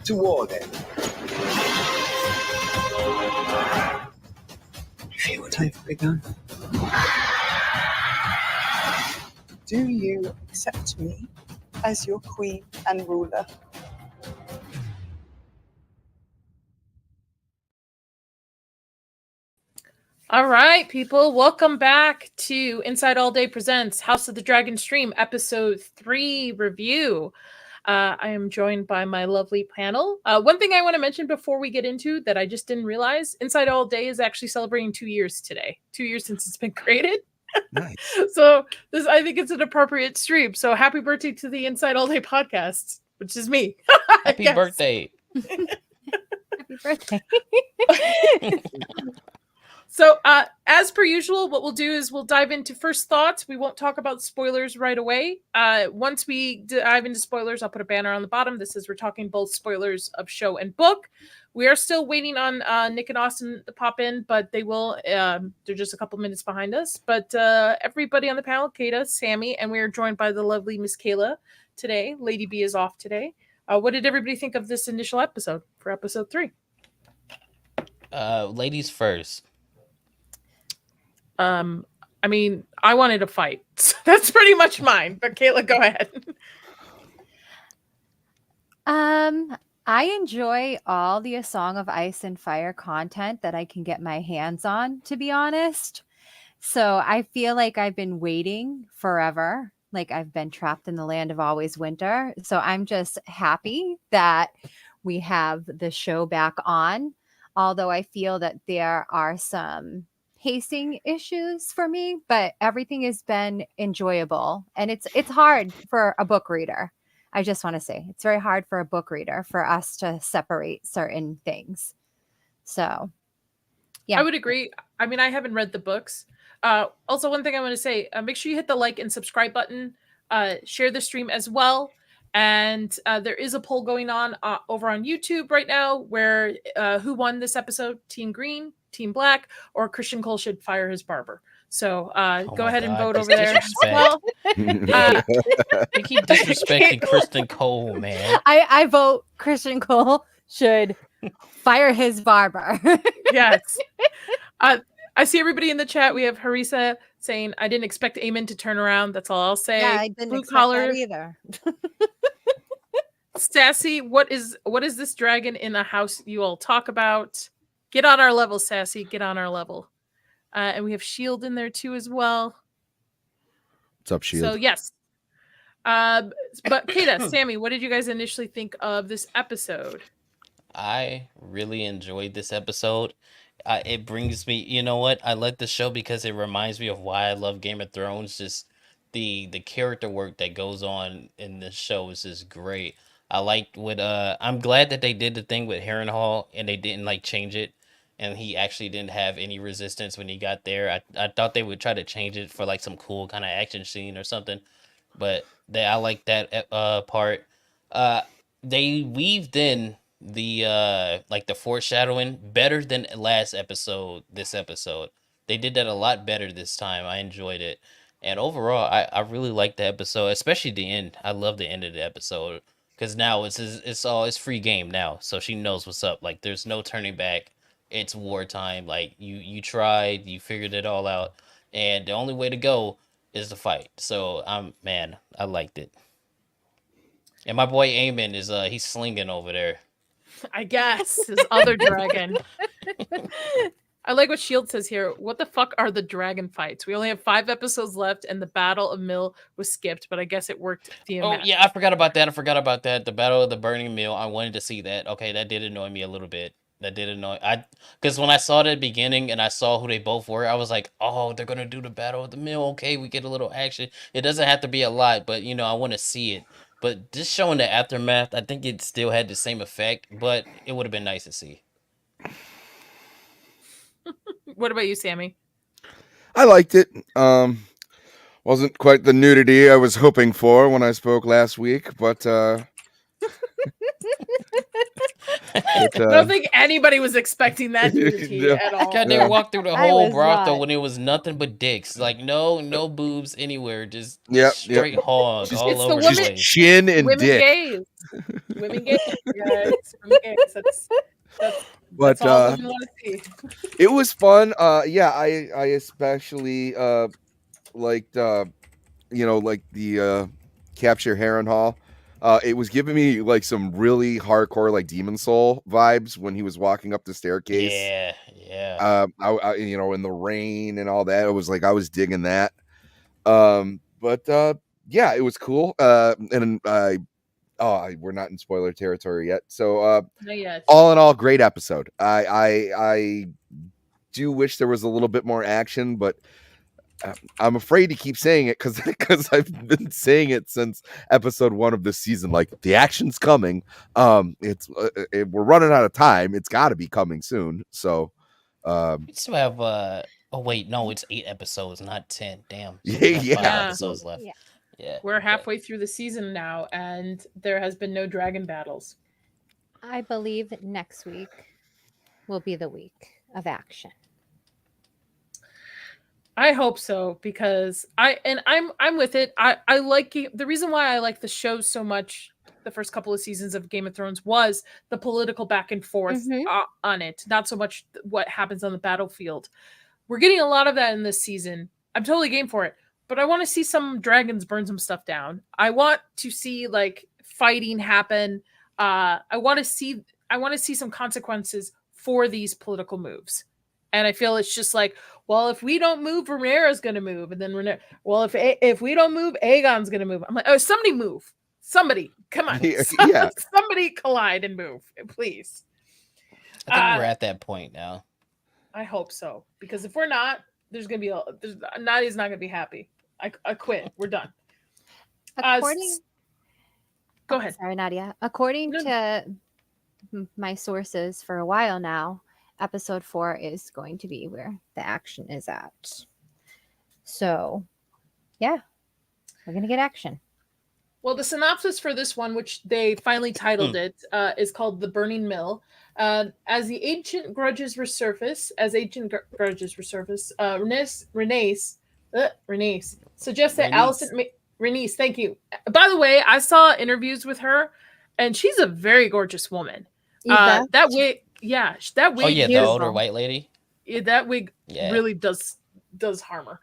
To war, then. Feel what I've begun. Do you accept me as your queen and ruler? All right, people, welcome back to Inside All Day Presents House of the Dragon Stream, Episode 3 review. I am joined by my lovely panel. One thing I want to mention before we get into that I just didn't realize, Inside All Day is actually celebrating 2 years today. 2 years since it's been created. Nice. So I think it's an appropriate stream. So happy birthday to the Inside All Day podcast, which is me. Happy birthday. Happy birthday. So, as per usual, what we'll do is we'll dive into first thoughts. We won't talk about spoilers right away. Once we dive into spoilers, I'll put a banner on the bottom. This is we're talking both spoilers of show and book. We are still waiting on Nick and Austin to pop in, but they will. They're just a couple minutes behind us. But everybody on the panel, Kaida, Sammy, and we are joined by the lovely Miss Kayla today. Lady B is off today. What did everybody think of this initial episode for episode 3? Ladies first. I mean, I wanted a fight. So that's pretty much mine. But Kayla, go ahead. I enjoy all the A Song of Ice and Fire content that I can get my hands on, to be honest. So I feel like I've been waiting forever. Like I've been trapped in the land of always winter. So I'm just happy that we have the show back on. Although I feel that there are some pacing issues for me, but everything has been enjoyable, and it's hard for a book reader. I just want to say it's very hard for a book reader for us to separate certain things. So yeah, I would agree. I mean, I haven't read the books. Also, one thing I want to say, make sure you hit the like and subscribe button, share the stream as well. And there is a poll going on over on YouTube right now where who won this episode, Team Green, Team Black, or Christian Cole should fire his barber. So go ahead and vote over there as well. You keep disrespecting Kristen Cole, man. I vote Christian Cole should fire his barber. Yes. I see everybody in the chat. We have Harisa saying, I didn't expect Eamon to turn around. That's all I'll say. Yeah, I didn't Blue expect collar that either. Sassy, what is this dragon in the house you all talk about? Get on our level, Sassy. Get on our level. And we have Shield in there too as well. What's up, Shield? So yes. But Kaida, Sammy, what did you guys initially think of this episode? I really enjoyed this episode. It brings me, you know what? I like the show because it reminds me of why I love Game of Thrones. Just the character work that goes on in this show is just great. I liked what I'm glad that they did the thing with Harrenhal and they didn't like change it, and he actually didn't have any resistance when he got there. I thought they would try to change it for like some cool kind of action scene or something, but I like that part. They weaved in the like the foreshadowing better than last episode. This episode they did that a lot better this time. I enjoyed it, and overall I really liked the episode, especially the end. I love the end of the episode because now it's free game now, so she knows what's up. Like there's no turning back. It's wartime. Like you tried, you figured it all out, and the only way to go is the fight. So I liked it. And my boy Eamon is he's slinging over there. I guess his other dragon. I like what Shield says here. What the fuck are the dragon fights? We only have 5 episodes left, and the Battle of Mill was skipped, but I guess it worked. Oh yeah, I forgot about that. The Battle of the Burning Mill. I wanted to see that. Okay, that did annoy me a little bit. Because when I saw the beginning and I saw who they both were, I was like, oh, they're gonna do the Battle of the Mill. Okay, we get a little action. It doesn't have to be a lot, but I want to see it. But just showing the aftermath, I think it still had the same effect, but it would have been nice to see. What about you, Sammy? I liked it. Wasn't quite the nudity I was hoping for when I spoke last week, but I don't think anybody was expecting that nudity Yeah. at all. God, they walked through the I whole was brothel not. when it was nothing but dicks. Like no boobs anywhere, just Yep, straight hog Just- all It's the over the women- just place. chin and Women dick. gays. Women gays, guys. Women gays. That's But all women want to see. it was fun. Yeah, I especially liked like the capture Heron Hall. It was giving me like some really hardcore like Demon Soul vibes when he was walking up the staircase. Yeah. I in the rain and all that. It was like I was digging that. But yeah, it was cool. And we're not in spoiler territory yet. So Not yet. all in all, great episode. I do wish there was a little bit more action, but I'm afraid to keep saying it because I've been saying it since episode 1 of this season. Like, the action's coming. We're running out of time. It's got to be coming soon. So We still have oh wait, no, it's 8 episodes, not 10. Damn. So Yeah, we got 5 yeah. episodes left. Yeah. Yeah. We're okay. halfway through the season now, and there has been no dragon battles. I believe next week will be the week of action. I hope so, because I'm with it. I like the reason why I like the show so much. The first couple of seasons of Game of Thrones was the political back and forth on it, not so much what happens on the battlefield. We're getting a lot of that in this season. I'm totally game for it, but I want to see some dragons burn some stuff down. I want to see like fighting happen. I want to see some consequences for these political moves. And I feel it's just like, well, if we don't move, Rhaenyra's going to move. And then well, if we don't move, Aegon's going to move. I'm like, oh, somebody move. Somebody, come on. Yeah. Somebody collide and move, please. I think we're at that point now. I hope so. Because if we're not, Nadia's not going to be happy. I quit. We're done. Go ahead. Sorry, Nadia. According to my sources for a while now, episode 4 is going to be where the action is at. So, yeah, we're going to get action. Well, the synopsis for this one, which they finally titled it, is called The Burning Mill. As ancient grudges resurface, Rhaenys suggests that Alicent... Rhaenys, thank you. By the way, I saw interviews with her, and she's a very gorgeous woman. That wig... Yeah, that wig. Oh yeah, beautiful. the older white lady. Yeah, that wig really does harm her.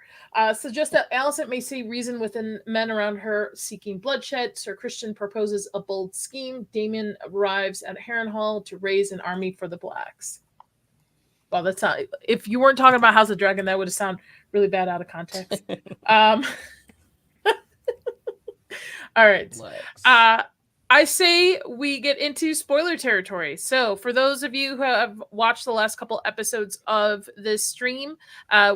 Suggests that Alicent may see reason within men around her seeking bloodshed. Sir Christian proposes a bold scheme. Daemon arrives at Harrenhal to raise an army for the Blacks. Well, that's not. If you weren't talking about House of Dragon, that would have sounded really bad out of context. All right. I say we get into spoiler territory. So for those of you who have watched the last couple episodes of this stream,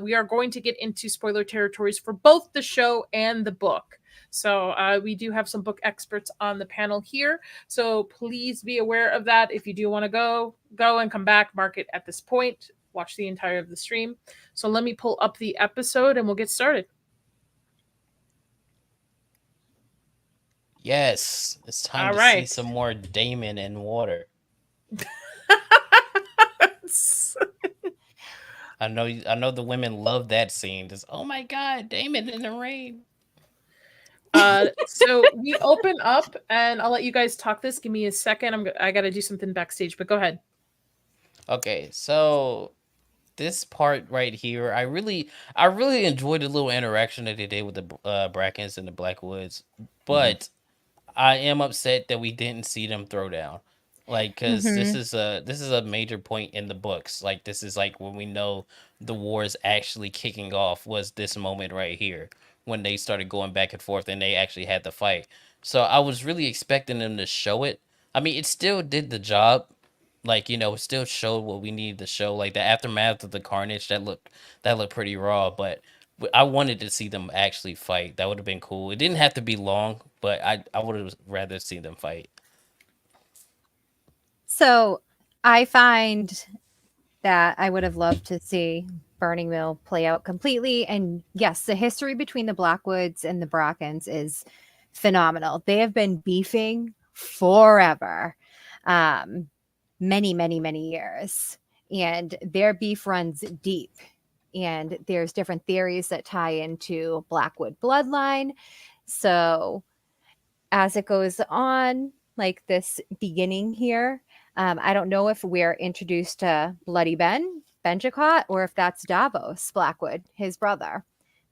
we are going to get into spoiler territories for both the show and the book. So we do have some book experts on the panel here. So please be aware of that. If you do want to go and come back, mark it at this point. Watch the entire of the stream. So let me pull up the episode and we'll get started. Yes, it's time to see some more Daemon in water. I know the women love that scene. Just, oh my god, Daemon in the rain. So we open up, and I'll let you guys talk this. Give me a second. I got to do something backstage, but go ahead. Okay, so this part right here, I really enjoyed the little interaction that they did with the Brackens and the Blackwoods, but I am upset that we didn't see them throw down, like, because this is a major point in the books. Like, this is like when we know the war is actually kicking off, was this moment right here when they started going back and forth and they actually had the fight. So I was really expecting them to show it. I mean, it still did the job. Like, it still showed what we needed to show. Like, the aftermath of the carnage, that looked pretty raw, but I wanted to see them actually fight. That would have been cool. It didn't have to be long, but I would have rather seen them fight. So I find that I would have loved to see Burning Mill play out completely. And yes, the history between the Blackwoods and the Brackens is phenomenal. They have been beefing forever. many, many, many years. And their beef runs deep. And there's different theories that tie into Blackwood bloodline. So as it goes on, like this beginning here, I don't know if we're introduced to Bloody Benjicott, or if that's Davos Blackwood, his brother.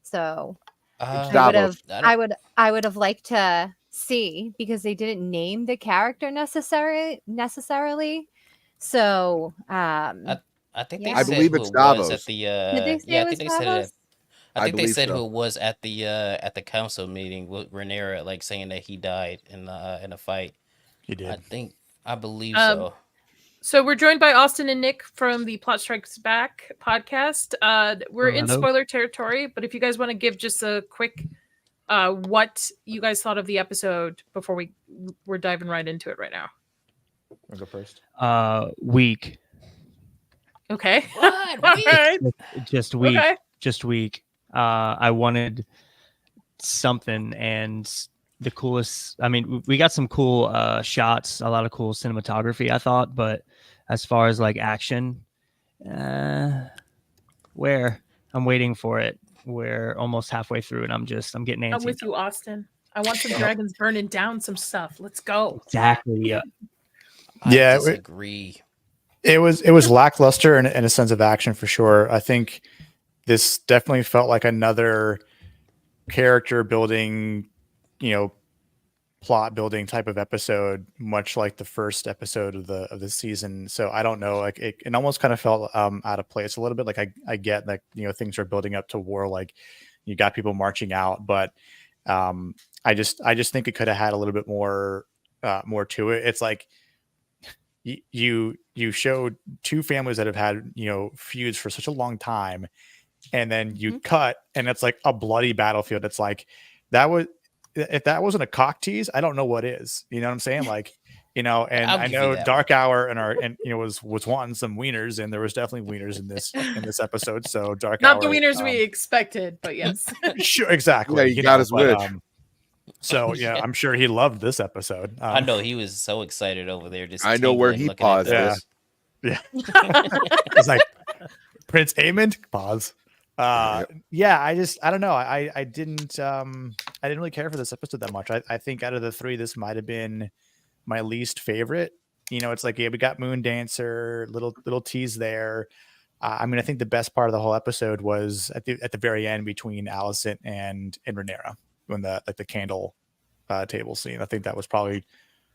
So It's I would Davos. have, I would have liked to see, because they didn't name the character necessarily. So, I think they yeah. I said believe who it's it was Davos. at the Did they say yeah, it I was think they said it Davos? I I think they believe said so. who it was at the council meeting with Rhaenyra, like saying that he died in a fight. He did. I believe Um, so. So we're joined by Austin and Nick from the Plot Strikes Back podcast. We're in Hello. spoiler territory, but if you guys want to give just a quick what you guys thought of the episode before we're diving right into it right now. I'll go first. Weak. Okay. What? All Weak? right. Just weak. Okay. Just weak. I wanted something, and the coolest. I mean, we got some cool shots, a lot of cool cinematography, I thought, but as far as like action, where I'm waiting for it. We're almost halfway through, and I'm getting antsy. I'm with you, Austin. I want some dragons burning down some stuff. Let's go. Exactly. Yeah. I Yeah, disagree. It was lackluster in a sense of action for sure. I think this definitely felt like another character building, plot building type of episode, much like the first episode of the season. So I don't know, like it almost kind of felt out of place a little bit. Like I get that things are building up to war, like you got people marching out, but I just think it could have had a little bit more to it. It's like you showed two families that have had feuds for such a long time, and then you cut and it's like a bloody battlefield. It's like if that wasn't a cock tease, I don't know what is. You know what I'm saying? Like, and I'll I give you know that Dark Hour was wanting some wieners, and there was definitely wieners in this episode. So Dark Not Hour, the wieners we expected, but yes. sure, exactly. Yeah, you got his wish. So yeah, I'm sure he loved this episode. I know he was so excited over there. Just I know where tingling he looking at paused those. this. It's like Prince Aemond pause. Yeah, I don't know. I didn't really care for this episode that much. I think out of the three, this might have been my least favorite. It's like, yeah, we got Moon Dancer, little tease there. I mean, I think the best part of the whole episode was at the very end between Alicent and Rhaenyra, when the candle table scene. I think that was probably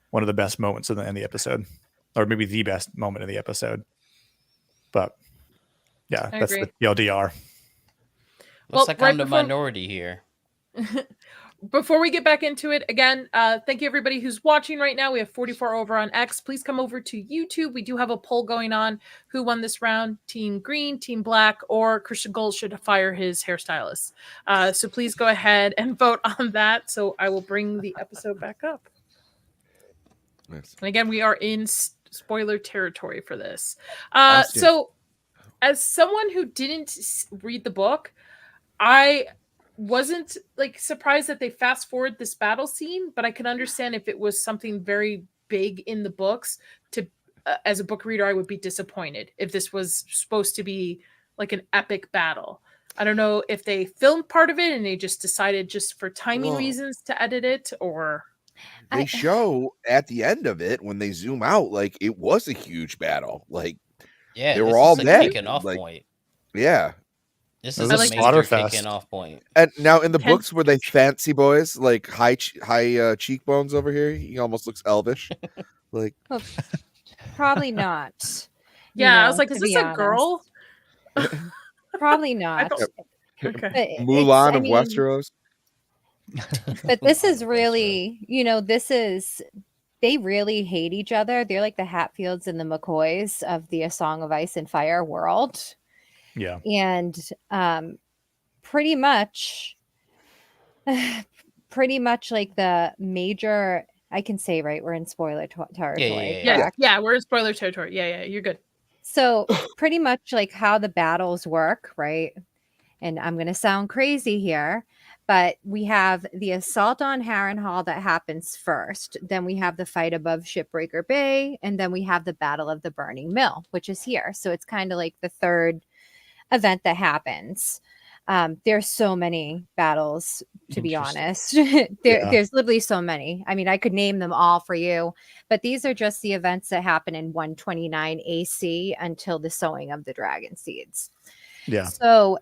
one of the best moments in the episode, or maybe the best moment in the episode. But yeah, I that's agree. the TLDR. Looks like I'm the before- minority here. Before we get back into it, again, thank you everybody who's watching right now. We have 44 over on X. Please come over to YouTube. We do have a poll going on. Who won this round? Team Green, Team Black, or Christian Gold should fire his hairstylist. So please go ahead and vote on that. So I will bring the episode back up. Nice. And again, we are in spoiler territory for this. Austin. So as someone who didn't read the book, I wasn't like surprised that they fast forward this battle scene, but I can understand if it was something very big in the books to as a book reader, I would be disappointed if this was supposed to be like an epic battle. I don't know if they filmed part of it and they just decided just for timing reasons to edit it, or They show at the end of it when they zoom out, like it was a huge battle. Like Yeah, they this were all is a dead. kicking off Like, point. yeah. This It is was a a major slaughterfest. kicking off point. And now in the Ken- books, were they fancy boys, like high cheekbones over here? He almost looks elvish. Like Probably not. yeah, I was like, is to this be a honest. girl? Probably I not. thought- okay. But it's- Mulan I of mean, Westeros. But this is really, they really hate each other. They're like the Hatfields and the McCoys of the A Song of Ice and Fire world. Yeah. And pretty much like the major, I can say, right, we're in spoiler territory. Yeah. correct? Yeah, we're in spoiler territory. Yeah, you're good. So pretty much like how the battles work, right, And I'm going to sound crazy here, but we have the assault on Harrenhal that happens first. Then we have the fight above Shipbreaker Bay. And then we have the Battle of the Burning Mill, which is here. So it's kind of like the third event that happens. There's so many battles, to be honest. There's literally so many. I mean, I could name them all for you, but these are just the events that happen in 129 AC until the sowing of the dragon seeds. Yeah. So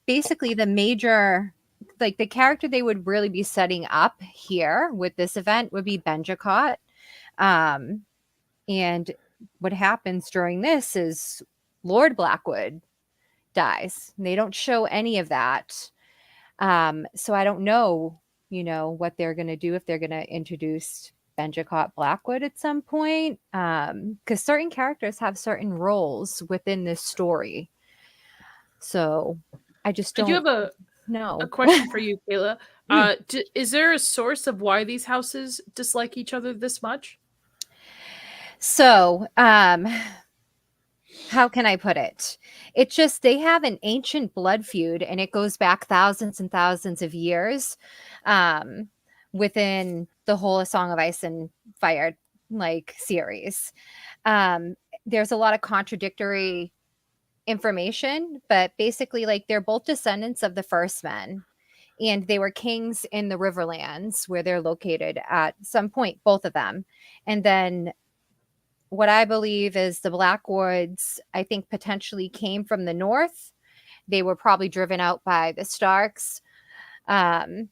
basically the major, like the character they would really be setting up here with this event would be Benjicott. And what happens during this is Lord Blackwood dies. They don't show any of that. So I don't know, what they're going to do, if they're going to introduce Benjicott Blackwood at some point. Because certain characters have certain roles within this story. So I just don't. I do have a question for you, Kayla. Is there a source of why these houses dislike each other this much? So, how can I put it? It's just they have an ancient blood feud, and it goes back thousands and thousands of years within the whole A Song of Ice and Fire series. There's a lot of contradictory information, but basically they're both descendants of the first men, and they were kings in the Riverlands where they're located at some point, both of them. And then what I believe is the Blackwoods, I think, potentially came from the north. They were probably driven out by the Starks. And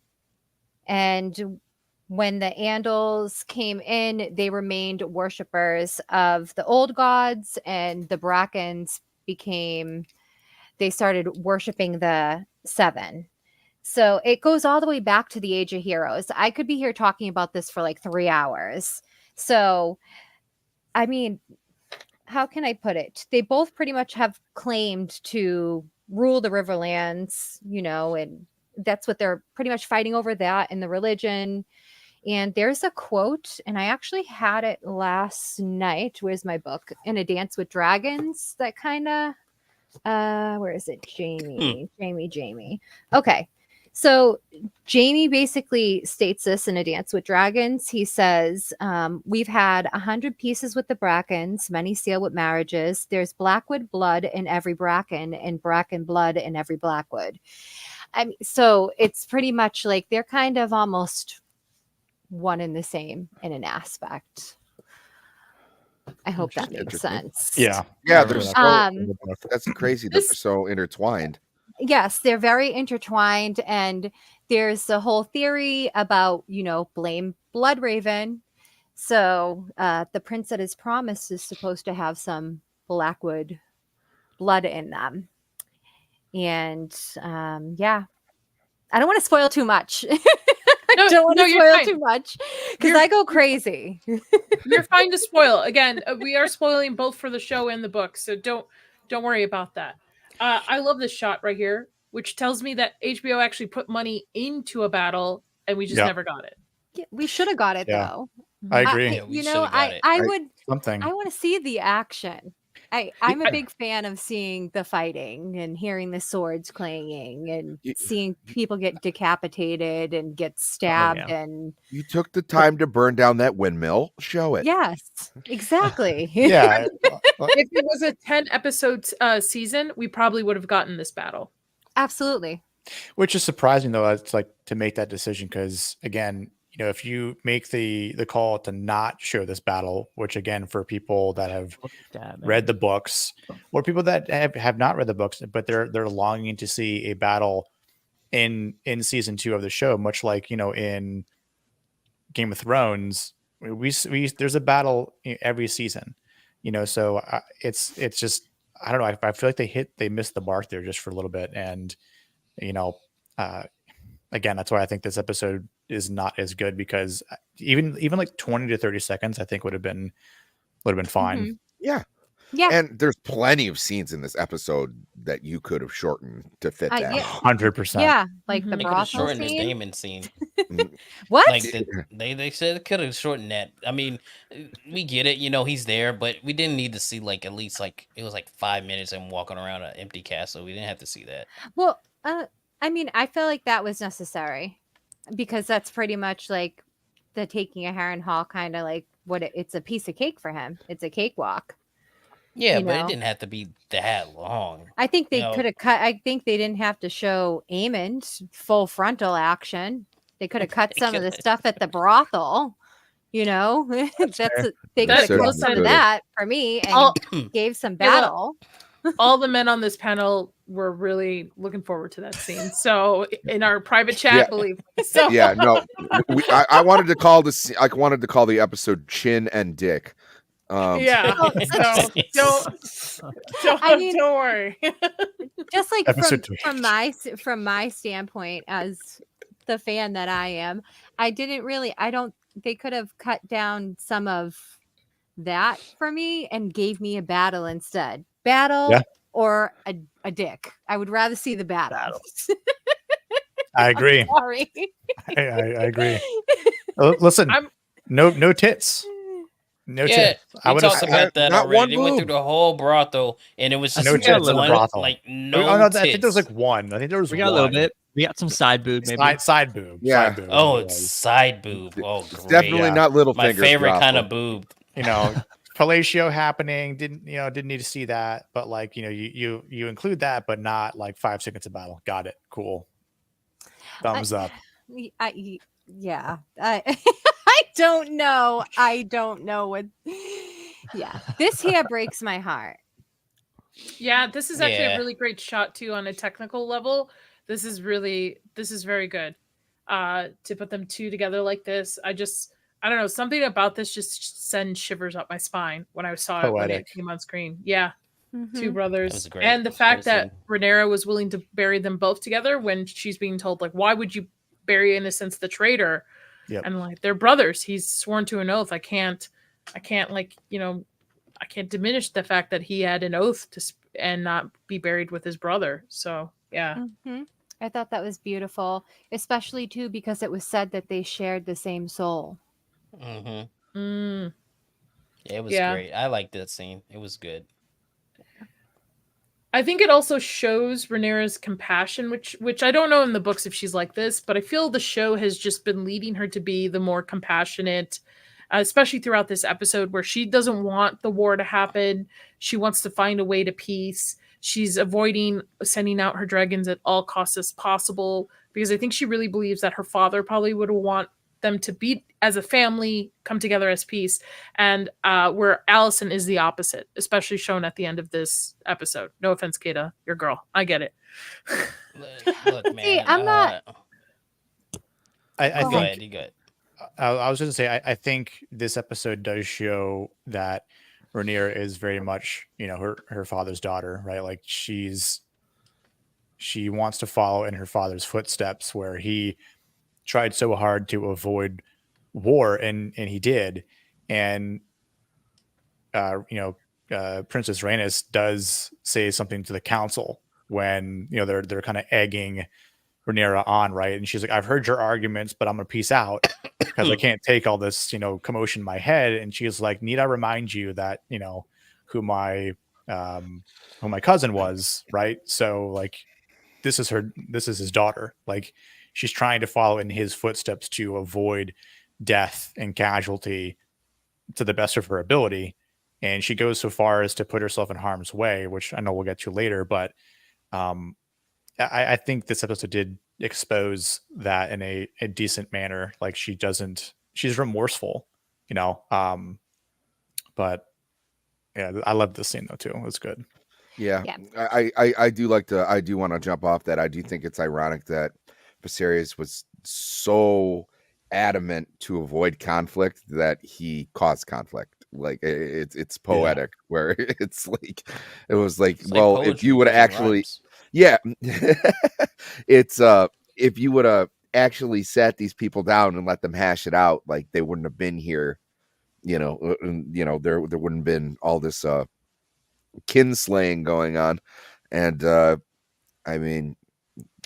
when the Andals came in, they remained worshippers of the old gods, and the Brackens they started worshiping the Seven. So it goes all the way back to the Age of Heroes. I could be here talking about this for 3 hours. So I mean, how can I put it? They both pretty much have claimed to rule the Riverlands, and that's what they're pretty much fighting over, that and the religion. And there's a quote, and I actually had it last night. Where's my book? In A Dance with Dragons, that kind of, where is it? Jamie. Okay. So Jamie basically states this in A Dance with Dragons. He says, we've had 100 pieces with the Brackens, many seal with marriages. There's Blackwood blood in every Bracken, and Bracken blood in every Blackwood. I mean, so it's pretty much they're kind of almost one and the same in an aspect. I hope that makes sense. Yeah. There's that's crazy that they're so intertwined. Yes, they're very intertwined, and there's a whole theory about, blame Bloodraven. So the prince that is promised is supposed to have some Blackwood blood in them. And I don't want to spoil too much. I don't want to spoil too much because I go crazy. You're fine to spoil. Again, we are spoiling both for the show and the book, so don't worry about that. I love this shot right here, which tells me that HBO actually put money into a battle, and we just never got it. Yeah, we should have got it though. I agree. I want to see the action. I'm a big fan of seeing the fighting and hearing the swords clanging and seeing people get decapitated and get stabbed. And you took the time to burn down that windmill. Show it. Yes, exactly. Yeah. If it was a 10 episode season, we probably would have gotten this battle. Absolutely. Which is surprising, though. It's to make that decision because, again, if you make the call to not show this battle, which again, for people that have read the books or people that have not read the books, but they're longing to see a battle in season 2 of the show, much like, in Game of Thrones, we there's a battle every season, so it's just, I don't know. I feel like they missed the mark there just for a little bit. And, again, that's why I think this episode is not as good, because even 20 to 30 seconds, I think would have been fine. Mm-hmm. Yeah. Yeah. And there's plenty of scenes in this episode that you could have shortened to fit that. 100%. Yeah. Like the They could have brothel shortened the scene. Damon scene. What? They said it could have shortened that. I mean, we get it, he's there, but we didn't need to see at least it was 5 minutes and walking around an empty castle. We didn't have to see that. Well, I mean, I feel like that was necessary because that's pretty much like the taking a Harrenhal kind of like it's a piece of cake for him. It's a cakewalk. Yeah, You but it know? didn't have to be that long. I think You they know, could have cut. I think they didn't have to show Aemond's full frontal action. They could have cut They some of the coulda- stuff at the brothel. You know, fair. they They could have certainly cut some of coulda. that for me and All, gave some Kayla, battle. all the men on this panel were really looking forward to that scene. So in our private chat, Yeah. believe me. So Yeah, no, I wanted to call this. I wanted to call the episode "Chin and Dick." yeah. So I mean, don't worry. just like Episode three. from my standpoint as the fan that I am, I don't they could have cut down some of that for me and gave me a battle instead. Battle Yeah. or a dick. I would rather see the battle. I agree. Sorry. I agree. Listen, I'm- no tits. No Yeah, tits. I we would talked have. about that not already. one They went through boob. the whole brothel, and it was just No tits in the one, brothel. like Oh, no no, I tits. think there was like one. I think there was We got one. a little bit. We got some side boob, maybe. Side boob. Yeah. Side boob. Oh, It it's was. side boob. Oh, It's great. definitely Yeah. not little My fingers. favorite kind brothel. of boob. You know, fellatio happening. Didn't need to see that, but like you include that, but not like 5 seconds of battle. Got it. Cool. Thumbs up. Yeah. I don't know. I don't know what. Yeah, this here breaks my heart. Yeah, this is actually Yeah. a really great shot too on a technical level. This is very good. To put them two together like this. I don't know, something about this just sends shivers up my spine when I saw it when it Poetic. came on screen. Yeah, two Mhm. brothers. was great. And the fact Great that Rhaenyra was willing to bury them both together when she's being told, like, why would you bury Innocence the traitor? Yep. And like, they're brothers. He's sworn to an oath. I can't like, I can't diminish the fact that he had an oath and not be buried with his brother. So yeah. Mhm. I thought that was beautiful, especially too because it was said that they shared the same soul. Mm-hmm. Mm. Yeah, it was Yeah. great. I liked that scene. It was good. I think it also shows Rhaenyra's compassion, which I don't know in the books if she's like this, but I feel the show has just been leading her to be the more compassionate, especially throughout this episode where she doesn't want the war to happen. She wants to find a way to peace. She's avoiding sending out her dragons at all costs as possible because I think she really believes that her father probably would want them to be as a family, come together as peace, and where Allison is the opposite, especially shown at the end of this episode. No offense, Kaida, your girl. I get it. Look, man. See, I'm not- I Go think ahead. You good. I was going to say I think this episode does show that Rhaenyra is very much her father's daughter, right? Like she wants to follow in her father's footsteps, where he tried so hard to avoid war, and he did, and Princess Rhaenys does say something to the council when they're kind of egging Rhaenyra on, right? And she's like, I've heard your arguments, but I'm gonna peace out because I can't take all this commotion in my head. And she's like, need I remind you that who my cousin was, right? So like this is his daughter. Like she's trying to follow in his footsteps to avoid death and casualty to the best of her ability. And she goes so far as to put herself in harm's way, which I know we'll get to later. But I think this episode did expose that in a decent manner. Like she's remorseful, but yeah, I love this scene though too. It was good. Yeah. Yeah. I do want to jump off that. I do think it's ironic that Viserys was so adamant to avoid conflict that he caused conflict. Like it's poetic where it's like it was like, It's well, poetry if you would have using actually rhymes. yeah it's if you would have actually sat these people down and let them hash it out, like they wouldn't have been here, there wouldn't have been all this kinslaying going on. And I mean,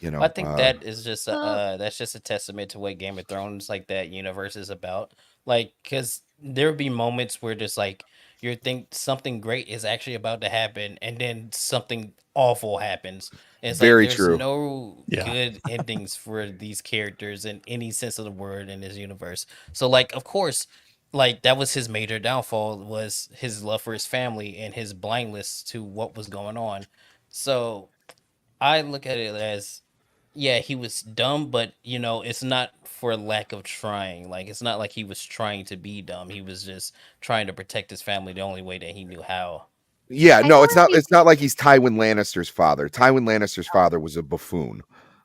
I think that is just Well- that's just a testament to what Game of Thrones, like, that universe is about. Like, because there would be moments where just like you think something great is actually about to happen, and then something awful happens. It's Very like there's true. no Yeah. good endings for these characters in any sense of the word in this universe. So like of course, like that was his major downfall, was his love for his family and his blindness to what was going on. So I look at it as, yeah, he was dumb, but you know, it's not for lack of trying. Like it's not like he was trying to be dumb. He was just trying to protect his family the only way that he knew how. Yeah, I no, don't it's not. think It's not like he's Tywin Lannister's father. Tywin Lannister's father was a buffoon.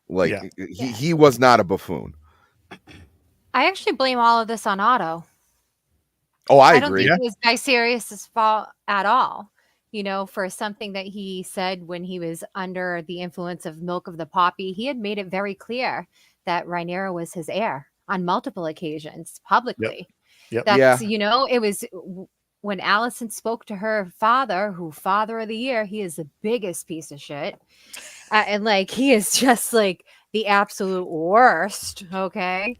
Like Yeah. Yeah. he was not a buffoon. I actually blame all of this on Otto. Oh, I I don't agree. think it was Viserys' fault at all. You know, for something that he said when he was under the influence of Milk of the Poppy, he had made it very clear that Rhaenyra was his heir on multiple occasions publicly. Yep. That's, Yeah. you know, it was when Allison spoke to her father, who Father of the Year, he is the biggest piece of shit. And like, he is just like the absolute worst. Okay.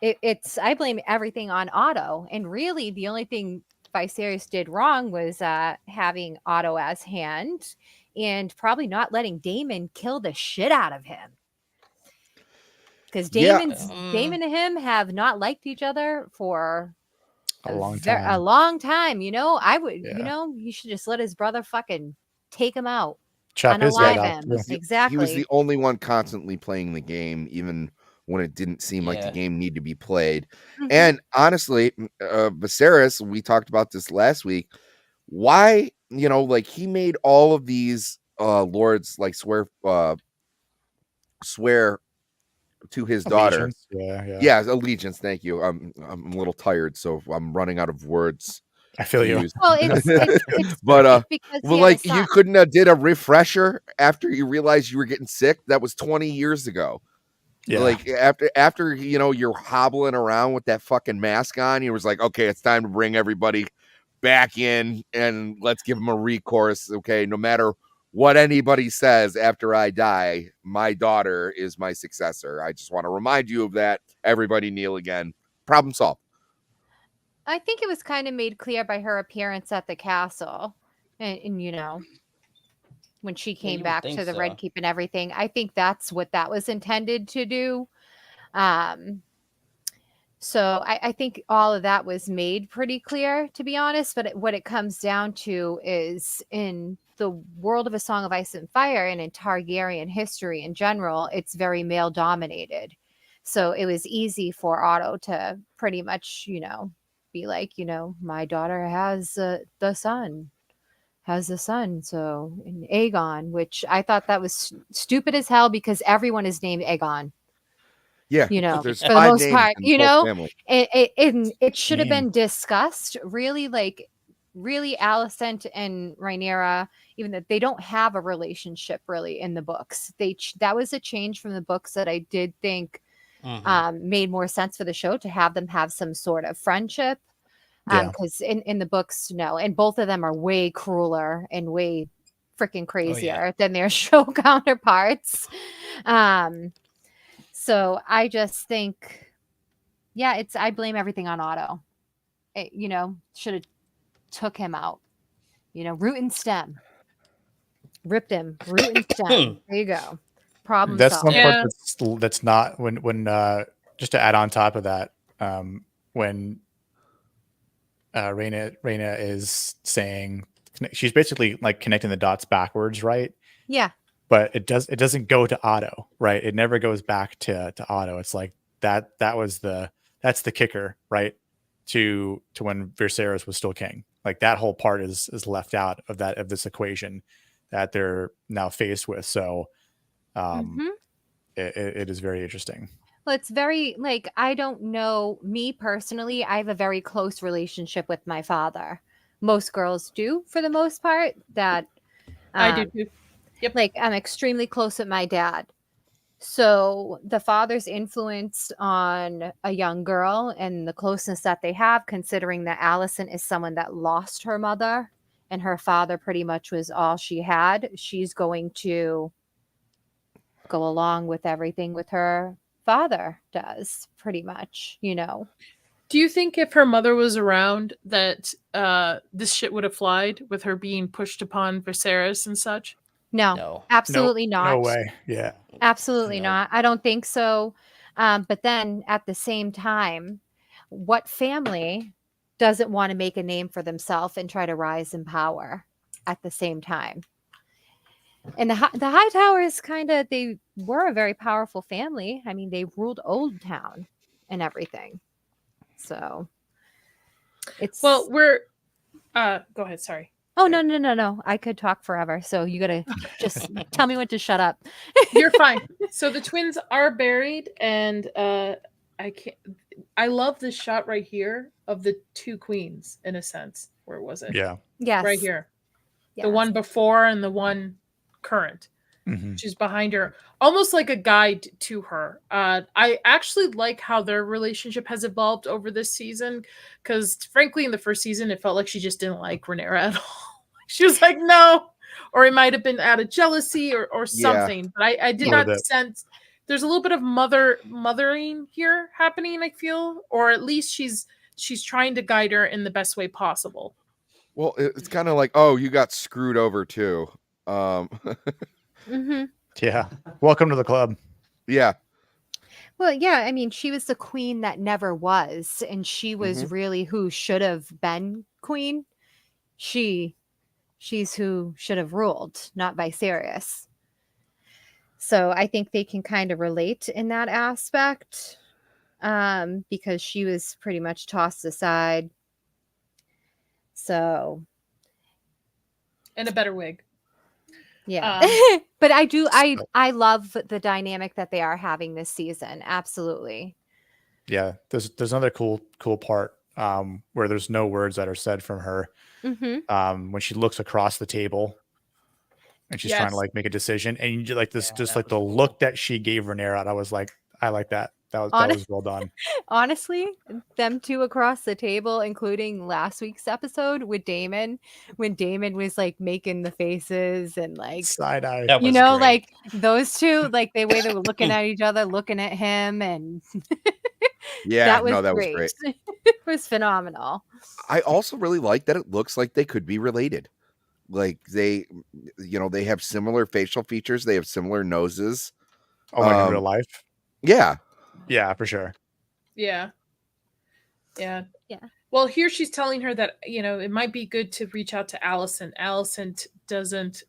It's I blame everything on Otto, and really the only thing Viserys did wrong was having Otto as hand, and probably not letting Daemon kill the shit out of him, because Yeah. Daemon and him have not liked each other for A long a time. long time. You know, I would, you Yeah. know, you should just let his brother fucking take him out, Chop his head unalive off. him. too. He was Exactly. the only one constantly playing the game, even when it didn't seem like the Yeah. game needed to be played. Mhm. And honestly, Viserys, we talked about this last week. Why, you know, like he made all of these lords like swear to his daughter. Allegiance. Yeah. Yeah, allegiance. Thank you. I'm a little tired, so I'm running out of words I feel to you. use. Well, it's But it's because well, he had a like you son. couldn't have did a refresher after you realized you were getting sick. That was 20 years ago. Yeah. Like after you know you're hobbling around with that fucking mask on, he was like, okay, it's time to bring everybody back in and let's give them a recourse. Okay, no matter what anybody says after I die, my daughter is my successor. I just want to remind you of that. Everybody kneel again. Problem solved. I think it was kind of made clear by her appearance at the castle, and you know, when she Yeah, came you would back think to the so. Red Keep and everything. I think that's what that was intended to do. Um, so I think all of that was made pretty clear, to be honest. But what it comes down to is, in the world of A Song of Ice and Fire and in Targaryen history in general, it's very male dominated. So it was easy for Otto to pretty much, you know, be like, you know, my daughter has the son. Has a son, so in Aegon, which I thought that was stupid as hell, because everyone is named Aegon. Yeah, You know, there's for the 5 most names part, in the you whole know, family. it should have Damn. been discussed. Really, like, really, Alicent and Rhaenyra, even that they don't have a relationship really in the books. That was a change from the books that I did think Mhm. made more sense for the show, to have them have some sort of friendship. Yeah. Because in the books, no, and both of them are way crueler and way freaking crazier than their show counterparts. So I just think, yeah, I blame everything on Otto. You know, should have took him out. You know, root and stem, ripped him, root and stem. There you go. Problem That's solved. one part Yeah. that's not when just to add on top of that, when Reina is saying, she's basically like connecting the dots backwards, right? Yeah. But it doesn't go to Otto, right? It never goes back to Otto. It's like that's the kicker, right? To when Viserys was still king. Like that whole part is left out of this equation that they're now faced with. So Mhm. it is very interesting. Well, it's very, like, I don't know, me personally, I have a very close relationship with my father. Most girls do, for the most part. That I do too. Yep. like, I'm extremely close with my dad. So the father's influence on a young girl and the closeness that they have, considering that Allison is someone that lost her mother and her father pretty much was all she had, she's going to go along with everything with her father does, pretty much, you know. Do you think if her mother was around that this shit would have flied with her being pushed upon Viserys and such? No, No. absolutely not. No way. Yeah. Absolutely No. not. I don't think so. But then at the same time, what family doesn't want to make a name for themselves and try to rise in power at the same time? And the High Towers they were a very powerful family. I mean, they ruled Old Town and everything. So it's Well, we're go ahead, sorry. oh no. I could talk forever. So you gotta just tell me when to shut up. You're fine. So the twins are buried, and I love this shot right here of the two queens in a sense. Where was it? Yeah. Yes. Right here. Yes. The one before and the one current. Mhm. She's behind her, almost like a guide to her. I actually like how their relationship has evolved over this season, because frankly, in the first season, it felt like she just didn't like Rhaenyra at all. She was like, no, or it might have been out of jealousy or something. But I did Yeah. not sense. There's a little bit of mothering here happening, I feel, or at least she's trying to guide her in the best way possible. Well, it's kind of like, oh, you got screwed over too. Mm-hmm. Yeah. Welcome to the club. Yeah. Well, yeah, I mean, she was the queen that never was, and she was really who should have been queen. She's who should have ruled, not Viserys. So I think they can kind of relate in that aspect, because she was pretty much tossed aside. So, And a better wig. yeah. But I love the dynamic that they are having this season. Absolutely. Yeah. There's another cool part where there's no words that are said from her. Mm-hmm. When she looks across the table and she's trying to like make a decision, and you like this, just like the look that she gave Rhaenyra, I was like, I like that. That was well done. Honestly, them two across the table, including last week's episode with Damon, when Damon was like making the faces and like Side eye. That was great. like those two, like the way they were looking at each other, looking at him, and Yeah. that was No, that great. was great. It was phenomenal. I also really like that it looks like they could be related. Like they have similar facial features. They have similar noses. Oh, like in real life? Yeah. Yeah, for sure. Yeah. Yeah. Well, here she's telling her that, it might be good to reach out to Allison. Allison doesn't,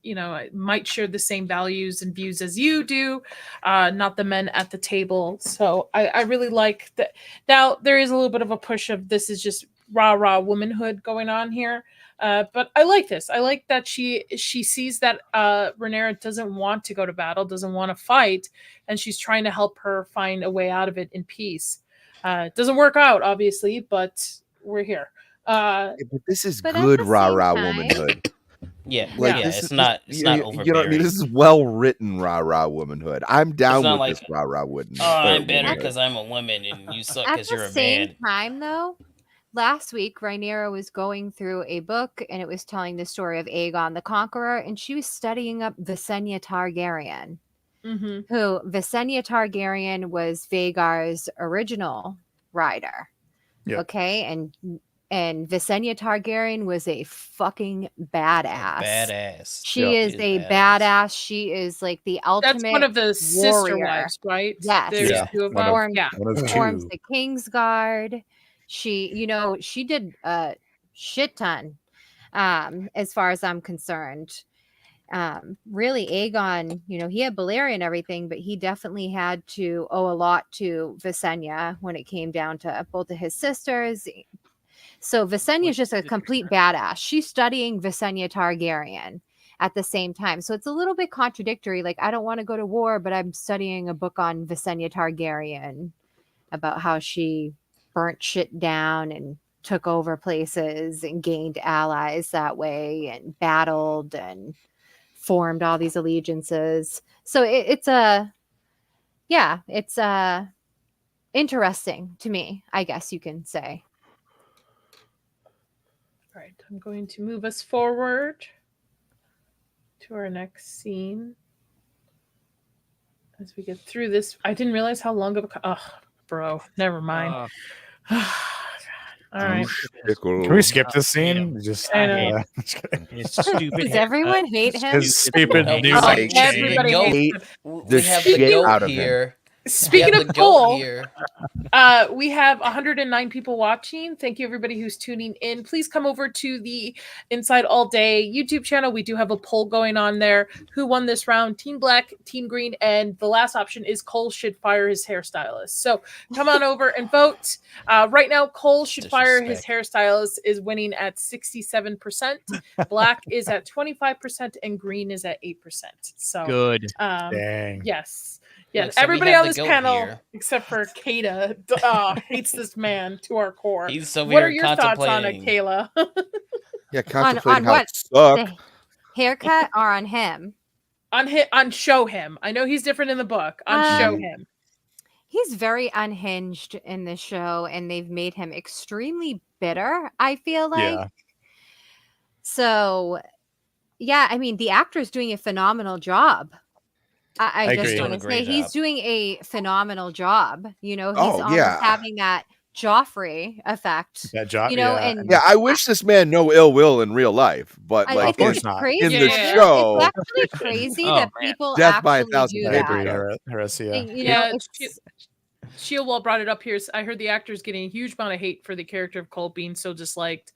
might share the same values and views as you do, not the men at the table. So I really like that. Now, there is a little bit of a push of this is just rah womanhood going on here. But I like this. I like that she sees that Rhaenyra doesn't want to go to battle, doesn't want to fight, and she's trying to help her find a way out of it in peace. It doesn't work out, obviously, but we're here. But this is But at good the rah same womanhood. Yeah, Like, yeah, this it's is not just- it's not you know what I overbearing. mean? This is well written rah womanhood. I'm down not with this like, rah womanhood. Oh, I'm better womanhood. because I'm a woman and you suck At because you're the a same man. time, though, last week Rhaenyra was going through a book, and it was telling the story of Aegon the Conqueror, and she was studying up Visenya Targaryen. Mm-hmm. Who Visenya Targaryen was Vhagar's original rider. Yeah. Okay, and Visenya Targaryen was a fucking badass. Badass. She is a badass. She is like the ultimate. That's one of the sister warrior. wives, right? Yes. There's Yeah. two of One them. of- Yeah. One of Forms two. the Kingsguard. She did a shit ton, as far as I'm concerned. Really, Aegon, he had Balerion and everything, but he definitely had to owe a lot to Visenya when it came down to both of his sisters. So Visenya is just a complete badass. She's studying Visenya Targaryen at the same time. So it's a little bit contradictory. Like, I don't want to go to war, but I'm studying a book on Visenya Targaryen about how she burnt shit down and took over places and gained allies that way and battled and formed all these allegiances. So it's interesting to me, I guess you can say. All right, I'm going to move us forward to our next scene. As we get through this, I didn't realize how long of a... Oh, bro, never mind. All right. Can we skip this scene? Just I know. just kidding. His stupid Does hair- everyone hate him? His stupid No, new we like have everybody the goat. hates the We have shit the goat out of him. here. We Speaking have of the goat Cole, here. we have 109 people watching. Thank you, everybody who's tuning in. Please come over to the Inside All Day YouTube channel. We do have a poll going on there. Who won this round? Team Black, Team Green, and the last option is Cole should fire his hairstylist. So come on over and vote. Right now, Cole should fire his hairstylist is winning at 67%. Black is at 25%, and Green is at 8%. So Good. dang. yes. Yes, Look, so we everybody have on the this goat panel, here. except for Kaida, hates this man to our core. He's over What here are your thoughts on it, contemplating. Kayla? Yeah, contemplating how what? to suck. The haircut or on him? on show him. I know he's different in the book. On show him. He's very unhinged in this show, and they've made him extremely bitter, I feel like. Yeah. So, yeah, I mean, the actor's doing a phenomenal job. I I just agree. want Doing to a say great he's job. doing a phenomenal job. You know, he's Oh, almost yeah. having that Joffrey effect. That job. You know, yeah. and Yeah, I wish this man no ill will in real life, but I like Of course think it's not. crazy. in the Yeah. show, It's actually crazy Oh, that man. people Death by a actually thousand do I paper that. agree. cuts. Heresia. And, you Yeah, know, it's Shield brought it up here. I heard the actor's getting a huge amount of hate for the character of Cole being so disliked.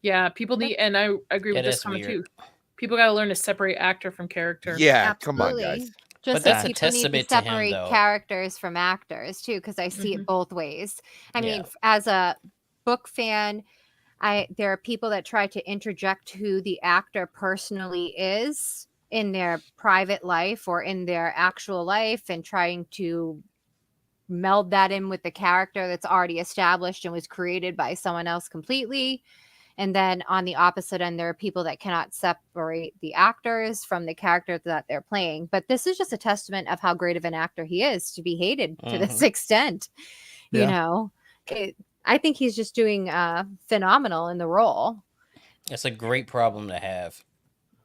Yeah, people need, and I agree with Yeah, this that's comment weird. too. People got to learn to separate actor from character. Yeah, come on, absolutely. guys. Just But that's as a people need to testament to him, separate though. characters from actors too, because I see Mhm. it both ways. I mean, Yeah. as a book fan, there are people that try to interject who the actor personally is in their private life or in their actual life, and trying to meld that in with the character that's already established and was created by someone else completely. And then on the opposite end, there are people that cannot separate the actors from the character that they're playing. But this is just a testament of how great of an actor he is to be hated to this extent. You Yeah. know, I think he's just doing phenomenal in the role. It's a great problem to have.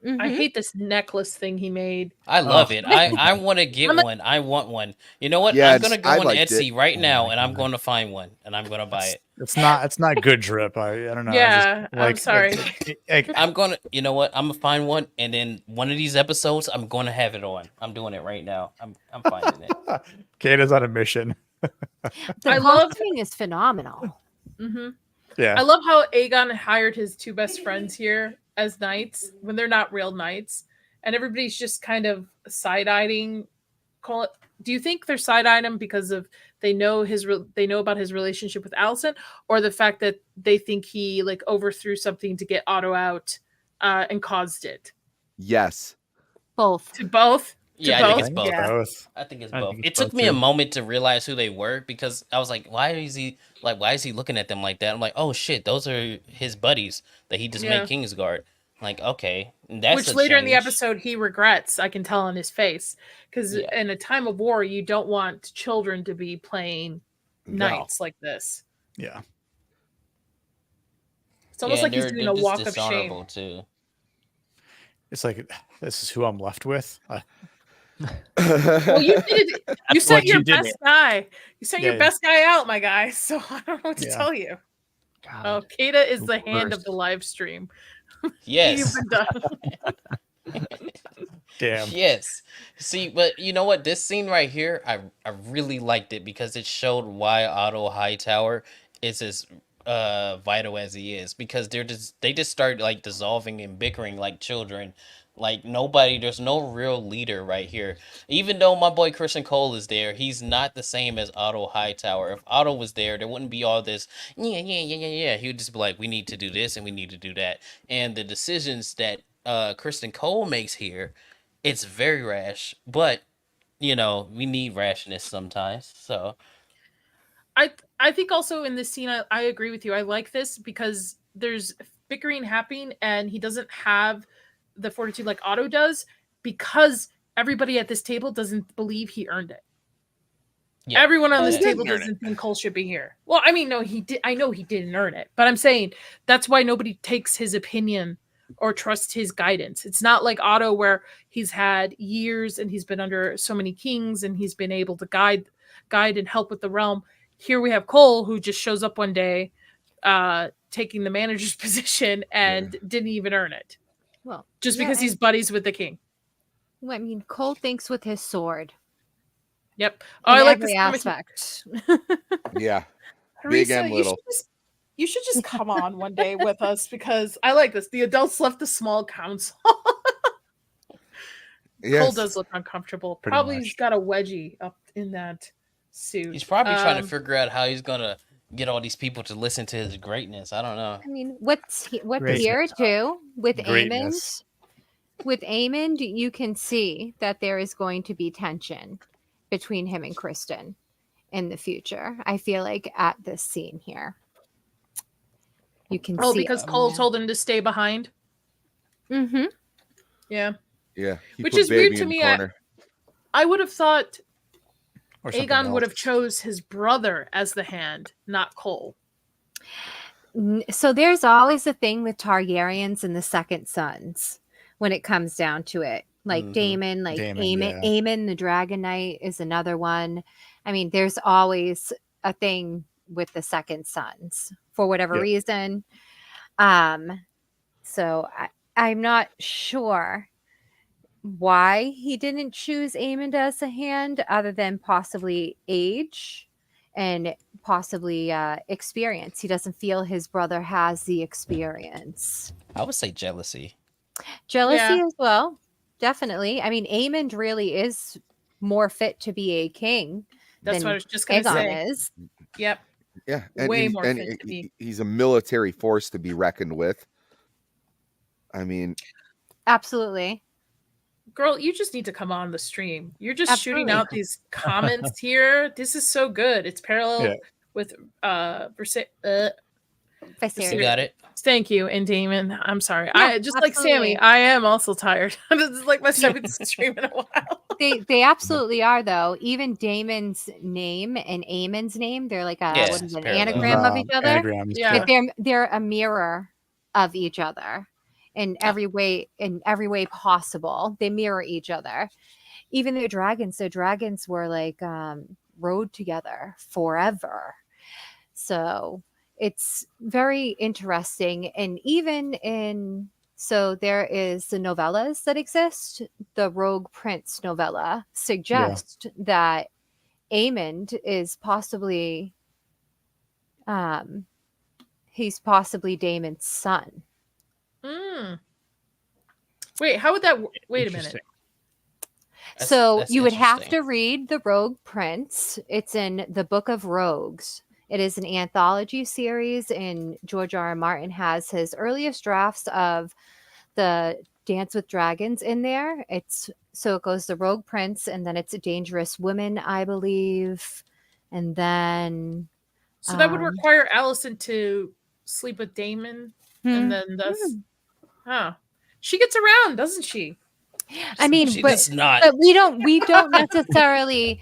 I Mhm. hate this necklace thing he made. I love Oh. it. I want to get I'm a- one. I want one. You know what? Yeah, I'm gonna go I on liked Etsy it. right Oh now, my and I'm God. going to find one, and I'm going to buy it. It's not good drip. I don't know. Yeah, I'm like, sorry. I'm gonna. You know what? I'm gonna find one, and then one of these episodes, I'm going to have it on. I'm doing it right now. I'm finding it. Kaida's on a mission. The I love- costuming is phenomenal. hmm Yeah. I love how Aegon hired his two best friends here as knights when they're not real knights, and everybody's just kind of side-eyeing. Do you think they're side-eyeing him because of they know about his relationship with Allison, or the fact that they think he like overthrew something to get Otto out and caused it? Yes. Both. To both. Yeah, I both? think it's both. Yeah. Both. I think it's I both. think It it's took both, me a too. moment to realize who they were, because I was like, why is he looking at them like that? I'm like, oh shit, those are his buddies that he just Yeah. made Kingsguard. Like, okay, that's Which a later in the change. episode he regrets. I can tell on his face, because Yeah. in a time of war, you don't want children to be playing No. knights like this. Yeah. It's almost Yeah, like he's they're doing a just walk of dishonorable shame. too. It's like, this is who I'm left with. Well, you did it. You That's sent what your you did. best guy. You sent your Yeah. best guy out, my guy. So I don't know what to Yeah. tell you. God. Oh, Kaida is the The hand of worst. the live stream. Yes. You've been done. Damn. Yes. See, but you know what? This scene right here, I really liked it because it showed why Otto Hightower is as vital as he is, because they just start like dissolving and bickering like children. Like there's no real leader right here. Even though my boy Christian Cole is there, he's not the same as Otto Hightower. If Otto was there wouldn't be all this, yeah. He would just be like, we need to do this and we need to do that. And the decisions that Kristen Cole makes here, it's very rash, but we need rashness sometimes. So I think also in this scene, I agree with you. I like this because there's bickering happening, and he doesn't have the fortitude like Otto does, because everybody at this table doesn't believe he earned it. yeah, Everyone on Well, this he didn't table earn doesn't think Cole should be here. Well, I mean, no, he did. I know he didn't earn it, but I'm saying that's why nobody takes his opinion or trusts his guidance. It's not like Otto, where he's had years and he's been under so many kings and he's been able to guide and help with the realm. Here we have Cole, who just shows up one day, taking the manager's position and didn't even earn it. Well, Just yeah, because he's buddies with the king. I mean, Cole thinks with his sword. Yep. Oh, In I like every this aspect. Yeah. Big Harissa, and little. You should just come on one day with us because I like this. The adults left the small council. Yes. Cole does look uncomfortable. Pretty Probably much. he's got a wedgie up in that suit. He's probably trying to figure out how he's gonna get all these people to listen to his greatness. I don't know. I mean, what's Greatness. here too with Greatness. With Aemond, you can see that there is going to be tension between him and Kristen in the future. I feel like at this scene here, you can see. Because Cole told him to stay behind. Mm-hmm. Yeah. Yeah. He Which put is weird baby to in the me. corner. I would have thought Or something Aegon would have else. chose his brother as the hand, not Cole. So there's always a thing with Targaryens and the second sons when it comes down to it. Like Daemon, like Aemon, the Dragon Knight is another one. I mean, there's always a thing with the second sons for whatever reason. So I'm not sure why he didn't choose Aemond as a hand other than possibly age and possibly experience. He doesn't feel his brother has the experience. I would say jealousy. Jealousy as well. Definitely. I mean, Aemond really is more fit to be a king That's than what I was just going to say. Aegon is. Yep. Yeah. Way more fit to be. He's a military force to be reckoned with. I mean, Absolutely. Girl, you just need to come on the stream. You're just shooting Absolutely. out these comments here. This is so good. It's parallel with You got it. Thank you, and Damon. I'm sorry. Yeah, I just like Sammy. I am also tired. This is like my second stream in a while. They absolutely are though. Even Damon's name and Aemon's name, they're like Yeah, what is it, an parallel. anagram of each other. Anagrams, Yeah. But they're a mirror of each other in every way possible. They mirror each other. Even the dragons were like rode together forever. So it's very interesting. And even so there is the novellas that exist. The Rogue Prince novella suggests that Aemond is possibly he's possibly Daemon's son. Wait, how would that? Wait a minute. So That's you would have interesting. to read The Rogue Prince. It's in the Book of Rogues. It is an anthology series, and George R. R. Martin has his earliest drafts of the Dance with Dragons in there. So it goes The Rogue Prince, and then it's a Dangerous Woman, I believe, and then So that would require Allison to sleep with Damon, and then she gets around, doesn't she? I mean, She but does not. we don't necessarily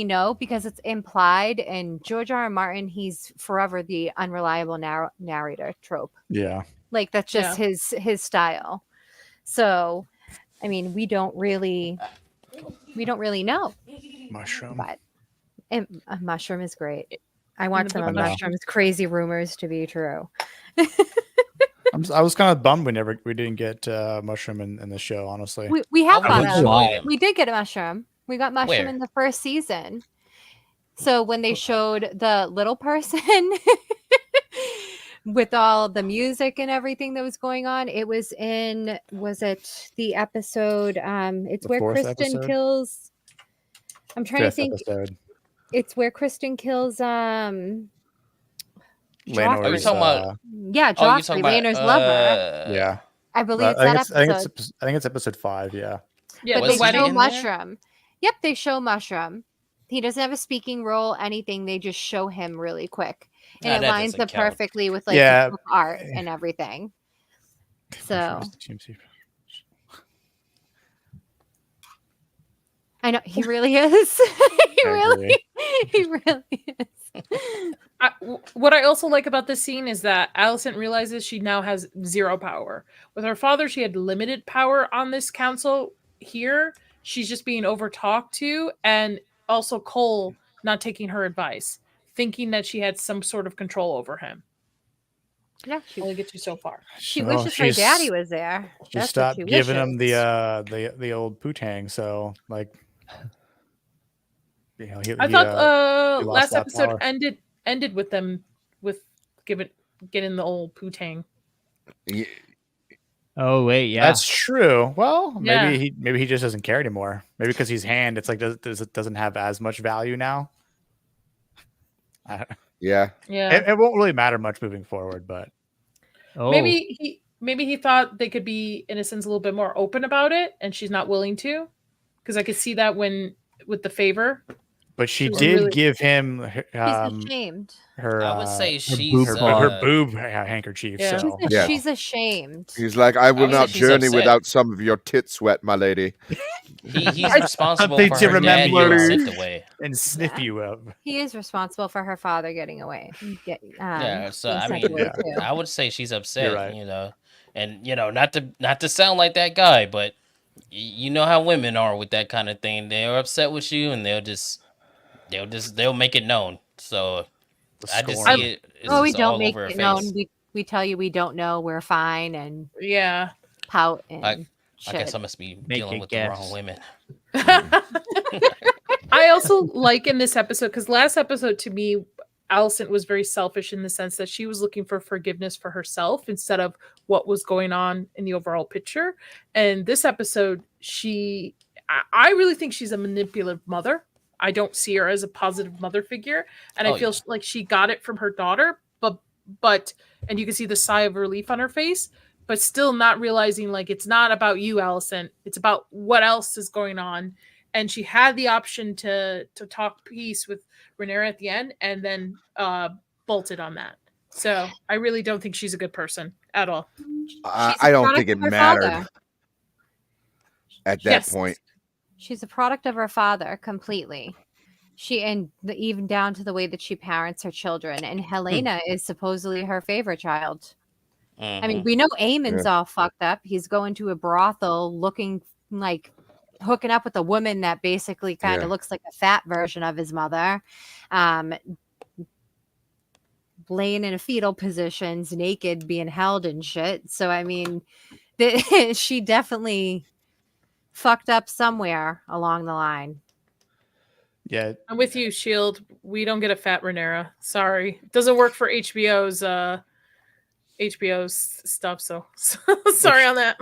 know because it's implied. And George R. R. Martin, he's forever the unreliable narrator trope. Yeah. Like that's just his style. So, I mean, we don't really know. Mushroom. But a mushroom is great. I want some book of of Mushroom's crazy rumors to be true. I was kind of bummed we didn't get Mushroom in the show, honestly. We have I got would've him. enjoyed him. We did get a mushroom. We got mushroom Where? in the first season. So when they showed the little person with all the music and everything that was going on, it was it the episode? It's The where fourth Kristen episode? kills. I'm trying to Fifth think. episode. It's where Kristen kills Laenor's, Are we talking about? yeah, Oh, you're Joffrey, talking about Laenor's lover. yeah. I believe it's I think that it's, I think episode. it's I think it's episode 5. Yeah. Yeah, But Was they he show in there? Mushroom. Yep, they show Mushroom. He doesn't have a speaking role, anything. They just show him really quick. And Nah, it that lines doesn't up count. perfectly with like Yeah. the book art and everything. So I know he really is. he really is. What I also like about this scene is that Alicent realizes she now has zero power. With her father, she had limited power on this council. Here, she's just being overtalked to, and also Cole not taking her advice, thinking that she had some sort of control over him. Yeah, only get you so far. she Well, wishes her she's- daddy was there. She That's what stopped she giving him wishes. the old putang. So like, he, I he, thought he lost last that episode power. ended with them with getting the old putang. Ye- Oh wait, yeah. That's true. Well, Yeah. maybe he just doesn't care anymore. Maybe because he's hand, it's like doesn't have as much value now. Yeah. Yeah. It won't really matter much moving forward, but Oh, Maybe he thought they could be, in a sense, a little bit more open about it, and she's not willing to. Because I could see that with the favor. she She was did really- give him He's ashamed. her I would say her she's boob handkerchief. Yeah. So Yeah. She's ashamed. He's like, I will would say not she's journey upset. without some of your tit sweat, my lady. he's responsible Something for to her dad remember. getting sent away. and sniff Yeah. you up. He is responsible for her father getting away. Yeah, so being I sent mean, away, too. I would say she's upset, right. and not to sound like that guy, but you know how women are with that kind of thing. They're upset with you, and they'll make it known. So I just Scorn. see it. It's Oh, we just don't all make over her it known. face. We tell you we don't know. We're fine and Yeah. pout and I shit. guess I must be Make dealing a with the guess. wrong women. I also like in this episode, because last episode to me, Alicent was very selfish in the sense that she was looking for forgiveness for herself instead of what was going on in the overall picture. And this episode, I really think she's a manipulative mother. I don't see her as a positive mother figure. And Oh, I feel yeah. like she got it from her daughter, but and you can see the sigh of relief on her face, but still not realizing like it's not about you, Alicent. It's about what else is going on. And she had the option to talk peace with Rhaenyra at the end, and then bolted on that. So I really don't think she's a good person at all. She's a I don't product think it of her mattered father. at that Yes. point. She's a product of her father completely. Even down to the way that she parents her children. And Helena is supposedly her favorite child. I mean, we know Aemon's all fucked up. He's going to a brothel looking like hooking up with a woman that basically kind of Yeah. looks like a fat version of his mother. Laying in a fetal positions, naked, being held and shit. So, I mean, she definitely fucked up somewhere along the line. Yeah, I'm with you, Shield. We don't get a fat Rhaenyra. Sorry, it doesn't work for HBO's stuff. So sorry on that.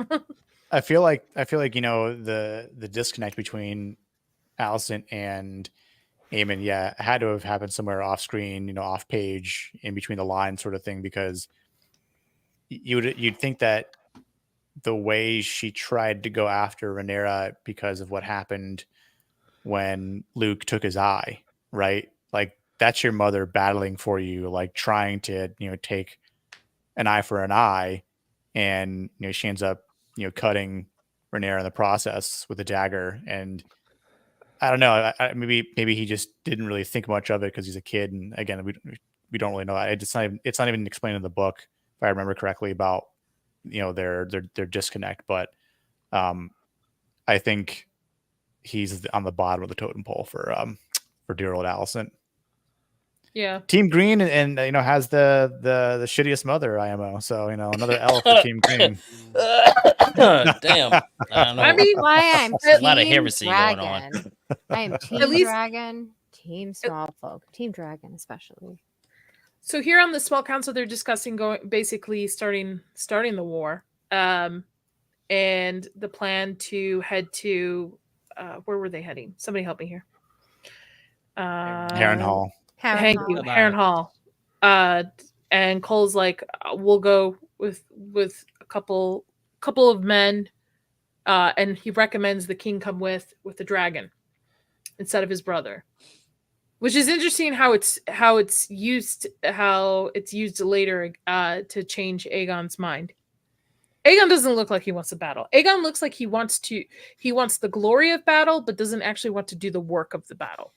I feel like the disconnect between Alicent and Aemon, had to have happened somewhere off screen, off page, in between the lines, sort of thing, because you'd think that the way she tried to go after Rhaenyra because of what happened when Luke took his eye, right? Like that's your mother battling for you, like trying to take an eye for an eye, and she ends up cutting Rhaenyra in the process with a dagger. And I don't know, maybe he just didn't really think much of it because he's a kid, and again we don't really know. It's not even explained in the book, if I remember correctly, about their disconnect. But I think he's on the bottom of the totem pole for dear old Alicent. Yeah. Team Green and has the shittiest mother IMO. So another L for Team Green. Damn. I don't know. I mean, Why I'm a lot of Team heresy going on. Dragon. I am Team At least- Dragon, Team Small Folk, Team Dragon especially. So here on the small council, they're discussing basically starting the war, and the plan to head to where were they heading? Somebody help me here. Harrenhal. Thank you, Harrenhal. And Cole's like, we'll go with a couple of men, and he recommends the king come with the dragon instead of his brother, which is interesting how it's used later to change Aegon's mind. Aegon doesn't look like he wants to battle. Aegon looks like he wants the glory of battle, but doesn't actually want to do the work of the battle.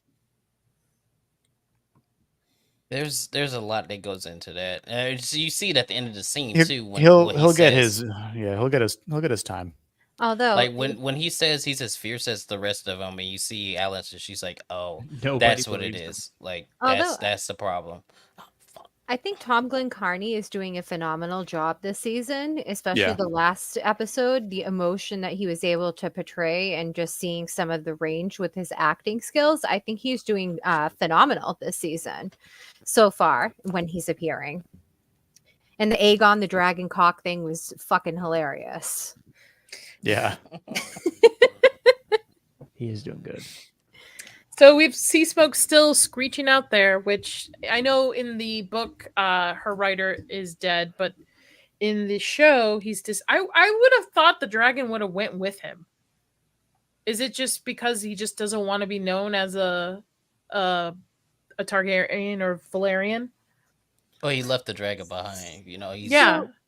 There's a lot that goes into that. So you see it at the end of the scene too. When He'll he get says- he'll get his time. Although, like when he says he's as fierce as the rest of them, and you see Alice, and she's like, "Oh, Nobody that's what it believes him. is. Like Although- that's the problem." Oh, fuck. I think Tom Glenn Carney is doing a phenomenal job this season, especially Yeah. the last episode. The emotion that he was able to portray and just seeing some of the range with his acting skills. I think he's doing phenomenal this season so far when he's appearing. And the Aegon the Dragon Cock thing was fucking hilarious. Yeah. He is doing good. So we've Sea Smoke still screeching out there, which I know in the book, her writer is dead, but in the show, he's just. I would have thought the dragon would have went with him. Is it just because he just doesn't want to be known as a Targaryen or Valerian? Oh, he left the dragon behind. You know, he's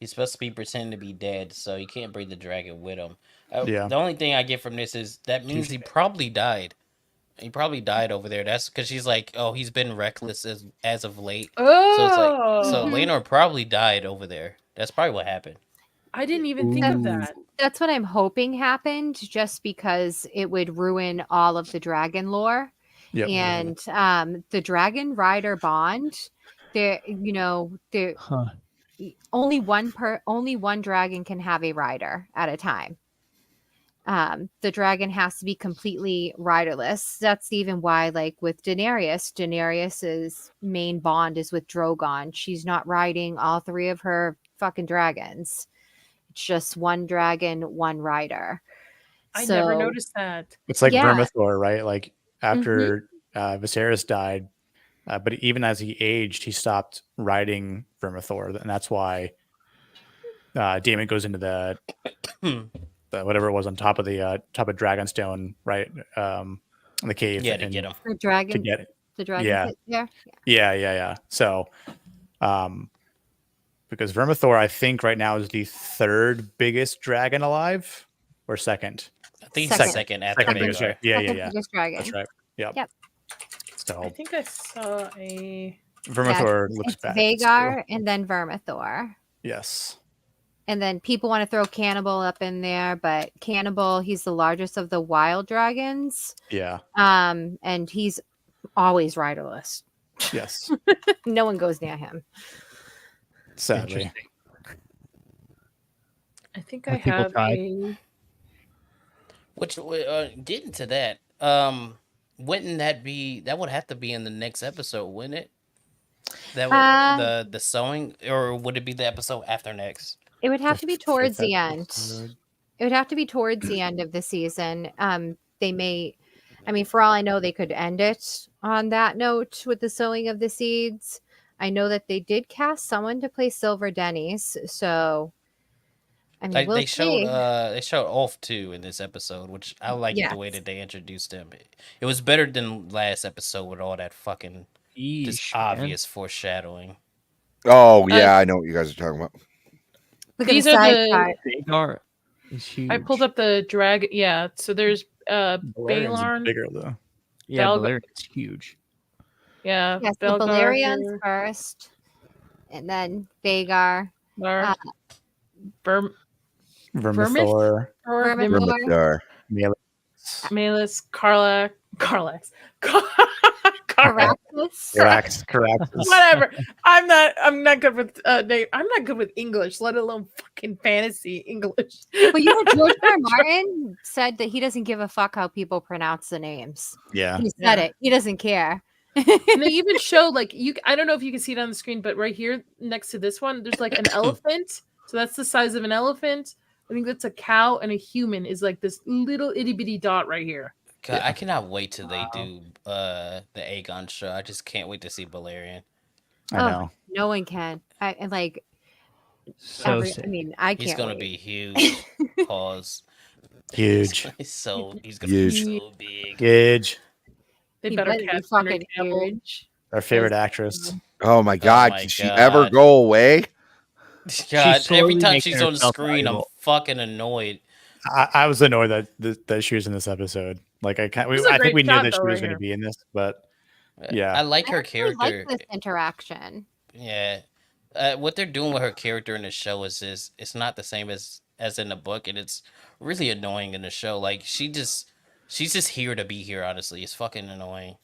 supposed to be pretending to be dead, so he can't bring the dragon with him. Yeah. The only thing I get from this is that means he probably died. He probably died over there. That's because she's like, oh, he's been reckless as of late. Oh, So it's like, so Laenor probably died over there. That's probably what happened. I didn't even think of that. That's what I'm hoping happened, just because it would ruin all of the dragon lore. Yep. And the dragon rider bond, only one dragon can have a rider at a time. The dragon has to be completely riderless. That's even why, like with Daenerys's main bond is with Drogon. She's not riding all three of her fucking dragons. It's just one dragon, one rider. I never noticed that. It's like Vermithor, right? Like after Viserys died, but even as he aged, he stopped riding Vermithor, and that's why Daemon goes into the whatever it was on top of Dragonstone, right? In the cave. Yeah, to get him. The dragon. To get it. The dragon. Yeah. So, because Vermithor, I think right now is the third biggest dragon alive, or second. I think he's second after Vhagar. Yeah. Biggest dragon. That's right. Yep. So I think I saw a Vermithor looks bad. Vhagar and then Vermithor. Yes. And then people want to throw Cannibal up in there, but Cannibal, he's the largest of the wild dragons. Yeah. And he's always riderless. Yes. No one goes near him. Sadly. I think I have a. Which getting to that, wouldn't that be? That would have to be in the next episode, wouldn't it? That would, the sewing, or would it be the episode after next? It would have to be towards the end. It would have to be towards the end of the season. They may, I mean, for all I know, they could end it on that note with the sowing of the seeds. I know that they did cast someone to play Silver Denny's, so I mean, they showed Ulf too in this episode, which I like the way that they introduced him. It was better than last episode with all that fucking just obvious foreshadowing. Oh yeah, I know what you guys are talking about. These are the Vhagar is huge. I pulled up the dragon. Yeah, so there's Baelorn. Bigger though. Yeah, Balerian's huge. Yeah, yes, the Balerian's first, and then Vhagar. Vermithor. Malus, Carlax. Caraxes. Whatever. I'm not good with name. I'm not good with English, let alone fucking fantasy English. But George R. R. Martin said that he doesn't give a fuck how people pronounce the names. Yeah. He said it. He doesn't care. And they even show like I don't know if you can see it on the screen, but right here next to this one, there's like an elephant. So that's the size of an elephant. I think that's a cow, and a human is like this little itty bitty dot right here. God, I cannot wait till they do the Aegon show. I just can't wait to see Balerion. I know. No one can. I can't. He's gonna be huge. Pause. Huge. He's gonna be so big. Huge. They better cast fucking huge. Our favorite actress. Oh my god! Can she ever go away? God, every time she's on the screen, I'm fucking annoyed. I was annoyed that she was in this episode. Like I think we knew that she was going to be in this, but yeah, I like her character. I like this interaction. Yeah, what they're doing with her character in the show is it's not the same as in the book, and it's really annoying in the show. Like she's just here to be here. Honestly, it's fucking annoying.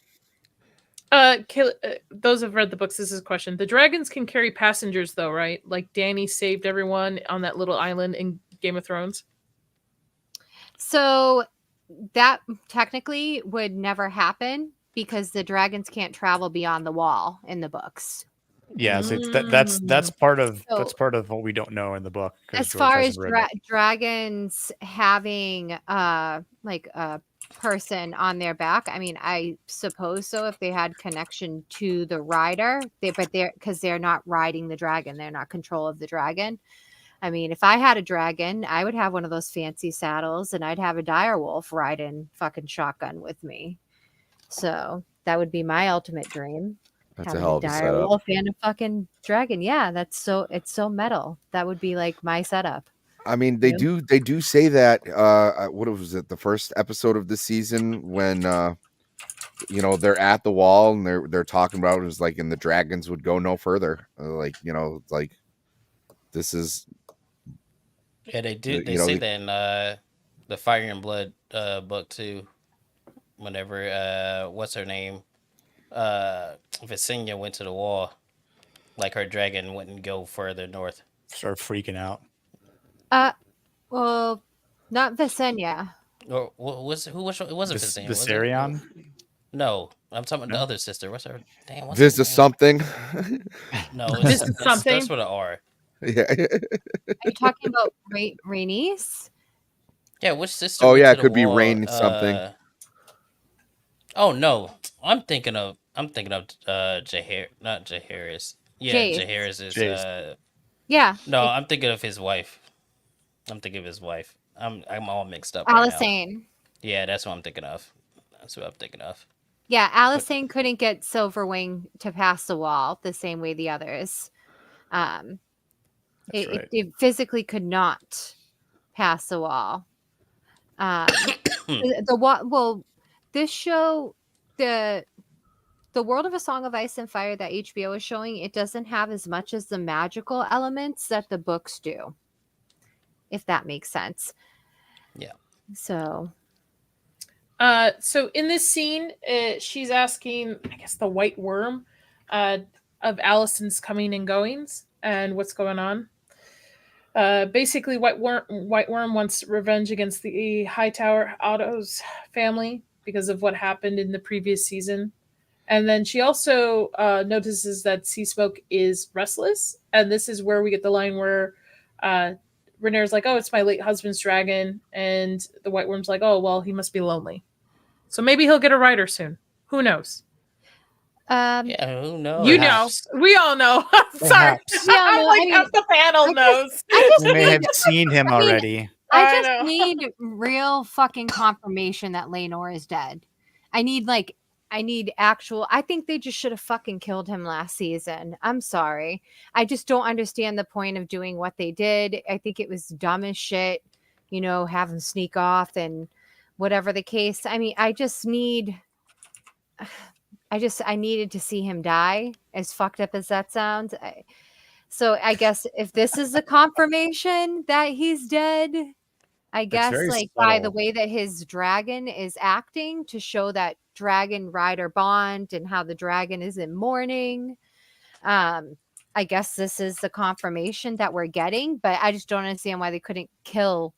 Those have read the books. This is a question. The dragons can carry passengers, though, right? Like Dany saved everyone on that little island in Game of Thrones. So that technically would never happen because the dragons can't travel beyond the wall in the books. Yeah, so that's part of So- that's part of what we don't know in the book. 'cause As George far as hasn't written it. dragons having like a person on their back, I mean, I suppose so if they had connection to the rider, but they're not riding the dragon, they're not control of the dragon. I mean, if I had a dragon, I would have one of those fancy saddles and I'd have a direwolf riding fucking shotgun with me. So that would be my ultimate dream. That's a Having hell of a setup. direwolf and a fucking dragon. Yeah, it's so metal. That would be like my setup. I mean, they do say that. What was it? The first episode of the season when they're at the wall and they're talking about it was like, and the dragons would go no further. It's like this is. Yeah, they do. They say that in the Fire and Blood book too. Whenever what's her name? Visenya went to the wall, like her dragon wouldn't go further north. Start freaking out. Well, not Visenya. Or who was it? It wasn't Visenya. Was it? Viserion? No, I'm talking about the other sister. What's her? Damn, what's This her is name? something. No, This is something? Starts with an R. Yeah. Are you talking about Rhaenys? Yeah, which sister? Oh went yeah, to it the could be wall, rain something. Oh no, I'm thinking of Jaehaerys, not Jaehaerys. Yeah, Jace. Jaehaerys is Jace. Yeah. no, I'm thinking of his wife. I'm all mixed up right now. Alysanne. Yeah, that's what I'm thinking of. Yeah, Alysanne couldn't get Silverwing to pass the wall the same way the others. That's right. It physically could not pass the wall. This show, the World of A Song of Ice and Fire that HBO is showing, it doesn't have as much as the magical elements that the books do, if that makes sense. Yeah. So in this scene, she's asking, I guess, the White Worm of Alicent's coming and goings and what's going on. Basically, White Worm wants revenge against the Hightower Otto's family because of what happened in the previous season. And then she also notices that Seasmoke is restless. And this is where we get the line where Rhaenyra's like, oh, it's my late husband's dragon. And the White Worm's like, oh, well, he must be lonely. So maybe he'll get a rider soon. Who knows? Yeah, who knows? You know. We all know. Sorry. Perhaps. I'm like, half the panel knows. You may have seen him already. I I know. just need real fucking confirmation that Laenor is dead. I need actual. I think they just should have fucking killed him last season. I'm sorry. I just don't understand the point of doing what they did. I think it was dumb as shit, have him sneak off and whatever the case. I mean, I needed to see him die, as fucked up as that sounds. So I guess if this is a confirmation that he's dead, I guess very by the subtle. way that his dragon is acting to show that dragon rider bond and how the dragon is in mourning. I guess this is the confirmation that we're getting, but I just don't understand why they couldn't kill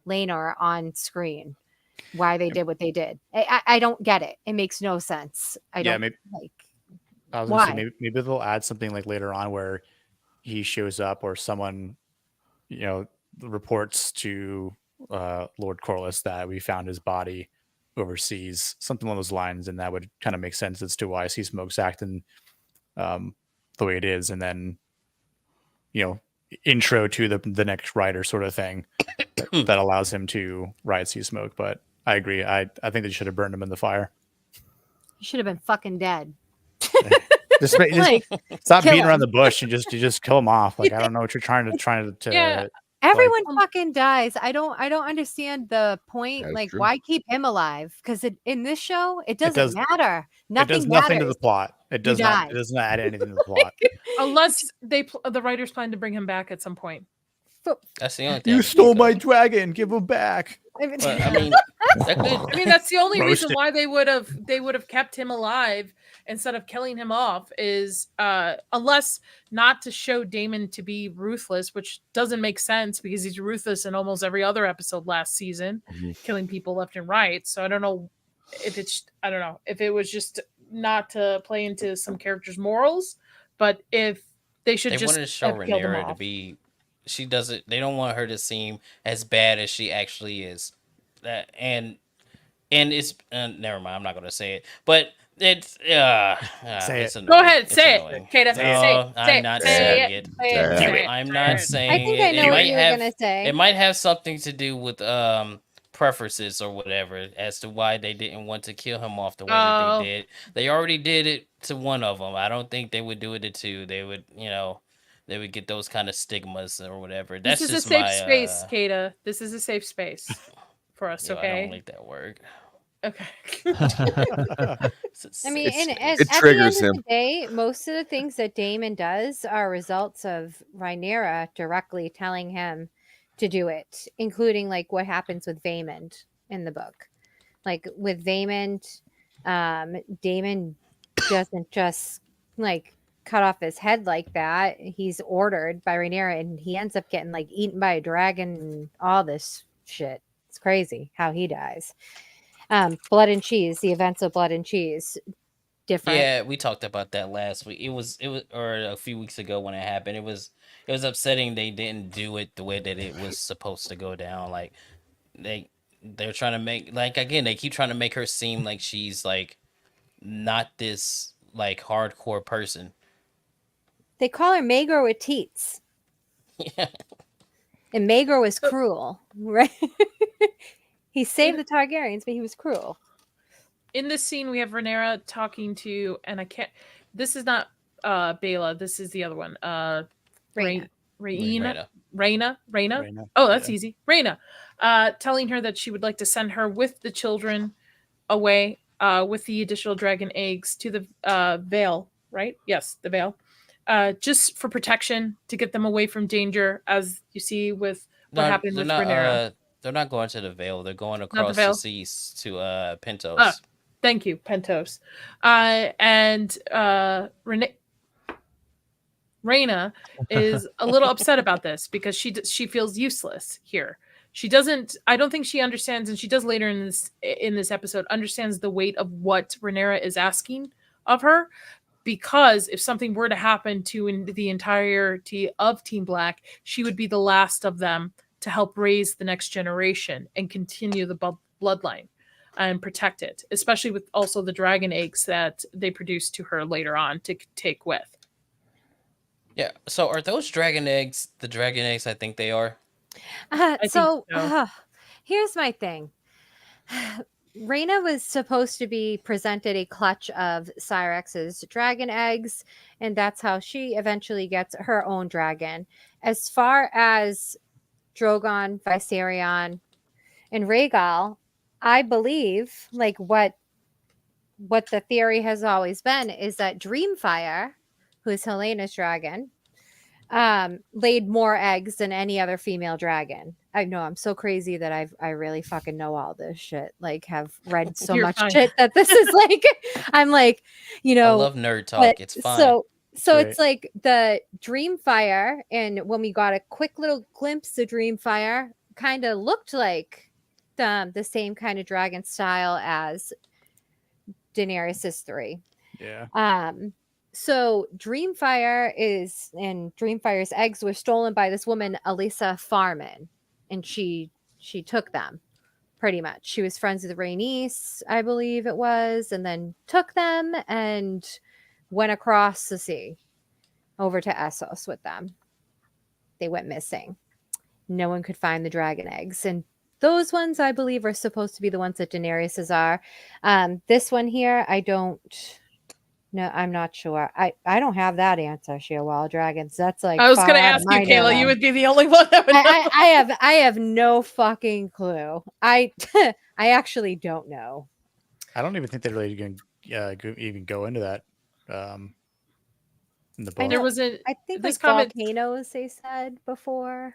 Laenor on screen. Why they did what they did. I don't get it. It makes no sense. I was gonna say maybe they'll add something like later on where he shows up or someone, reports to Lord Corlys that we found his body overseas, something along those lines, and that would kind of make sense as to why Seasmoke's acting the way it is, and then intro to the next rider sort of thing that allows him to ride Seasmoke. But I agree. I think they should have burned him in the fire. You should have been fucking dead. Just stop beating around the bush and just kill him off. Like, I don't know what you're trying to Yeah. Everyone fucking dies. I don't understand the point. That is Like, true. why keep him alive? Because in this show, it doesn't matter. It Nothing does nothing to matters. the plot. It does not. die. It does not add anything to the plot. Unless the writers plan to bring him back at some point. That's the only thing. You stole my dragon. Give him back. But I mean, that could. I mean, that's the only reason Roasted. why they would have kept him alive instead of killing him off is unless not to show Damon to be ruthless, which doesn't make sense because he's ruthless in almost every other episode last season, killing people left and right. So I don't know if it was just not to play into some characters' morals, but if they should They just wanted to show have killed him Rhaenyra to off. be. She doesn't. They don't want her to seem as bad as she actually is. That and it's never mind. I'm not gonna say it, but it's Say it's it. annoying. Go ahead, It's say annoying. it, Kaida. Say No, it. I'm not say saying it. it. Say it. Damn Say it. it. I'm not I saying think it. I know It what might you were have. gonna say. It might have something to do with preferences or whatever as to why they didn't want to kill him off the way that they did. They already did it to one of them. I don't think they would do it to two. They would, they would get those kind of stigmas or whatever. This That's is a just safe my space, Kaida. This is a safe space for us, I don't okay? like that word. Okay. I mean, It's- and it at the end triggers of him. the day, most of the things that Damon does are results of Rhaenyra directly telling him to do it, including like what happens with Vaymond in the book. Like with Vaymond, Damon doesn't just like cut off his head like that. He's ordered by Rhaenyra, and he ends up getting like eaten by a dragon and all this shit. It's crazy how he dies. Blood and Cheese, the events of Blood and Cheese, different. Yeah, we talked about that last week. It was or a few weeks ago when it happened. It was upsetting they didn't do it the way that it was supposed to go down. Like they're trying to make, like, again, they keep trying to make her seem like she's like not this like hardcore person. They call her Maegor with teats. Yeah. And Maegor was cruel, right? He saved the Targaryens, but he was cruel. In this scene, we have Rhaenyra talking to, and I can't. This is not Bela. This is the other one. Rhaena. Rhaena. Oh, that's easy. Rhaena, telling her that she would like to send her with the children away with the additional dragon eggs to the Vale. Right? Yes, the Vale. Just for protection, to get them away from danger, as you see with what happened with Rhaenyra. They're not going to the Vale. They're going the across Vale. the seas to Pentos. Thank you, Pentos. And Rhaena is a little upset about this because she feels useless here. She doesn't. I don't think she understands, and she does later in this episode, understands the weight of what Rhaenyra is asking of her. Because if something were to happen to the entirety of Team Black, she would be the last of them to help raise the next generation and continue the bloodline and protect it, especially with also the dragon eggs that they produce to her later on to take with. Yeah. So are those dragon eggs the dragon eggs I think they are? So here's my thing. Rhaena was supposed to be presented a clutch of Cyrex's dragon eggs, and that's how she eventually gets her own dragon. As far as Drogon, Viserion, and Rhaegal, I believe, like what the theory has always been, is that Dreamfire, who is Helena's dragon, laid more eggs than any other female dragon. I know I'm so crazy that I really fucking know all this shit. Like, have read so You're much fine. shit that this is like, I'm like, I love nerd talk. but- It's fine. So Great. it's like the Dreamfire, and when we got a quick little glimpse of Dreamfire, kind of looked like the same kind of dragon style as Daenerys' 3. Yeah. So Dreamfire's eggs were stolen by this woman, Alyssa Farman, and she took them pretty much. She was friends with Rhaenys, I believe it was, and then took them and went across the sea over to Essos with them. They went missing. No one could find the dragon eggs, and those ones I believe are supposed to be the ones that Daenerys's are. This one here, I don't. No, I'm not sure. I don't have that answer, Sheerwall Dragons. That's like I was far going to out of ask you, my Kayla. knowledge. You would be the only one that would know. I have no fucking clue. I actually don't know. I don't even think they really even go into that in the book. There was I think this like comment. volcanoes they said before.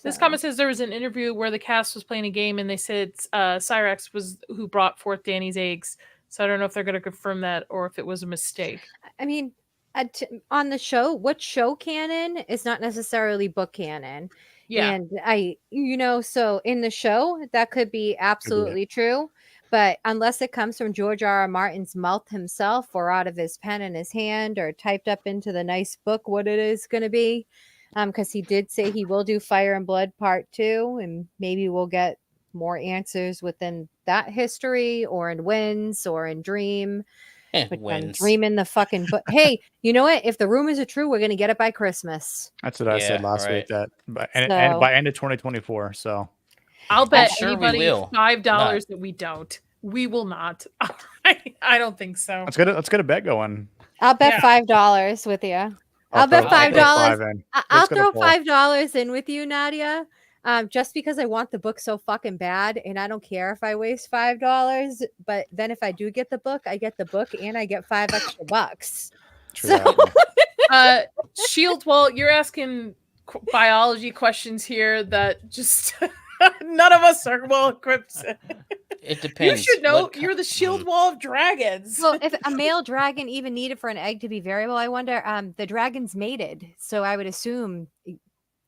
This So- comment says there was an interview where the cast was playing a game and they said Cyrax was who brought forth Danny's eggs. So I don't know if they're going to confirm that or if it was a mistake. I mean, on the show, what show canon is not necessarily book canon. Yeah. And so in the show, that could be absolutely true. But unless it comes from George R. R. Martin's mouth himself or out of his pen in his hand or typed up into the nice book what it is going to be, because he did say he will do Fire and Blood Part 2, and maybe we'll get more answers within that history or in Winds or in Dream. Which I'm Wins. dreaming the fucking but hey, you know what? If the rumors are true, we're gonna get it by Christmas. That's what I said Yeah, last right. week. That and So- by end of 2024. So I'll bet sure we anybody will. $5 that we don't. We will not. I don't think so. let's get a bet going. I'll bet Yeah. $5 with you. I'll bet throw $5. $5 in. I'll Let's get a throw poll. $5 in with you, Nadia. Just because I want the book so fucking bad, and I don't care if I waste $5. But then if I do get the book, I get the book and I get $5 extra bucks. True So- that. Shield, well, you're asking biology questions here that just none of us are well equipped. It You depends. should know what you're the shield wall of dragons. Well, if a male dragon even needed for an egg to be variable, I wonder. The dragons mated, so I would assume,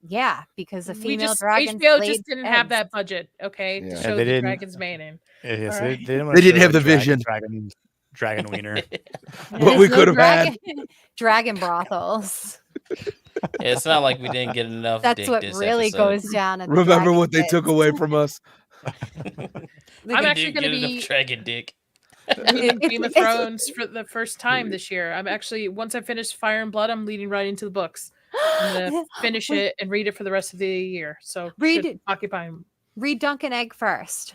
yeah, because the female dragon. HBO just didn't have that budget, okay, Yeah. to Yeah, show they the didn't. dragons mating. Yes, All right. they didn't, They didn't have the vision. Dragon wiener. What we could have had. Dragon brothels. It's not like we didn't get enough. That's dick what this really episode. goes down. In the Remember dragon what they took pits. away from us? I'm We actually didn't going to get be enough dragon dick. reading Game of it's- Thrones for the first time this year. I'm actually, once I finish Fire and Blood, I'm leading right into the books. I'm going to finish Wait, it and read it for the rest of the year. So Read should it. occupy. Read Dunk and Egg first.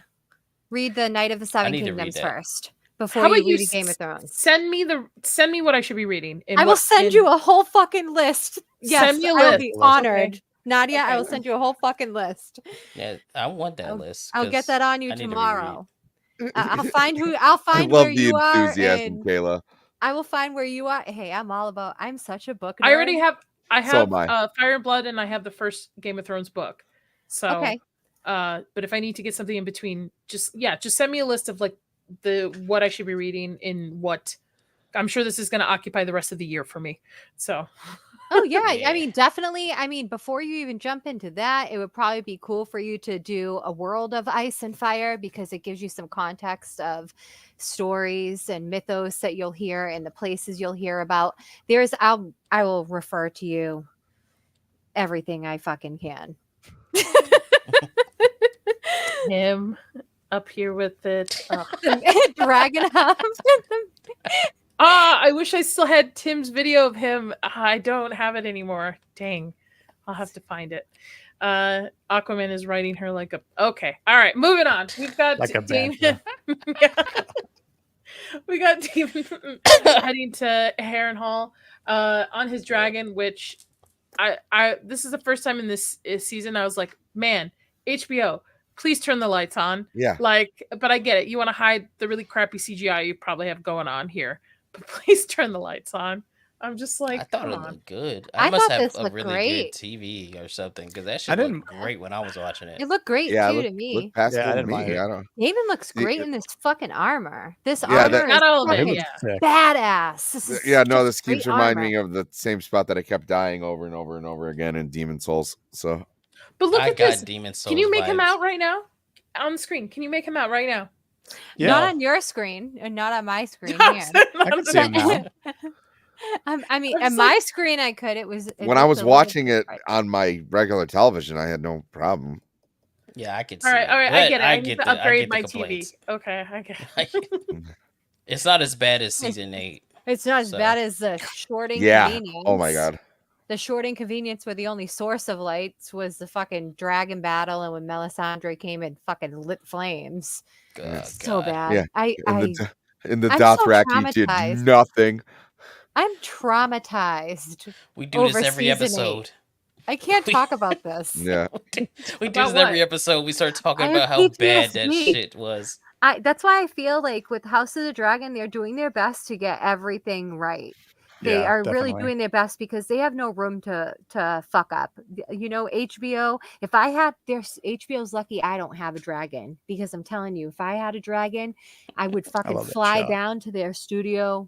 Read the Night of the Seven need to Kingdoms read that. first before How you about you read Game of Thrones. Send me what I should be reading. and I will what- send and- you a whole fucking list. Yes, Send me a I will list. be Okay. honored. Nadia, I Okay. will send you a whole fucking list. Yeah, I want that I'll- list. I'll get 'cause that on you I need to tomorrow. reread. I'll find I find love where the you are, enthusiasm, and Kayla. I will find where you are. Hey, I'm such a book. I already nerd. have. I So have am I. Fire and Blood, and I have the first Game of Thrones book. So, Okay. but if I need to get something in between, just send me a list of like what I should be reading in what. I'm sure this is going to occupy the rest of the year for me. So, Oh yeah, Yeah. I mean definitely. I mean, before you even jump into that, it would probably be cool for you to do a World of Ice and Fire because it gives you some context of stories and mythos that you'll hear and the places you'll hear about. I will refer to you everything I fucking can. him up here with it. Dragon Hub. I wish I still had Tim's video of him. I don't have it anymore. Dang. I'll have to find it. Aquaman is writing her like a. Okay. All right. Moving on. We've got Like a Damon. band, Yeah. We got Damon heading to Harrenhal on his dragon, which this is the first time in this season I was like, man, HBO, please turn the lights on. Yeah. Like, but I get it. You want to hide the really crappy CGI you probably have going on here, but please turn the lights on. I'm just like, I thought come it on. looked good. I I must thought have this a looked really great. good TV or something because that I shit didn't- looked great when I was watching it. It looked great Yeah, too look, to me. look past Yeah, I it to didn't me. mind it. I don't. Damon looks See, great in this fucking armor. This Yeah, armor that- is Not all of fucking it, He yeah. looks sick. badass. This is Yeah, no, just this keeps great reminding armor. me of the same spot that I kept dying over and over and over again in Demon Souls. So But look I at got this. Demon Souls. Can you make him vibes. out right now on the screen? Can you make him out right now? Yeah, Not on your screen and not on my screen I'm here. saying- I can see him now. I mean, I'm on just my screen, I could. It was it when I looked was a little watching it different. on my regular television, I had no problem. Yeah, I could see All right, it. all right. I But get it. I need to I upgrade get the my complaints. TV. Okay, I get it. It's not as bad as season 8. It's not as So- bad as the short Yeah. inconvenience. Oh my god. The short inconvenience where the only source of lights was the fucking dragon battle, and when Melisandre came and fucking lit flames. Oh, So God. bad. Yeah, I In the I'm so Dothraki did traumatized. nothing. I'm traumatized. We do Over this every season 8. episode. I can't talk about this. Yeah. We do About this every what? episode. We start talking I about have how bad that PTSD. shit was. That's why I feel like with House of the Dragon, they're doing their best to get everything right. They Yeah, are really definitely. doing their best because they have no room to fuck up. You know, HBO. If I had HBO's lucky I don't have a dragon, because I'm telling you, if I had a dragon, I would fucking love that fly show. down to their studio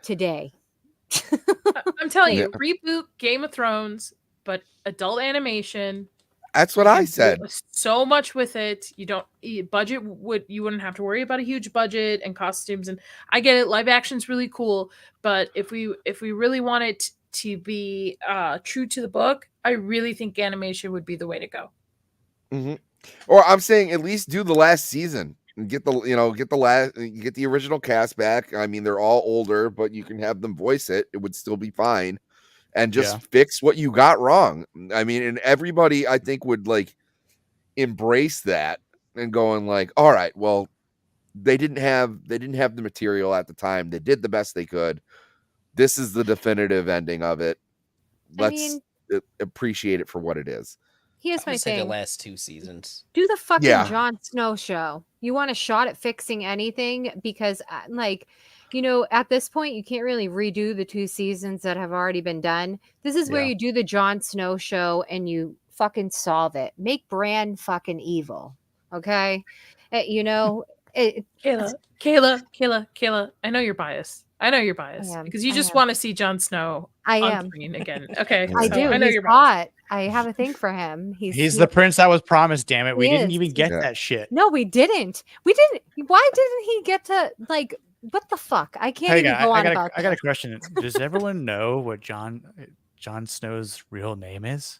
today. I'm telling Yeah. you, reboot Game of Thrones, but adult animation. That's what I said. So much with it. You don't budget you wouldn't have to worry about a huge budget and costumes. And I get it, live action's really cool, but if we really want it to be true to the book, I really think animation would be the way to go. Mm-hmm. Or I'm saying at least do the last season and get the original cast back. I mean, they're all older, but you can have them voice it. It would still be fine. And just fix what you got wrong. I mean, and everybody I think would like embrace that and going like, all right, well, they didn't have the material at the time. They did the best they could. This is the definitive ending of it. Let's appreciate it for what it is. Here's my The thing. last 2 seasons. Do the fucking Yeah. Jon Snow show. You want a shot at fixing anything? Because, like, you know, at this point, you can't really redo the 2 seasons that have already been done. This is where Yeah. you do the Jon Snow show and you fucking solve it. Make Bran fucking evil. Okay? You know, Kayla, I know you're biased. am, because you I just am. want to see Jon Snow I on am. screen again. Okay, I so do. I know He's you're biased. hot. I have a thing for him. He's the prince that was promised. Damn it, we He didn't is. even get Yeah. that shit. No, we didn't. We didn't. Why didn't he get to, like, what the fuck? I can't Hey, even guy, go on I about got a this. question. Does everyone know what Jon Snow's real name is?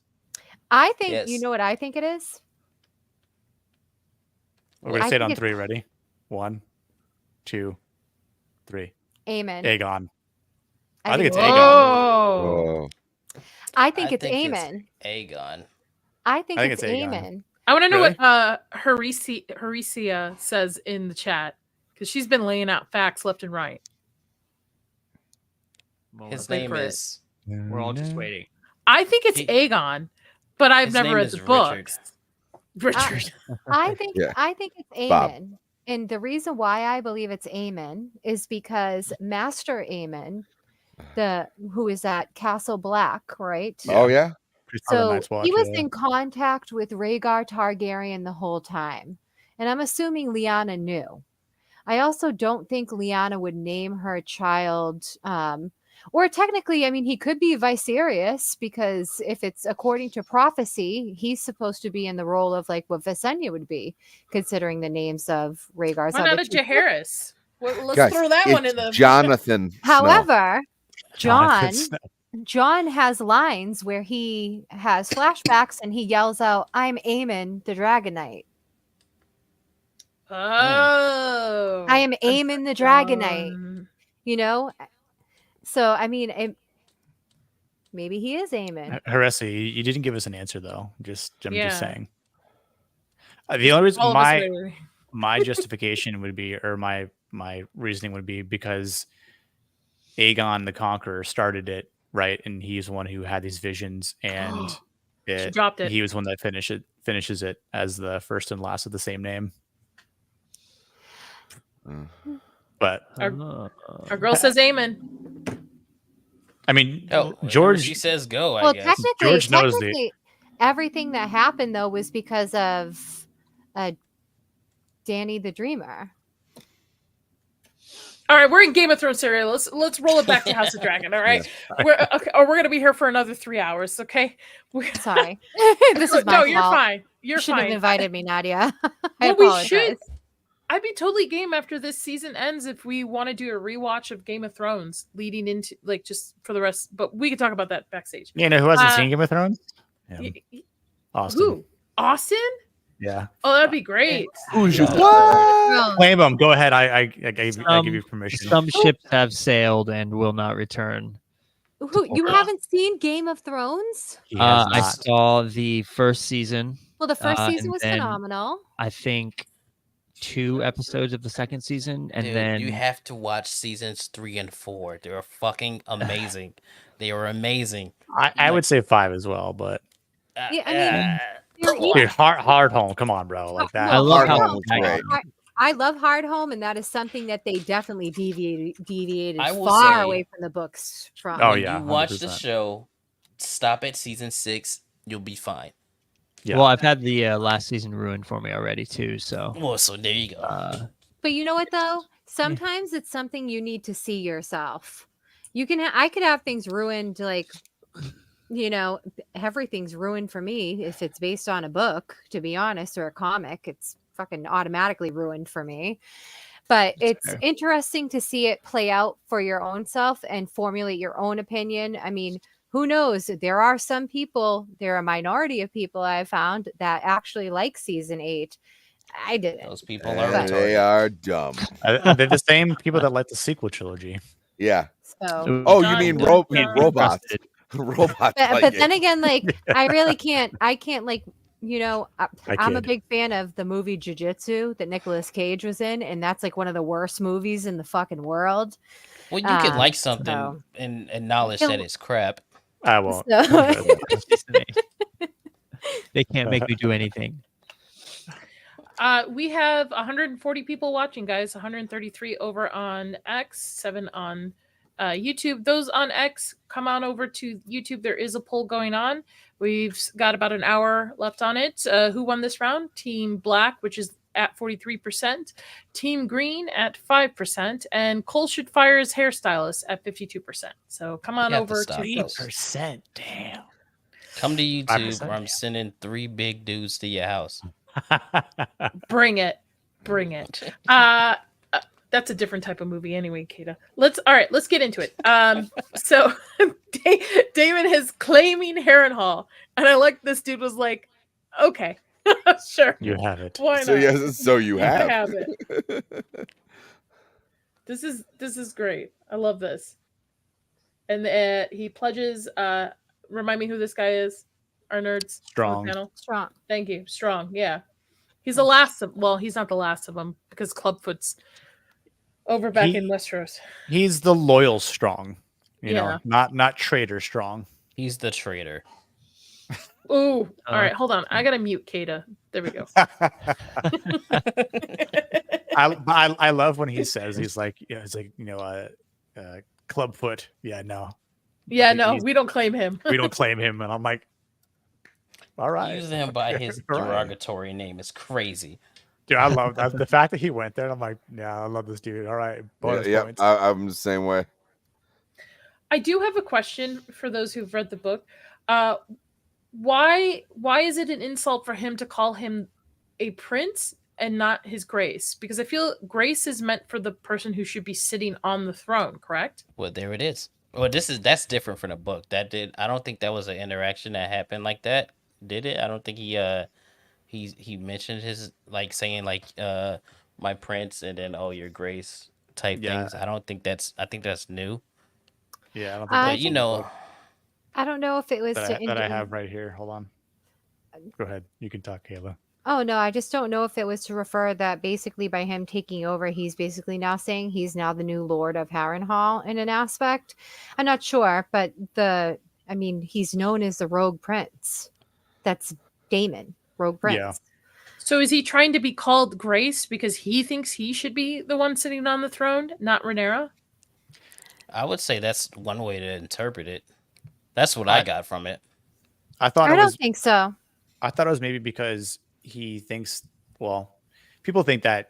I think, you Yes. know what I think it is? We're gonna I say it think on it's- 3. Ready? 1, 2, 3. Amen. Aegon. I think it's Whoa. Aegon. Oh, I think it's it's Aemon. Aegon. I think think it's it's Aegon. Aemon. I want to know Really? what Haricia says in the chat, because she's been laying out facts left and right. His wait name for it. is We're all just waiting. I think it's He- Aegon, but I've his never name read is the Richard. books. Richard. I think Yeah. it's Bob. Aemon. And the reason why I believe it's Aemon is because Master Aemon, who is at Castle Black, right? oh yeah. So Night's Watch, he was yeah. in contact with Rhaegar Targaryen the whole time. And I'm assuming Lyanna knew. I also don't think Lyanna would name her child, or technically, I mean, he could be Viserys, because if it's according to prophecy, he's supposed to be in the role of like what Visenya would be, considering the names of Rhaegar's Why other not a two Jaehaerys? Well, let's Guys, throw that one it's in the. Jonathan. Snow. However, Jonathan Snow. John has lines where he has flashbacks and he yells out, "I'm Aemon the Dragon Knight. Oh, I am Aemon the Dragon Knight." Um, You know? So, I mean, maybe he is Aemon. Harissa, you didn't give us an answer though. I'm just Yeah. saying. The only reason all of us were- my justification would be, or my reasoning would be, because Aegon the Conqueror started it, right? And he's the one who had these visions, and She dropped it. he was one that finishes it as the first and last of the same name. But Our girl says Aemon. I mean, Oh, George. She says go. I Well, guess. technically, George knows everything that happened though was because of Danny the Dreamer. All right, we're in Game of Thrones area. Let's roll it back to House of Dragon. All right, we're gonna be here for another 3 hours. Okay. Sorry, this is my no, fault. you're fine. You You're shouldn't fine. have invited me, Nadia. I Well, we apologize. should. I'd be totally game after this season ends if we want to do a rewatch of Game of Thrones leading into like just for the rest. But we can talk about that backstage. You know who hasn't Uh, seen Game of Thrones? Him. Um, Austin. Who? Austin? Yeah. Oh, that'd be great. Who's your Well, Claim him. Go ahead. I give you permission. Some ships have sailed and will not return. you haven't seen Game of Thrones? He has I not. saw the first season. Well, the first season and was then phenomenal. I think 2 episodes of the second season, and Dude, then you have to watch seasons 3 and 4. They're fucking amazing. They are amazing. I would say 5 as well, but Yeah, I mean, come You're on. dude, hard home. Come on, bro. Like that. I love Hard how Home. great. I love Hard Home, and that is something that they definitely deviated I will far say- away from the books from. Oh, when yeah, you watch the 100%. show, stop at season 6. You'll be fine. Yeah. Well, I've had the last season ruined for me already too. So Well, so there you go. But you know what though? Sometimes it's something you need to see yourself. You can I could have things ruined, like, you know, everything's ruined for me if it's based on a book, to be honest, or a comic. It's fucking automatically ruined for me. But it's fair. interesting to see it play out for your own self and formulate your own opinion. I mean, who knows? There are some people, there are a minority of people I've found that actually like season 8. I didn't. Those people are And they retarded. are dumb. They're the same people that like the sequel trilogy. Yeah. So Oh, you Dun, mean dun, dun. robots? Robots. but like then it. again, like I really can't like, you know, I'm a kid. big fan of the movie Jiu-Jitsu that Nicolas Cage was in, and that's like one of the worst movies in the fucking world. Well, you can like so- something and acknowledge Kill- that it's crap. I won't. So- They can't make me do anything. We have 140 people watching, guys. 133 over on X, 7 on YouTube. Those on X, come on over to YouTube. There is a poll going on. We've got about an hour left on it. Who won this round? Team Black, which is at 43%, Team Green at 5%, and Cole Should Fire his hairstylist at 52%. So come on You have to over stop to this. those. 3%. Damn. Come to YouTube 5%, or I'm yeah. sending 3 big dudes to your house. Bring it. Bring it. That's a different type of movie anyway, Kaida. Let's get into it. So Damon is claiming Harrenhal, and I like this dude was like, okay, sure. You have it. Why not? So yes, so you I have. have it. This is great. I love this. And he pledges. Remind me who this guy is. Our nerds on the Strong. panel. Strong. Thank you. Strong. Yeah. He's the last of. Well, he's not the last of them because Clubfoot's over back in Westeros. He's the loyal strong. You Yeah. know, not traitor strong. He's the traitor. Ooh. All right. Hold on. I gotta mute Kaida. There we go. I love when he says he's like Clubfoot. Yeah, no, Yeah. No, He's- we don't claim him. we don't claim him, and I'm like, all right, Using him by his All right. derogatory name is crazy. Dude, I love that. The fact that he went there. I'm like, yeah, I love this dude. All right, bonus Yeah, points. I'm the same way. I do have a question for those who've read the book. Why is it an insult for him to call him a prince and not his grace? Because I feel grace is meant for the person who should be sitting on the throne, correct? Well, there it is. Well, that's different from the book. I don't think that was an interaction that happened like that. Did it? I don't think he mentioned his like saying like my prince and then oh your grace type Yeah. things. I think that's new. Yeah, I don't think I But that's you in the know, book I don't know if it was that, to that I have right here. Hold on. Go ahead. You can talk, Kayla. Oh no, I just don't know if it was to refer that basically by him taking over, he's basically now saying he's now the new Lord of Harrenhal in an aspect. I'm not sure, but he's known as the Rogue Prince. That's Damon, Rogue Prince. Yeah. So is he trying to be called Grace because he thinks he should be the one sitting on the throne, not Rhaenyra? I would say that's one way to interpret it. That's what I got from it. I thought I it don't was. think so. I thought it was maybe because he thinks. Well, people think that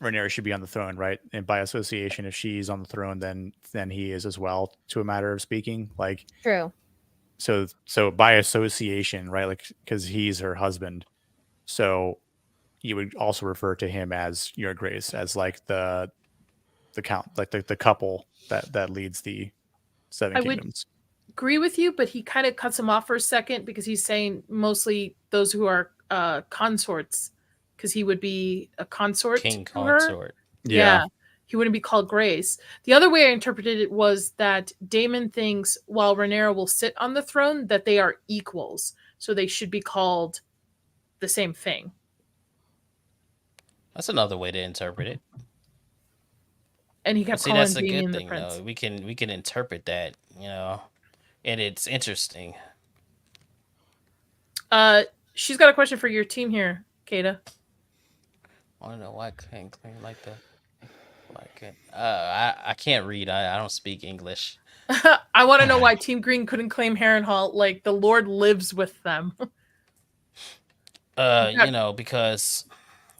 Rhaenyra should be on the throne, right? And by association, if she's on the throne, then he is as well. To a matter of speaking, like True. so by association, right? Like because he's her husband, so you would also refer to him as your grace, as like the count, like the couple that leads the Seven I would- Kingdoms. Agree with you, but he kind of cuts him off for a second because he's saying mostly those who are consorts, because he would be a consort King to her. consort. Yeah. He wouldn't be called Grace. The other way I interpreted it was that Damon thinks while Rhaenyra will sit on the throne, that they are equals. So they should be called the same thing. That's another way to interpret it. And he But kept see, calling that's a Damien good the thing, prince. though. We can interpret that, and it's interesting. She's got a question for your team here, Kaida. I want to know why I can't claim like that. Why I can't? I can't read. I don't speak English. I want to know why Team Green couldn't claim Harrenhal. Like the Lord lives with them. You know, because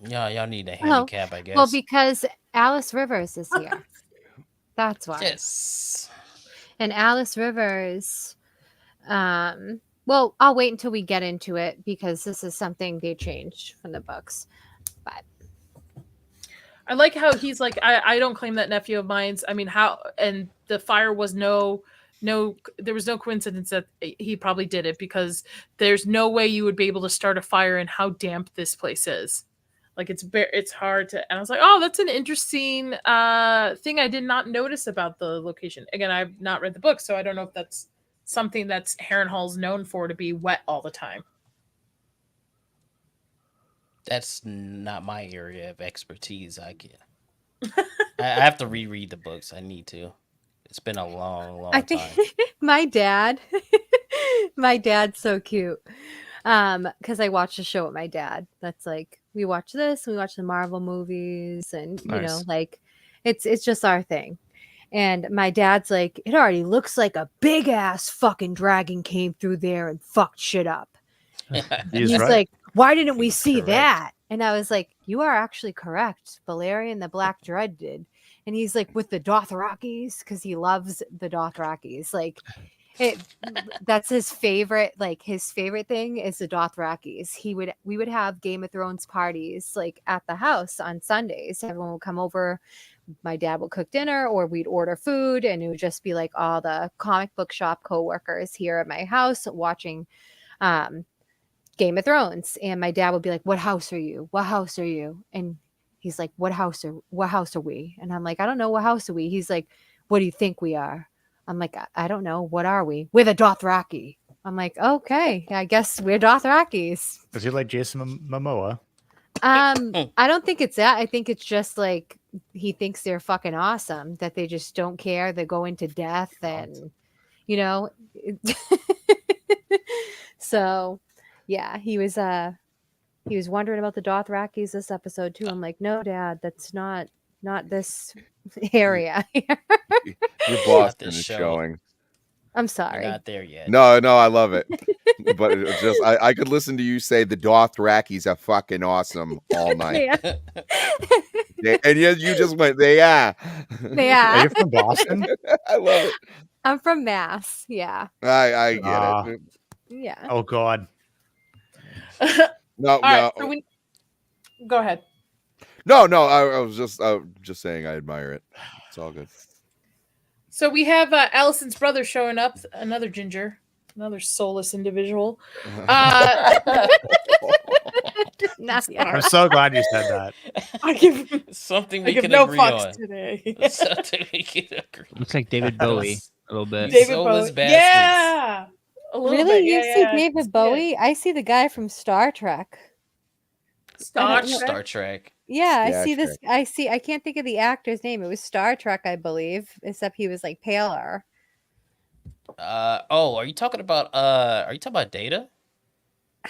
y'all need a Oh, handicap, I guess. well, because Alice Rivers is here. That's why. Yes. And Alice Rivers, well, I'll wait until we get into it because this is something they changed from the books. But I like how he's like, I don't claim that nephew of mine's. I mean, how, and the fire was there was no coincidence that he probably did it, because there's no way you would be able to start a fire in how damp this place is. Like it's hard to, and I was like, oh, that's an interesting thing I did not notice about the location. Again, I've not read the book, so I don't know if that's something that's Harrenhal's known for, to be wet all the time. That's not my area of expertise. I have to reread the books. I need to. It's been a long I think time. my dad's so cute. Because I watched a show with my dad. That's like, we watch this, we watch the Marvel movies, and you know, Nice. like it's just our thing. And my dad's like, it already looks like a big ass fucking dragon came through there and fucked shit up. He's He's right. like, why didn't we He's see correct. that? And I was like, you are actually correct. Valerian the Black Dread did. And he's like, with the Dothrakis, because he loves the Dothrakis. Like, that's his favorite. Like, his favorite thing is the Dothrakis. We would have Game of Thrones parties like at the house on Sundays. Everyone would come over. My dad would cook dinner, or we'd order food, and it would just be like all the comic book shop co-workers here at my house watching Game of Thrones. And my dad would be like, what house are you? What house are you? And he's like, what house are we? And I'm like, I don't know. What house are we? He's like, what do you think we are? I'm like, I don't know. What are we? We're the Dothraki. I'm like, okay, I guess we're Dothrakis. Is he like Jason Momoa? I don't think it's that. I think it's just like he thinks they're fucking awesome, that they just don't care. They go into death, and you know. So yeah, he was wondering about the Dothrakis this episode too. I'm like, no, Dad, that's not this area. Your Not Boston this is show. showing. I'm You're sorry. not there yet. No, I love it. But it's just I could listen to you say the Dothrakis are fucking awesome all night. Yeah. And you just went, they are. Are Yeah. you from Boston? I love it. I'm from Mass. Yeah. I get it. Yeah. Oh God. No, All right, so go ahead. no. I was just saying I admire it. It's all good. So we have Allison's brother showing up, another ginger, another soulless individual. Nadia. I'm so glad you said that. I give Something I we give can no agree fucks on. today. Something we can agree. Looks like David Bowie a little bit. David Soulless Bowie. bastards. Yeah. A little Really? bit. You Yeah, see yeah, I can David see Bowie? it. I see the guy from Star Trek. Star don't know. Trek. Star Trek. Yeah, I Star see this. Trek. I can't think of the actor's name. It was Star Trek, I believe, except he was like paler. Are you talking about Data?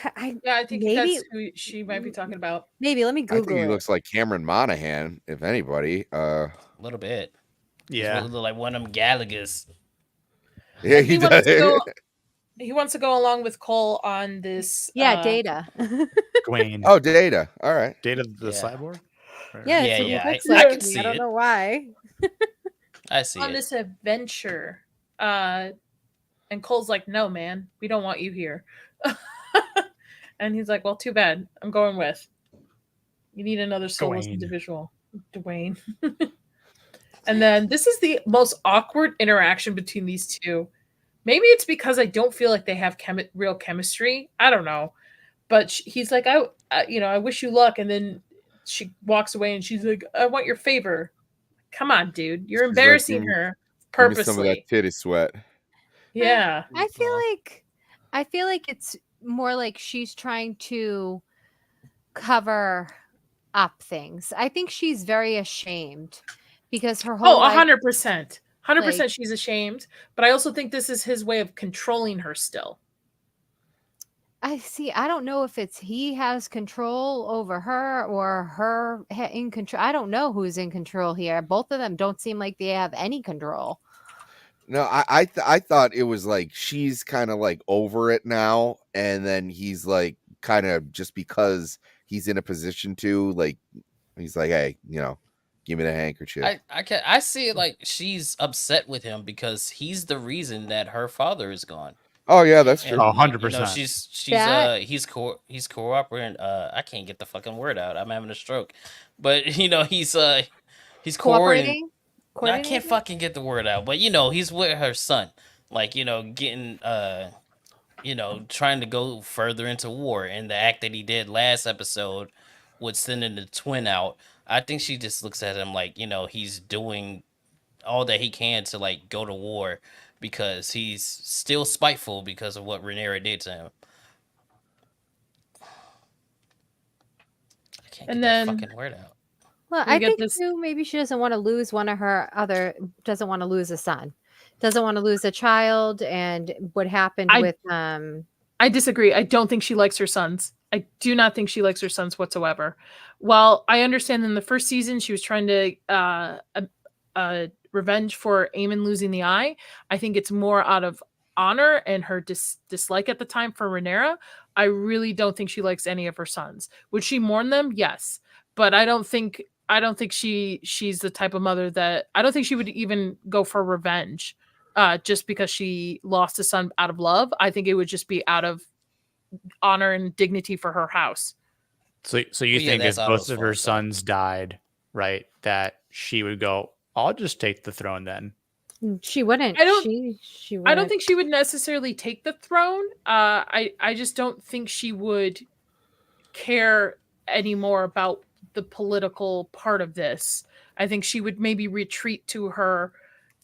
Yeah, I think Maybe- that's who she might be talking about. Maybe let me I think Google he it. looks like Cameron Monaghan, if anybody. A little bit. Yeah. He's like one of them Gallagher's. Yeah, He he wants does. to go. He wants to go along with Cole on this. Yeah, Data. Gawain. Oh, Data. All right. Data the Yeah. cyborg? Or- Yeah, Yeah, that's what yeah, he looks I like can to me. see I don't it. know why. I see on it. this adventure. And Cole's like, no, man, we don't want you here. And he's like, well, too bad. I'm going with. You need another soulless Dwayne. individual. Dwayne. And then this is the most awkward interaction between these two. Maybe it's because I don't feel like they have real chemistry. I don't know. But he's like, I wish you luck. And then she walks away and she's like, I want your favor. Come on, dude. You're She's like, embarrassing "Give me- her Give me some of purposely. that titty sweat. Yeah. I feel like it's more like she's trying to cover up things. I think she's very ashamed because her whole Oh, life, 100%. 100% Like- she's ashamed. But I also think this is his way of controlling her still. I don't know if it's he has control over her or her in control. I don't know who's in control here. Both of them don't seem like they have any control. No, I thought it was like she's kind of like over it now, and then he's like kind of just because he's in a position to like, he's like, hey, give me the handkerchief. I see it like she's upset with him because he's the reason that her father is gone. Oh yeah, that's And, true. 100%. He's cooperating. I can't get the fucking word out. I'm having a stroke, but he's cooperating. No, I can't fucking get the word out, but he's with her son, like getting trying to go further into war, and the act that he did last episode with sending the twin out. I think she just looks at him like he's doing all that he can to like go to war because he's still spiteful because of what Rhaenyra did to him. I can't get that fucking word out. Well, I think too, maybe she doesn't want to lose doesn't want to lose a son, doesn't want to lose a child, and what happened with I disagree. I don't think she likes her sons. I do not think she likes her sons whatsoever. While I understand in the first season she was trying to revenge for Aemon losing the eye, I think it's more out of honor and her dislike at the time for Rhaenyra. I really don't think she likes any of her sons. Would she mourn them? Yes, but I don't think she's the type of mother that I don't think she would even go for revenge just because she lost a son out of love. I think it would just be out of honor and dignity for her house. So you think if both of her sons died, right, that she would go, I'll just take the throne then? She wouldn't. I don't wouldn't. think she would necessarily take the throne. I just don't think she would care anymore about the political part of this. I think she would maybe retreat to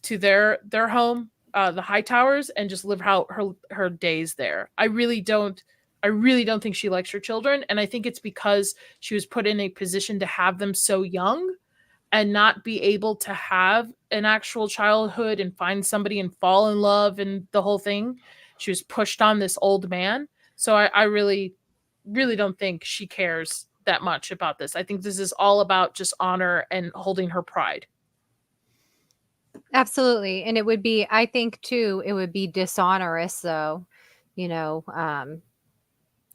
their home, the High Towers, and just live out her days there. I really don't think she likes her children, and I think it's because she was put in a position to have them so young and not be able to have an actual childhood and find somebody and fall in love and the whole thing. She was pushed on this old man. So I really, really don't think she cares that much about this. I think this is all about just honor and holding her pride. Absolutely. And it would be, I think too, it would be dishonorous though,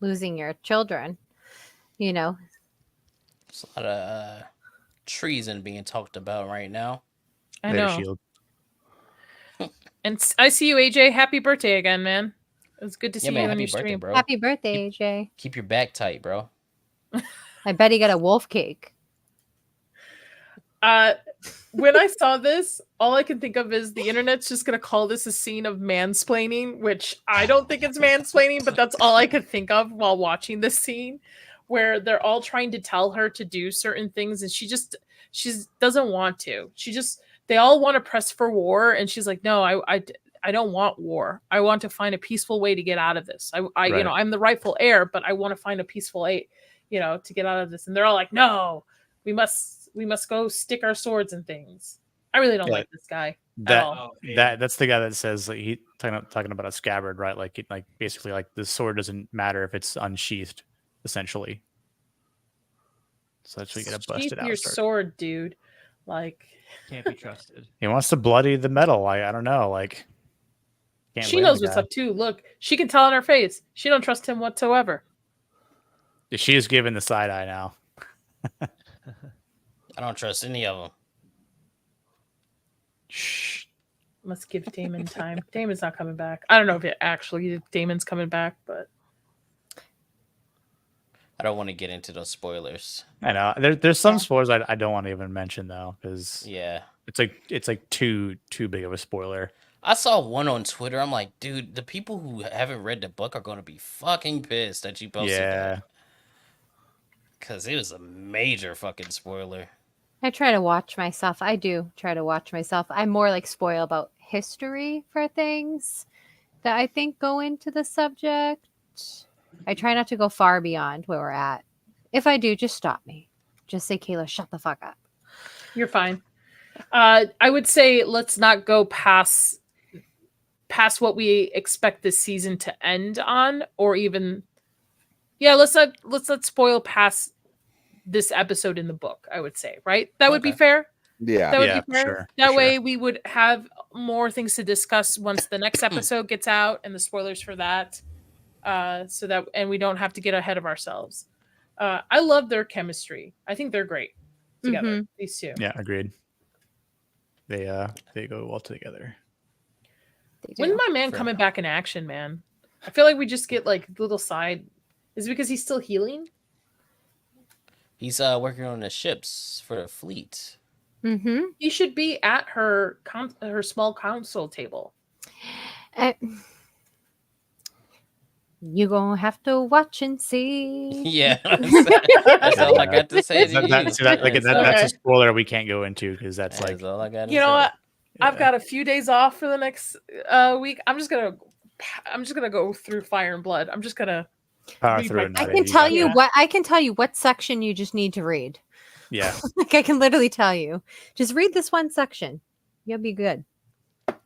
losing your children, There's a lot of treason being talked about right now. I know. And I see you, AJ. Happy birthday again, man. It was good to see you on your stream. Bro. Happy birthday, AJ. Keep your back tight, bro. I bet he got a wolf cake. When I saw this, all I can think of is the internet's just going to call this a scene of mansplaining, which I don't think it's mansplaining, but that's all I could think of while watching this scene, where they're all trying to tell her to do certain things and she doesn't want to. They all want to press for war, and she's like, no, I don't want war. I want to find a peaceful way to get out of this. Right. I'm the rightful heir, but I want to find a peaceful way, to get out of this. And they're all like, no, we must go stick our swords and things. I really don't like this guy at all. That's the guy that says like, he talking about a scabbard, right? Like basically like the sword doesn't matter if it's unsheathed, essentially. So that's what you get busted out. Your sword, dude. Like, can't be trusted. He wants to bloody the metal. I don't know. Like, she knows what's up too. Look, she can tell in her face. She don't trust him whatsoever. She is giving the side eye now. I don't trust any of them. Shh. Must give Damon time. Damon's not coming back. I don't know if Damon's coming back, but I don't want to get into those spoilers. I know there's some spoilers I don't want to even mention though, because it's like too big of a spoiler. I saw one on Twitter. I'm like, dude, the people who haven't read the book are going to be fucking pissed that you posted that. Because it was a major fucking spoiler. I try to watch myself. I do try to watch myself. I'm more like spoil about history for things that I think go into the subject. I try not to go far beyond where we're at. If I do, just stop me. Just say, Kayla, shut the fuck up. You're fine. I would say let's not go past what we expect this season to end on, or even Yeah, let's spoil past this episode in the book, I would say, right? That would be Okay. fair. Yeah. That would Yeah, be fair. sure, That for way sure. we would have more things to discuss once the next episode gets out and the spoilers for that. So that and we don't have to get ahead of ourselves. I love their chemistry. I think they're great together. These two. Yeah, agreed. They go well together. They do. When's my man Fair coming enough. back in action, man? I feel like we just get like little side. Is it because he's still healing? He's working on the ships for the fleet. Mm-hmm. He should be at her small council table. You gonna have to watch and see. Yeah, that's all I got to say. To you. That's a spoiler we can't go into because that's like That's all I got to You know say. what? I've Yeah. got a few days off for the next week. I'm just gonna go through Fire and Blood. I'm just gonna. power read through. my- and I not can any- tell you Yeah. what I can tell you what section you just need to read. Yeah, Like I can literally tell you. Just read this one section. You'll be good.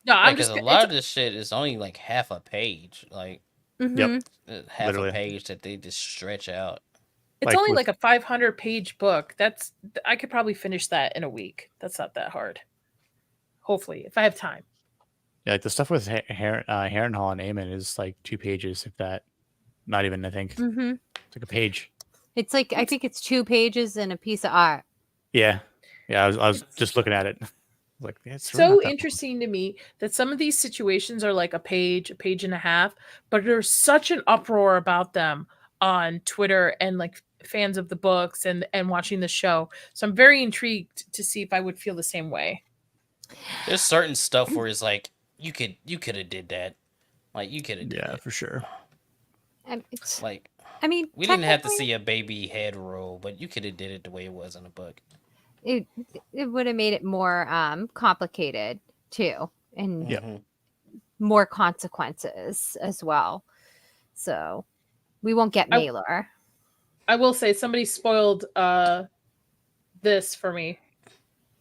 No, I'm Because just. a lot of this shit is only like half a page, like Mhm. half Literally. a page that they just stretch out. It's like only with- like a 500-page book. I could probably finish that in a week. That's not that hard. Hopefully, if I have time. yeah, like the stuff with Harrenhal and Eamon is like 2 pages, if that. Not even, I think. Mhm. It's like a page. It's like I think it's 2 pages and a piece of art. Yeah, I was just looking at it. Like, yeah, it's really So not that long. interesting to me that some of these situations are like a page and a half, but there's such an uproar about them on Twitter and like fans of the books and watching the show. So I'm very intrigued to see if I would feel the same way. There's certain stuff where it's like you could have did that, like you could have did Yeah, that. for sure. Like I mean, we didn't have to technically, see a baby head roll, but you could have did it the way it was in the book. it would have made it more complicated too, and Yeah. Mhm. more consequences as well. So we won't get I- Mailer. I will say somebody spoiled this for me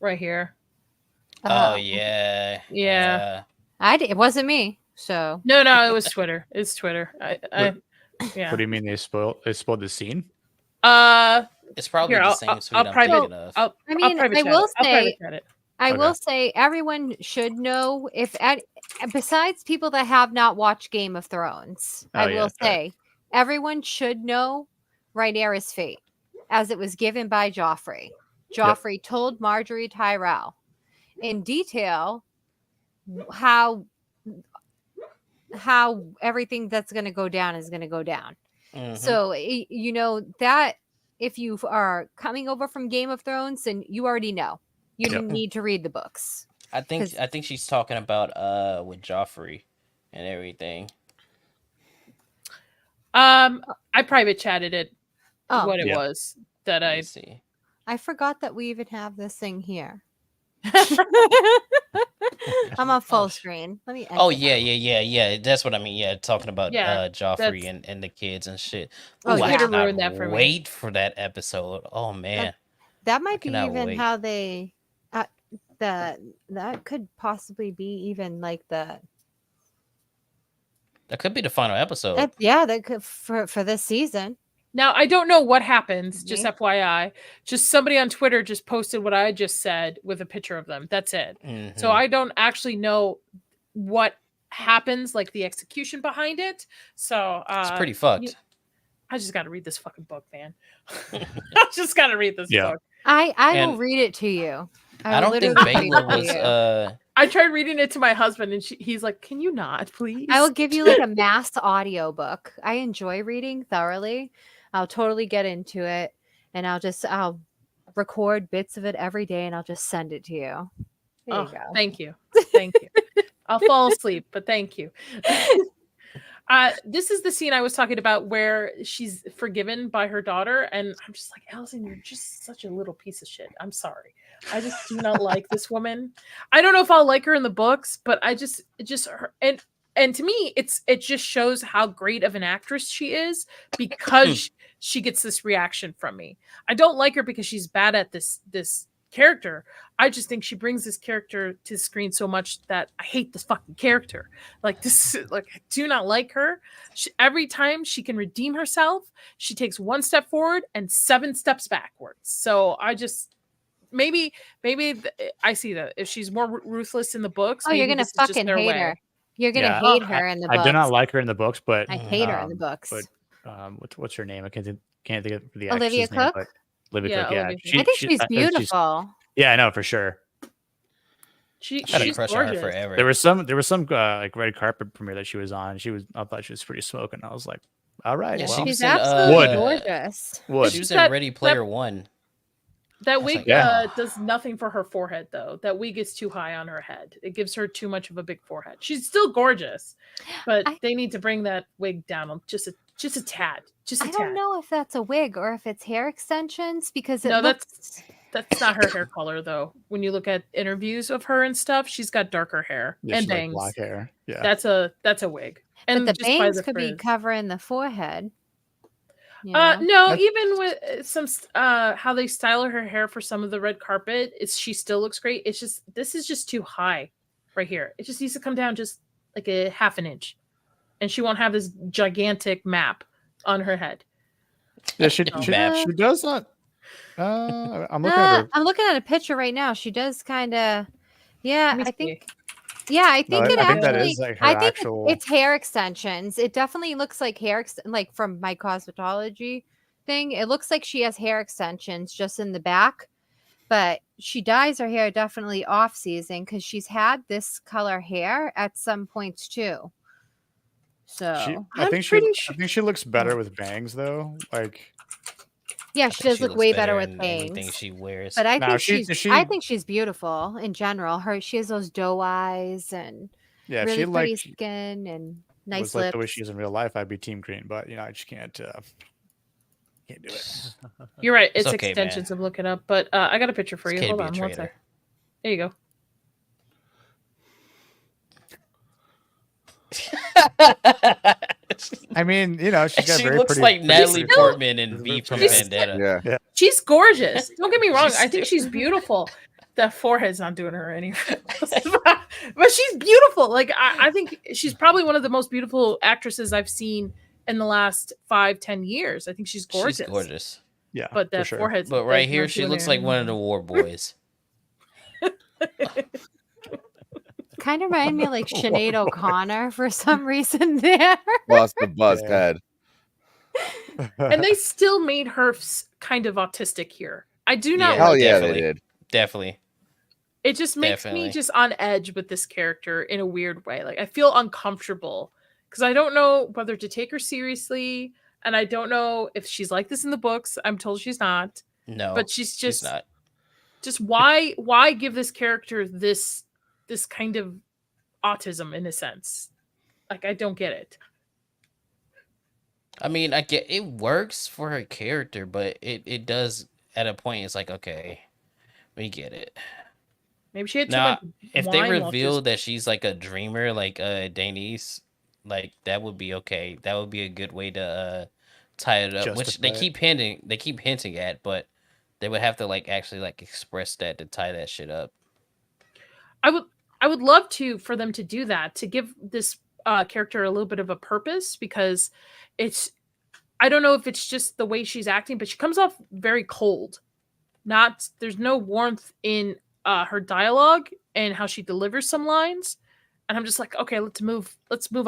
right here. Oh yeah, Yeah. It wasn't me. So No, it was Twitter. It's Twitter. Yeah. What do you mean they spoiled the scene? It's probably Here, the I'll- same I'll tweet I'm private- thinking of. I'll mean, private I chat will it. I'll say- private chat it. I Okay. will say everyone should know besides people that have not watched Game of Thrones, Oh, I yeah, will sure. say everyone should know Rhaenyra's fate as it was given by Joffrey. Joffrey told Marjorie Tyrell in detail how everything that's going to go down is going to go down. Mhm. So you know that if you are coming over from Game of Thrones, then you already know. You Yep. don't need to read the books. I 'cause- think she's talking about with Joffrey and everything. I private chatted it Oh, what it Yeah. was that Let I me see. I forgot that we even have this thing here. I'm on full screen. Let me. Oh exit yeah. That's what I mean. Yeah, talking about Yeah, Joffrey that's- and the kids and shit. Oh, Ooh, I yeah. cannot ruined that for me. wait for that episode. Oh man. That might be cannot even wait. how they. That could possibly be even like the. That could be the final episode. That could for this season. Now I don't know what happens, just Mhm. FYI. Just somebody on Twitter just posted what I just said with a picture of them. That's it. So Mhm. I don't actually know what happens, like the execution behind it. So It's pretty fucked. I just gotta read this fucking book, man. I just gotta read this Yeah. book. I will And read it to you. I will don't think literally read Baylor it to was you. I tried reading it to my husband and he's like, "Can you not, please?" I will give you like a mass audio book. I enjoy reading thoroughly. I'll totally get into it and I'll record bits of it every day and I'll just send it to you. There Oh, you go. thank you. Thank you. I'll fall asleep, but thank you. This is the scene I was talking about where she's forgiven by her daughter, and I'm just like, Allison, you're just such a little piece of shit. I'm sorry. I just do not like this woman. I don't know if I'll like her in the books, but I just her, and to me, it just shows how great of an actress she is because she gets this reaction from me. I don't like her because she's bad at this character. I just think she brings this character to the screen so much that I hate this fucking character. Like this, like I do not like her. Every time she can redeem herself, she takes one step forward and 7 steps backwards. So I just maybe I see that if she's more ruthless in the books. Oh, you're maybe gonna this is just fucking their hate way. her. You're gonna Yeah. hate her in the books. I do not like her in the books, but I hate her in the books. But what's her name? I can't think of the Olivia actress's name, Cooke? but Olivia Yeah, Cooke. Yeah, Olivia Cooke. I think she's beautiful. yeah, I know for sure. She's Had a crush on her gorgeous. forever. There was some like red carpet premiere that she was on. I thought she was pretty smoking. I was like, all right, Yeah, well, she was She's in, absolutely Would. gorgeous. would. She was that- in Ready Player One. That was wig like, Yeah. does nothing for her forehead, though. That wig is too high on her head. It gives her too much of a big forehead. She's still gorgeous, but they need to bring that wig down just a tad. Just a I tad. don't know if that's a wig or if it's hair extensions because it No, looks. that's not her hair color, though. When you look at interviews of her and stuff, she's got darker hair Yeah, and she's like bangs. black hair. Yeah. That's a wig. But And the just by bangs the could be frizz. covering the forehead. You No, know? even with some how they style her hair for some of the red carpet, she still looks great. It's just this is just too high right here. It just needs to come down just like a half an inch, and she won't have this gigantic map on her head. Yeah, she Map. does not. I'm looking at her. I'm looking at a picture right now. She does kind of. Yeah, Let me I see. think. Yeah, I think it I think actually. that is like her I think actual. it's hair extensions. It definitely looks like like from my cosmetology thing. It looks like she has hair extensions just in the back, but she dyes her hair definitely off season because she's had this color hair at some points too. So I I'm think pretty I think she looks better with bangs though. Like yeah, I she think does look looks way better in with anything bangs. she wears. But I Now, think she- I think she's beautiful in general. She has those doe eyes and yeah, really she pretty like skin and was nice like lips. the way she is in real life. I'd be team green, but I just can't do it. You're right. It's okay, extensions. man. I'm looking up, but I got a picture for It's you. okay to Hold be a on one traitor. sec. There you go. I mean, she's got She very looks pretty. like pretty Natalie pretty- Portman in very V from pretty- Vendetta. Yeah. She's gorgeous. Don't get me wrong. She's I think still- she's beautiful. That forehead's not doing her any but she's beautiful. Like I think she's probably one of the most beautiful actresses I've seen in the last 5-10 years. I think she's gorgeous. She's gorgeous. Yeah, But for that sure. forehead's But like, right here, not she doing looks her like one of the anything. war boys. Kind of remind me of like Sinead O'Connor for some reason there. Plus the buzz Yeah. head. And they still made her kind of autistic here. I do not Yeah. Hell like yeah, definitely. they did. Definitely. it. Just makes me Definitely. just on edge with this character in a weird way. Like I feel uncomfortable because I don't know whether to take her seriously, and I don't know if she's like this in the books. I'm told she's not. No, But she's just not. why give this character this kind of autism in a sense? Like I don't get it. I mean, I get it works for her character, but it does at a point. It's like, okay, we get it. Maybe she had too Now, much if they wine while she reveal was- that she's like a dreamer, like Daenerys, like that would be okay. That would be a good way to tie it up. Which Justify it. they keep hinting at, but they would have to like actually like express that to tie that shit up. I would love for them to do that, to give this character a little bit of a purpose, because I don't know if it's just the way she's acting, but she comes off very cold. There's no warmth in her dialogue and how she delivers some lines. And I'm just like, okay, let's move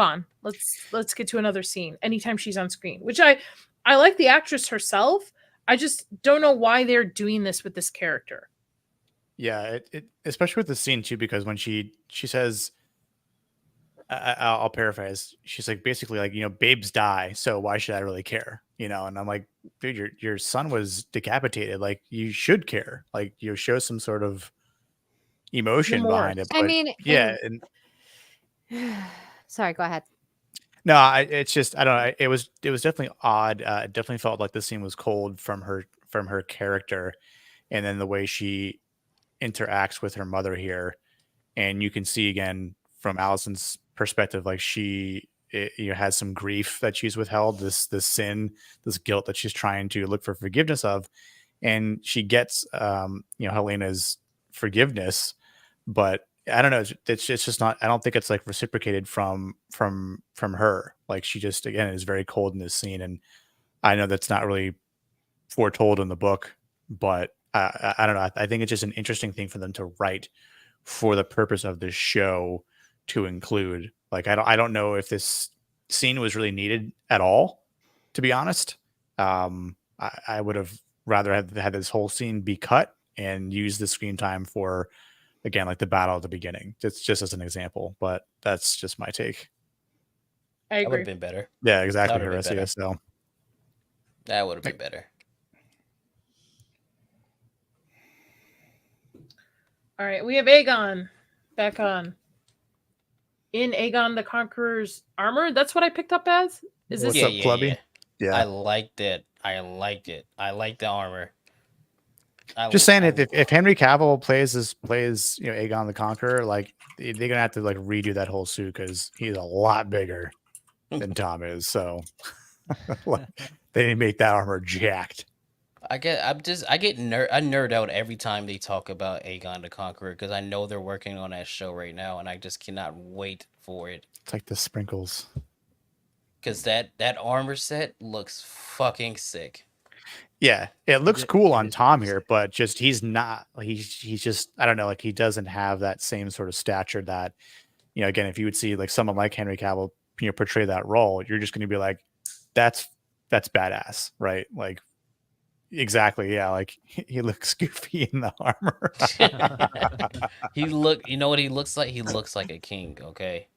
on. Let's get to another scene anytime she's on screen, which I like the actress herself. I just don't know why they're doing this with this character. Yeah, it especially with the scene too, because when she says, I'll paraphrase. She's like basically like, babes die, so why should I really care? And I'm like, dude, your son was decapitated. Like you should care. Like you show some sort of emotion Remorse. behind it. I but mean, yeah, sorry, go ahead. no, it's just I don't know. It was definitely odd. It definitely felt like the scene was cold from her character, and then the way she interacts with her mother here, and you can see again from Allison's perspective, like she has some grief that she's withheld, this sin, this guilt that she's trying to look for forgiveness of, and she gets Helena's forgiveness, but I don't know. It's just not. I don't think it's like reciprocated from her. Like she just again is very cold in this scene, and I know that's not really foretold in the book, but I don't know. I think it's just an interesting thing for them to write for the purpose of this show to include. Like I don't know if this scene was really needed at all, to be honest. I would have rather had this whole scene be cut and use the screen time for, again, like the battle at the beginning. Just as an example, but that's just my take. I That would agree. have been better. Yeah, exactly, That would've been Horacio. better. So That would have been better. All right, we have Aegon back on. In Aegon the Conqueror's armor. That's what I picked up as. Is this? What's up, Clubby? Yeah. Yeah. I liked it. I liked it. I like the armor. Just saying, if Henry Cavill plays Aegon the Conqueror, like they're gonna have to like redo that whole suit because he's a lot bigger than Tom is. So they didn't make that armor jacked. I nerd out every time they talk about Aegon the Conqueror because I know they're working on that show right now, and I just cannot wait for it. It's like the sprinkles. Because that armor set looks fucking sick. Yeah, it looks cool on Tom here, but just he's not. He's just, I don't know, like he doesn't have that same sort of stature that, again, if you would see like someone like Henry Cavill, portray that role, you're just going to be like, that's badass, right? Like. Exactly. Yeah. Like he looks goofy in the armor. You know what he looks like? He looks like a king. Okay.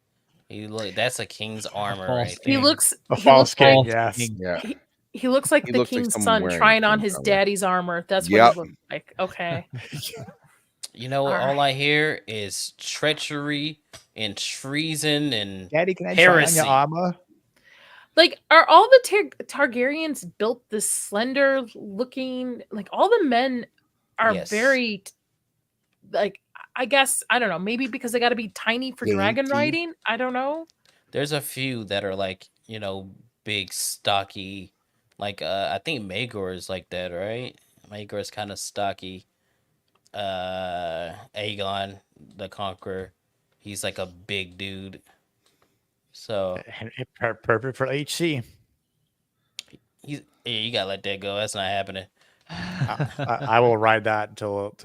That's a king's armor right He there. looks a false king. like, Yes. Yeah. He looks like He the looks like king's someone son wearing trying on king's his armor. daddy's armor. That's what Yep. he looks like. Okay. You know what? All All I hear is treachery and treason and Daddy, can I heresy. try on your armor? Like, are all the Targaryens built this slender looking? Like, all the men are Yes. very, like, I guess, I don't know, maybe because they got to be tiny for dragon Dainty. riding. I don't know. There's a few that are like, big, stocky. Like, I think Maegor is like that, right? Maegor is kind of stocky. Aegon the Conqueror, he's like a big dude. So Perfect for HC. you gotta let that go. That's not happening. I will ride that until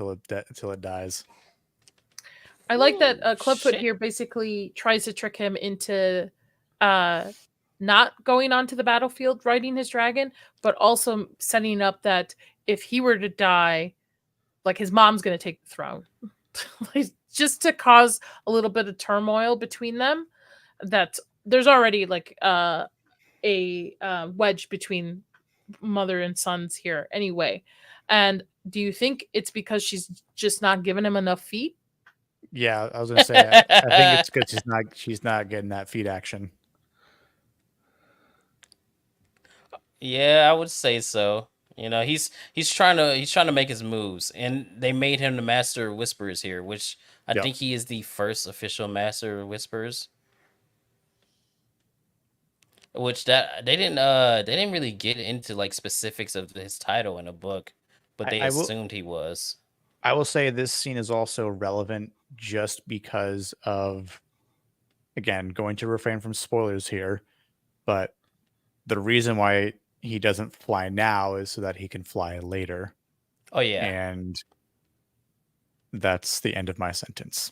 it dies. I like that Clubfoot shit. here basically tries to trick him into not going onto the battlefield riding his dragon, but also setting up that if he were to die, like his mom's going to take the throne. Like, just to cause a little bit of turmoil between them. That there's already like a wedge between mother and sons here anyway. And do you think it's because she's just not giving him enough feet? Yeah, I was gonna say. I think it's because she's not getting that feed action. Yeah, I would say so. He's trying to make his moves, and they made him the Master of Whispers here, which I Yep. think he is the first official Master of Whispers. Which that they didn't really get into like specifics of his title in a book, but they assumed he was. I will say this scene is also relevant just because of, again, going to refrain from spoilers here, but the reason why he doesn't fly now is so that he can fly later. Oh yeah. And that's the end of my sentence.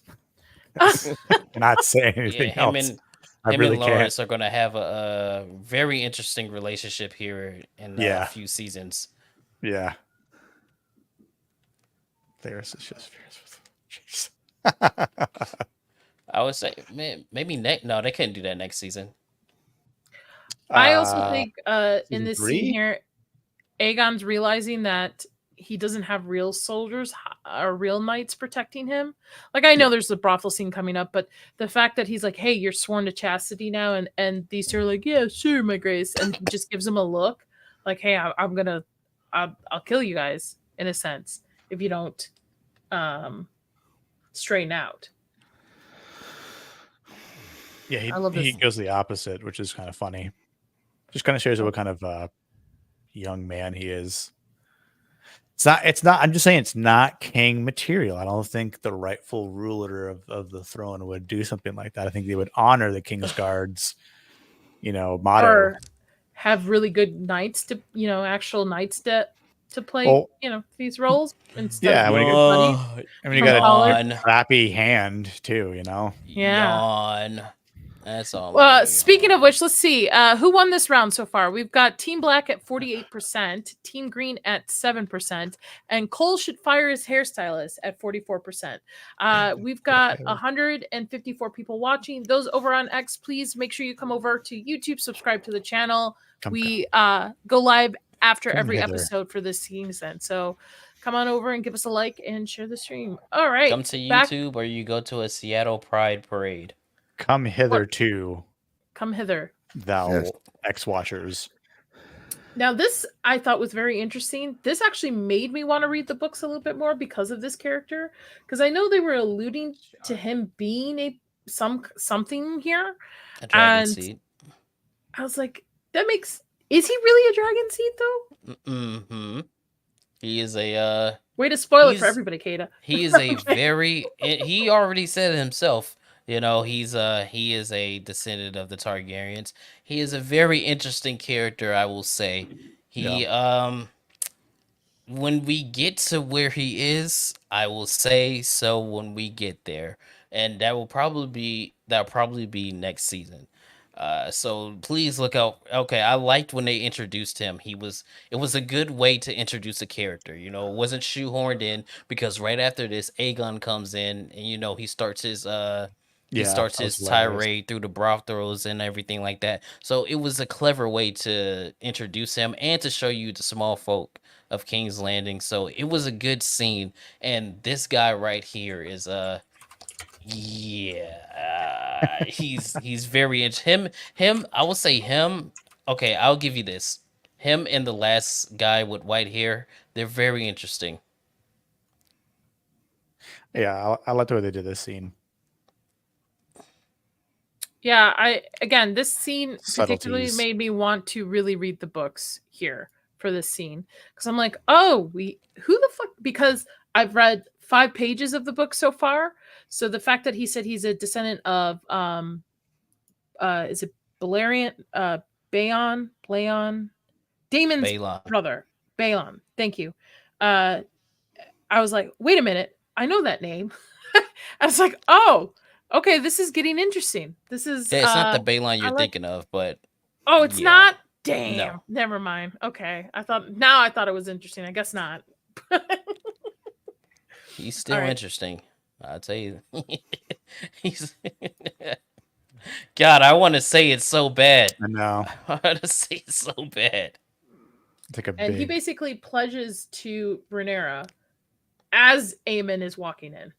Not saying anything him else. and I him really and Lawrence can't. are gonna have a very interesting relationship here in a few seasons. Yeah. There's is just fierce. I would say maybe no, they couldn't do that next season. I also think in this 3? scene here, Aegon's realizing that he doesn't have real soldiers or real knights protecting him. Like, I know there's the brothel scene coming up, but the fact that he's like, hey, you're sworn to chastity now, and these two are like, yeah, sure, my grace, and he just gives him a look like, hey, I'll kill you guys in a sense if you don't straighten out. Yeah, I love he this. goes the opposite, which is kind of funny. Just kind of shows you what kind of young man he is. It's not. I'm just saying it's not king material. I don't think the rightful ruler of the throne would do something like that. I think they would honor the king's guards, motto. Or have really good knights to, actual knights to play, Well, these roles instead yeah, of when you buddies. you got Yawn. a crappy hand too, Yeah. Yawn. That's all. Speaking of which, let's see. Who won this round so far? We've got Team Black at 48%, Team Green at 7%, and Cole should fire his hairstylist at 44%. We've got 154 people watching. Those over on X, please make sure you come over to YouTube, subscribe to the channel. We go live after every episode for this season. So come on over and give us a like and share the stream. All right. Come to YouTube or you go to a Seattle Pride parade. Come hither too. Come hither. Thou X-Watchers. Now, this I thought was very interesting. This actually made me want to read the books a little bit more because of this character. Because I know they were alluding to him being something here. A dragon seed. I was like, is he really a dragon seed though? Mm-hmm. He is a way to spoil it for everybody, Kaida. He is a very he already said it himself. He is a descendant of the Targaryens. He is a very interesting character, I will say. He when we get to where he is, I will say so when we get there. And that'll probably be next season. So please look out. Okay, I liked when they introduced him. It was a good way to introduce a character. It wasn't shoehorned in, because right after this, Aegon comes in and he starts his tirade through the brothels and everything like that. So it was a clever way to introduce him and to show you the small folk of King's Landing. So it was a good scene. And this guy right here is he's very him. I will say him. Okay, I'll give you this. Him and the last guy with white hair, they're very interesting. Yeah, I like the way they did this scene. Yeah, this scene particularly made me want to really read the books here for this scene, because I'm like, who the fuck? Because I've read 5 pages of the book so far, so the fact that he said he's a descendant of is it Balerion, Daemon's brother, Balon. Thank you. I was like, wait a minute, I know that name. I was like, oh. Okay, this is getting interesting. This is it's not the Balon you're thinking of, but it's not. Damn, no. Never mind. Okay, I thought it was interesting. I guess not. He's still interesting. I'll tell you. He's God, I want to say it so bad. I know. I want to say it so bad. He basically pledges to Rhaenyra as Aemon is walking in.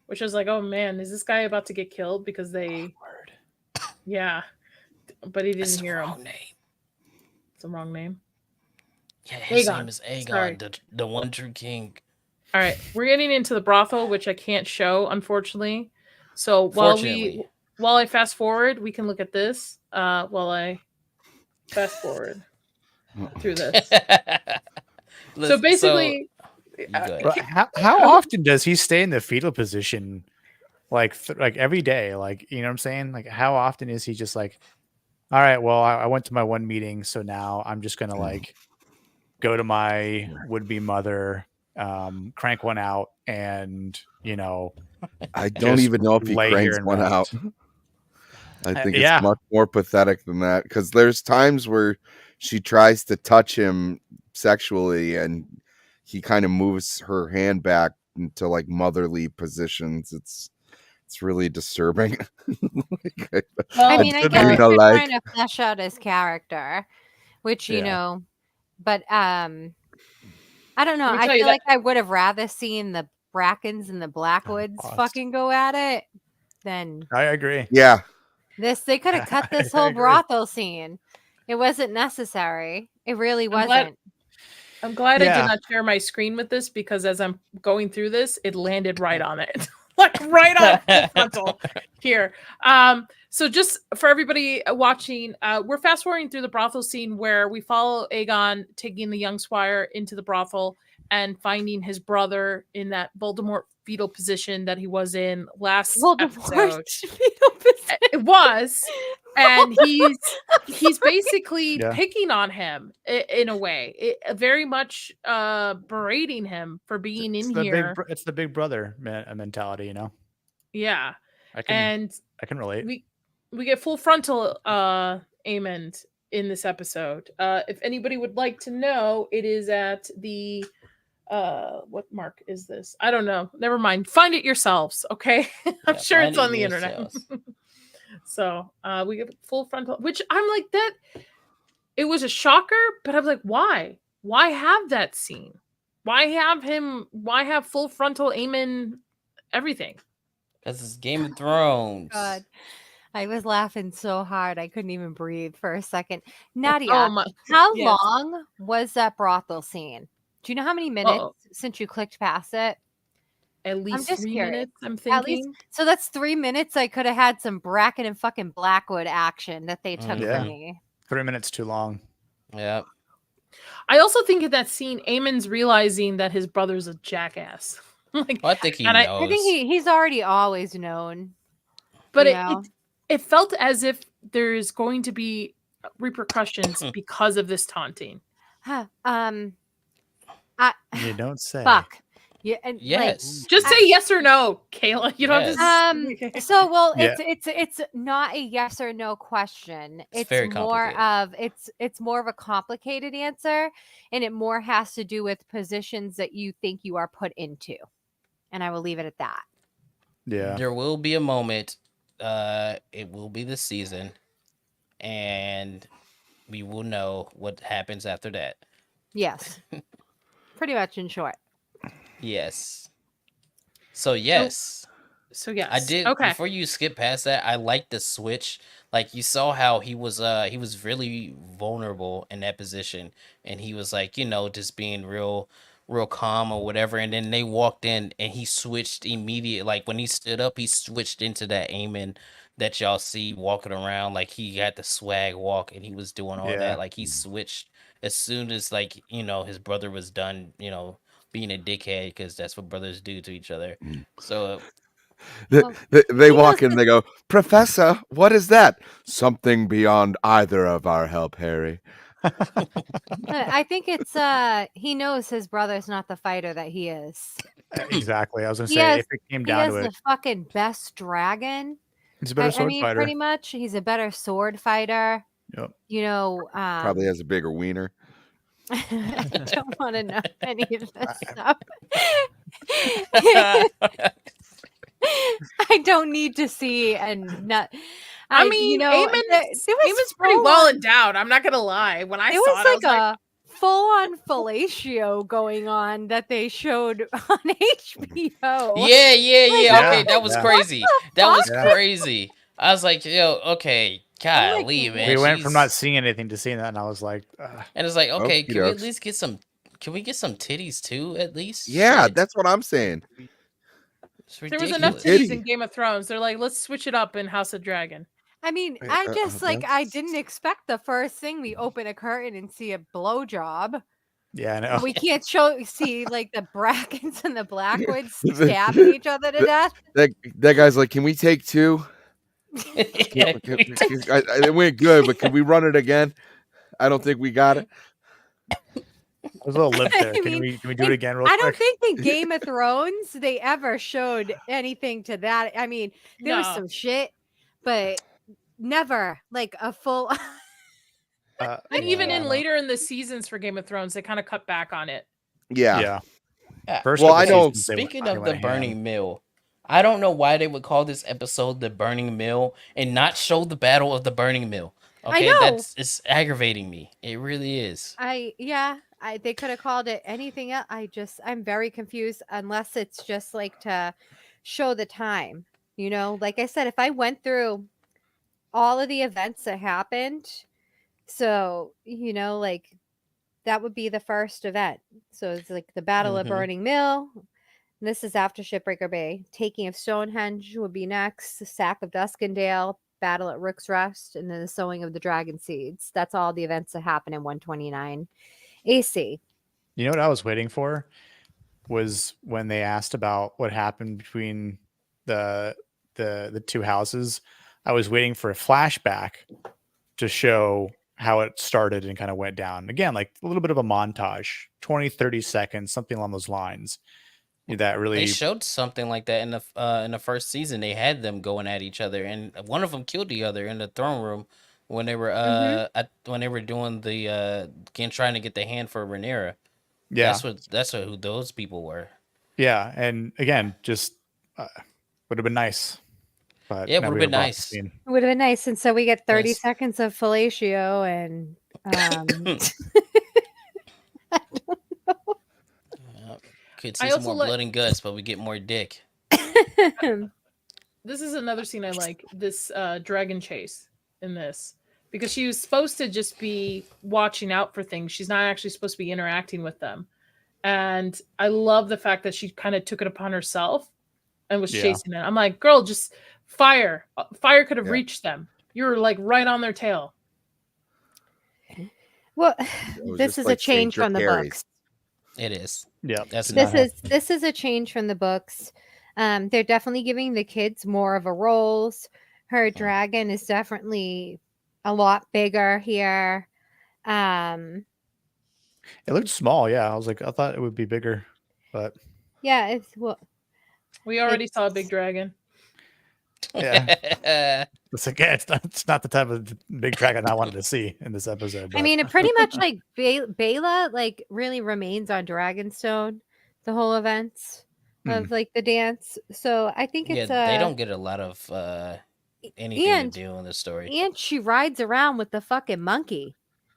Which was like, oh man, is this guy about to get killed because they? Yeah, but he didn't hear him. It's the wrong name. Yeah, his name is Aegon, the one true king. All right, we're getting into the brothel, which I can't show, unfortunately. So while I fast forward, we can look at this. While I fast forward through this. So basically. How often does he stay in the fetal position, like every day? Like, you know what I'm saying? Like, how often is he just like, all right, well, I went to my one meeting, so now I'm just gonna like go to my would-be mother, crank one out, and I don't even know if he cranks one out. I think it's much more pathetic than that, because there's times where she tries to touch him sexually and he kind of moves her hand back into like motherly positions. It's really disturbing. I guess they're trying to flesh out his character, which but I don't know. I feel like I would have rather seen the Brackens and the Blackwoods fucking go at it than. I agree. Yeah. They could have cut this whole brothel scene. It wasn't necessary. It really wasn't. I'm glad I did not share my screen with this, because as I'm going through this, it landed right on it. Like right on the frontal here. So just for everybody watching, we're fast forwarding through the brothel scene where we follow Aegon taking the young squire into the brothel, and finding his brother in that Voldemort fetal position that he was in last episode. Voldemort fetal position. It was, and he's basically Yeah. picking on him in a way, very much berating him for being in here. It's the big brother mentality, you know. Yeah, I can and relate. we get full frontal Aemond in this episode. If anybody would like to know, it is at the what mark is this? I don't know. Never mind. Find it yourselves, okay? I'm sure find it's it on the internet. yourselves. So we get full frontal, which I'm like, that it was a shocker, but I was like, why? Why have that scene? Why have full frontal Aemon everything? Because it's Game of Thrones. God, I was laughing so hard I couldn't even breathe for a second. Nadia, Oh my, how yes. long was that brothel scene? Do you know how many minutes since you clicked past it? At least just 3 curious. minutes, I'm At thinking. least, so that's 3 minutes. I could have had some Bracken and fucking Blackwood action that they took Yeah. from me. 3 minutes too long. Yep. I also think in that scene, Aemon's realizing that his brother's a jackass. Like, Well, I think he and knows. I think he's already always known. but you it, know? it felt as if there's going to be repercussions because of this taunting. Huh, You don't say. fuck. Yeah, and Yes. Just say yes or no, Kayla. You don't have to. So well, Yeah. it's not a yes or no question. It's It's very more complicated. of it's more of a complicated answer, and it more has to do with positions that you think you are put into. And I will leave it at that. Yeah. There will be a moment. It will be this season, and we will know what happens after that. Yes. Pretty much in short. Yes. So yes. So yes. I did. Okay. Before you skip past that, I like the switch. Like you saw how he was really vulnerable in that position, and he was like, just being real calm or whatever. And then they walked in, and he switched immediately. Like when he stood up, he switched into that Aemon that y'all see walking around. Like he had the swag walk, and he was doing all Yeah. that. Like he switched as soon as his brother was done. Being a dickhead, because that's what brothers do to each other. So. They walk in and they go, "Professor, what is that? Something beyond either of our help, Harry." I think it's he knows his brother's not the fighter that he is. Exactly. I was gonna He say has- if it came He down has to the it, fucking best dragon. he's a better sword fighter. Pretty much, he's a better sword fighter. Yep. Probably has a bigger wiener. I don't want to know any of this stuff. I don't need to see and not. I mean, Aemon's pretty well endowed. I'm not gonna lie. When I It saw was it, I was like like, a full-on fellatio going on that they showed on HBO. Yeah. Okay, that was Yeah. crazy. That was fuck? crazy. I was like, okay, golly, man. We went from she's- not seeing anything to seeing that, and I was like, And it's like, okay, can we at Okey-dokes. least get some? Can we get some titties too? At least. Yeah, Shit, that's what I'm saying. it's there was ridiculous. enough titties Titty. in Game of Thrones. They're like, let's switch it up in House of Dragon. I mean, I just I that's- didn't expect the first thing we open a curtain and see a blowjob. yeah, I know. We can't see like the Brackens and the Blackwoods stabbing each other to death. That guy's like, "Can we take two? Yeah, It went good, but can we run it again? I don't think we got it." There's a little lip there. I Can mean, we do it again real I quick? don't think in Game of Thrones they ever showed anything to that. I mean, there was No. some shit, but never like a full. And even yeah, in I know. later in the seasons for Game of Thrones, they kind of cut back on it. Yeah. Yeah. First Well, couple I know- seasons, they Speaking went of the ham. burning mill, I don't know why they would call this episode the burning mill and not show the battle of the burning mill. Okay, know. it's aggravating me. It really is. They could have called it anything else. I'm very confused unless it's just like to show the time. Like I said, if I went through all of the events that happened, so like that would be the first event. So it's like the Battle of Mhm. Burning Mill. This is after Shipbreaker Bay. Taking of Stonehenge would be next. The Sack of Duskendale, Battle at Rook's Rest, and then the Sowing of the Dragon Seeds. That's all the events that happen in 129 AC. You know what I was waiting for was when they asked about what happened between the two houses. I was waiting for a flashback to show how it started and kind of went down. Again, like a little bit of a montage, 20, 30 seconds, something along those lines. That really They showed something like that in the first season. They had them going at each other, and one of them killed the other in the throne room when they were when they were doing the again trying to get the hand for Rhaenyra. yeah. That's who those people were. Yeah, and again, just would have been nice. But Yeah, it now would we have been have nice. Rothstein. It would have been nice. And so we get 30 Yes. seconds of fellatio and Could I see some also more blood and guts, but we get more dick. This is another scene I like. This dragon chase in this. Because she was supposed to just be watching out for things. She's not actually supposed to be interacting with them. And I love the fact that she kind of took it upon herself and was Yeah. chasing it. I'm like, girl, just fire. Fire could have Yeah. reached them. You're like right on their tail. well, was this just is like a change Saint from the Dracarys. books. It is. Yeah. That's This enough. is a change from the books. They're definitely giving the kids more of a roles. Her dragon is definitely a lot bigger here. It looked small, yeah. I thought it would be bigger, but Yeah, it's well, We already saw a big dragon. yeah. It's not the type of big dragon I wanted to see in this episode. I but- mean, it pretty much like Bela like really remains on Dragonstone the whole events of like the dance. So I think Yeah, it's they don't get a lot of anything and- to do in the story. and she rides around with the fucking monkey.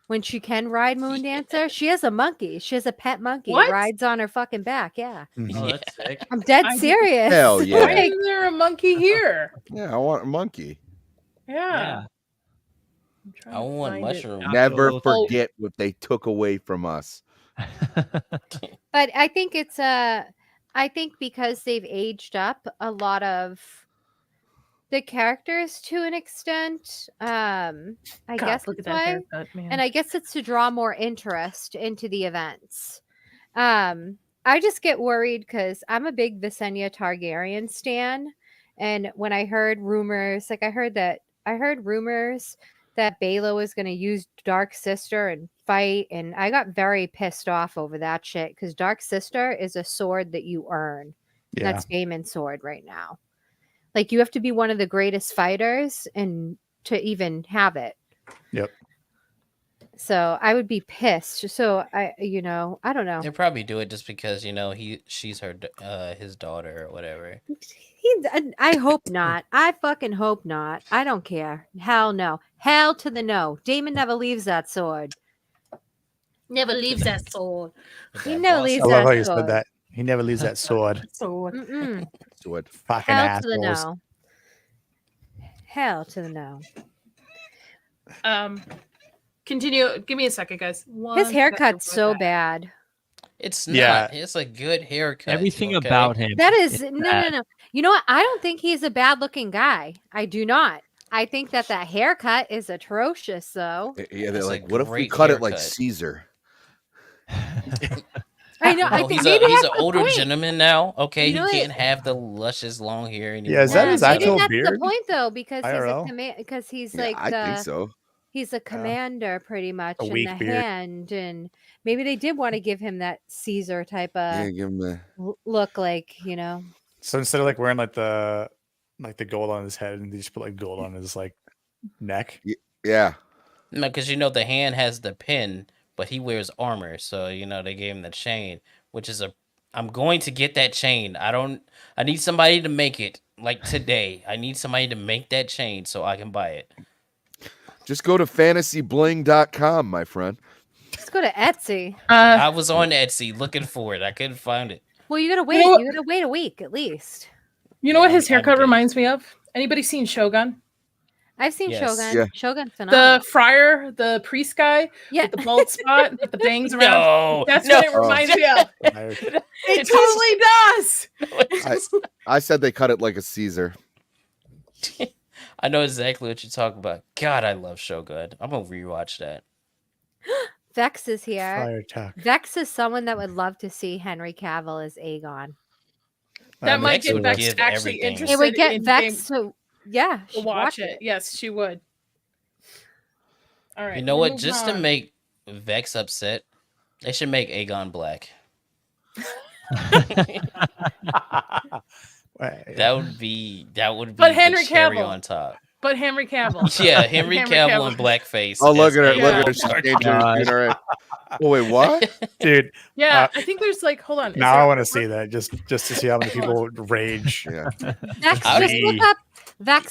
When she can ride Moon Dancer, she has a monkey. She has a pet monkey. What? Rides on her fucking back. Yeah. Oh, that's sick. I'm dead I- serious. Hell Why yeah. is there a monkey here? Yeah, I want a monkey. Yeah. Yeah. I'm trying I to want find it. mushroom. Yeah. Never Absolutely. forget what they took away from us. But I think it's I think because they've aged up a lot of the characters to an extent. I God, guess look at that's that why. haircut, man. And I guess it's to draw more interest into the events. I just get worried because I'm a big Visenya Targaryen stan. And when I heard rumors, like I heard rumors that Bela was going to use Dark Sister and fight. And I got very pissed off over that shit because Dark Sister is a sword that you earn. yeah. That's Daemon's sword right now. Like you have to be one of the greatest fighters and to even have it. Yep. So I would be pissed. So I don't know. They probably do it just because she's his daughter or whatever. I hope not. I fucking hope not. I don't care. Hell no. Hell to the no. Daemon never leaves that sword. Never leaves that sword. With He that never boss leaves I love that how you sword. said that. He never leaves that sword. Sword. Mm-mm. Do it. Fucking Hell to the assholes. no. Hell to the no. Continue. Give me a second, guys. His One haircut's second so with that. bad. It's Yeah. not. It's a good haircut. Everything okay? about him. That is is no. bad. You know what? I don't think he's a bad looking guy. I do not. I think that haircut is atrocious, though. Yeah, they're That's a like, what if we great cut it like haircut. Caesar? I know. I No, think he's maybe an that's the older point. gentleman now. Okay, You know he what? can't have the luscious long hair anymore. Yeah, is that his maybe actual that's beard? the point, though, because IRL? he's Yeah, like I think so. he's a commander pretty much A in weak the beard. hand, and maybe they did want to give him that Caesar type Yeah, of give him the. look, like So instead of like wearing like the gold on his head, and they just put like gold on his like neck. Yeah. No, because the hand has the pin, but he wears armor, so they gave him the chain, which is I'm going to get that chain. I need somebody to make it like today. I need somebody to make that chain so I can buy it. Just go to fantasybling.com, my friend. just go to Etsy. I was on Etsy looking for it. I couldn't find it. Well, you gotta wait. know what? You gotta wait a week at least. You know what his I'm haircut dead. reminds me of? Anybody seen Shogun? I've seen Yes. Shogun. Yeah. Shogun's phenomenal. The friar, the priest guy Yeah. with the bald spot, with the bangs around. No, That's no. what it reminds me of. I- It totally does. I said they cut it like a Caesar. I know exactly what you're talking about. God, I love Shogun. I'm gonna rewatch that. Vex is here. Fire attack. Vex is someone that would love to see Henry Cavill as Aegon. That might Vex get would Vex give actually everything. interested It would get in Vex game to to she'd watch it. Yes, she would. All right. You know we're what? moving Just to on. make Vex upset, they should make Aegon black. That would be But Henry the cherry Cavill. on top. But Henry Cavill. Yeah, Henry Cavill in blackface. Oh, look as at her! Look Yeah. at her! Aegon She's Stark. changing her God. skin already. Oh wait, what? Dude, Yeah, I think there's like, hold on. is now there- I want to see that just to see how many people rage. Yeah. Vex, I just would-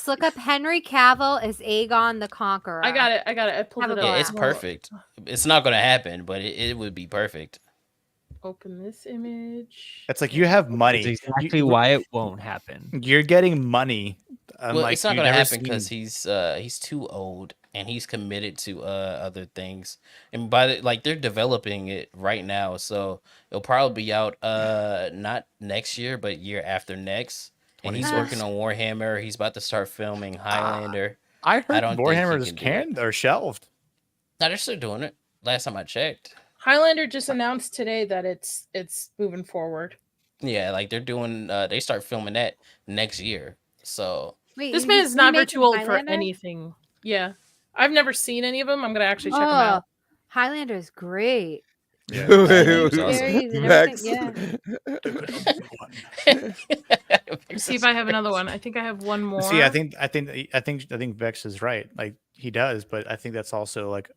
look up Henry Cavill as Aegon the Conqueror. I got it. I pulled Have it a up. Yeah, it's Wow. perfect. It's not going to happen, but it would be perfect. Open this image. It's like you have money. That's exactly You- why it won't happen. You're getting money. Well, it's not you've going to never happen because he's too old and he's committed to other things. And they're developing it right now, so it'll probably be out not next year, but year after next. And he's working on Warhammer. He's about to start filming Highlander. I heard don't think Warhammer he is can do it. canned or shelved. No, they're still doing it. Last time I checked. Highlander just announced today that it's moving forward. Yeah, like they're doing. They start filming that next year. So Wait, This he's man is never remaking too old for Highlander? anything. Yeah. I've never seen any of them. I'm gonna actually check them out. Highlander is great. Yeah. Name's awesome. Series and Vex. everything, See if I have another one. I think I have one more. See, I think Vex is right. Like he does, but I think that's also like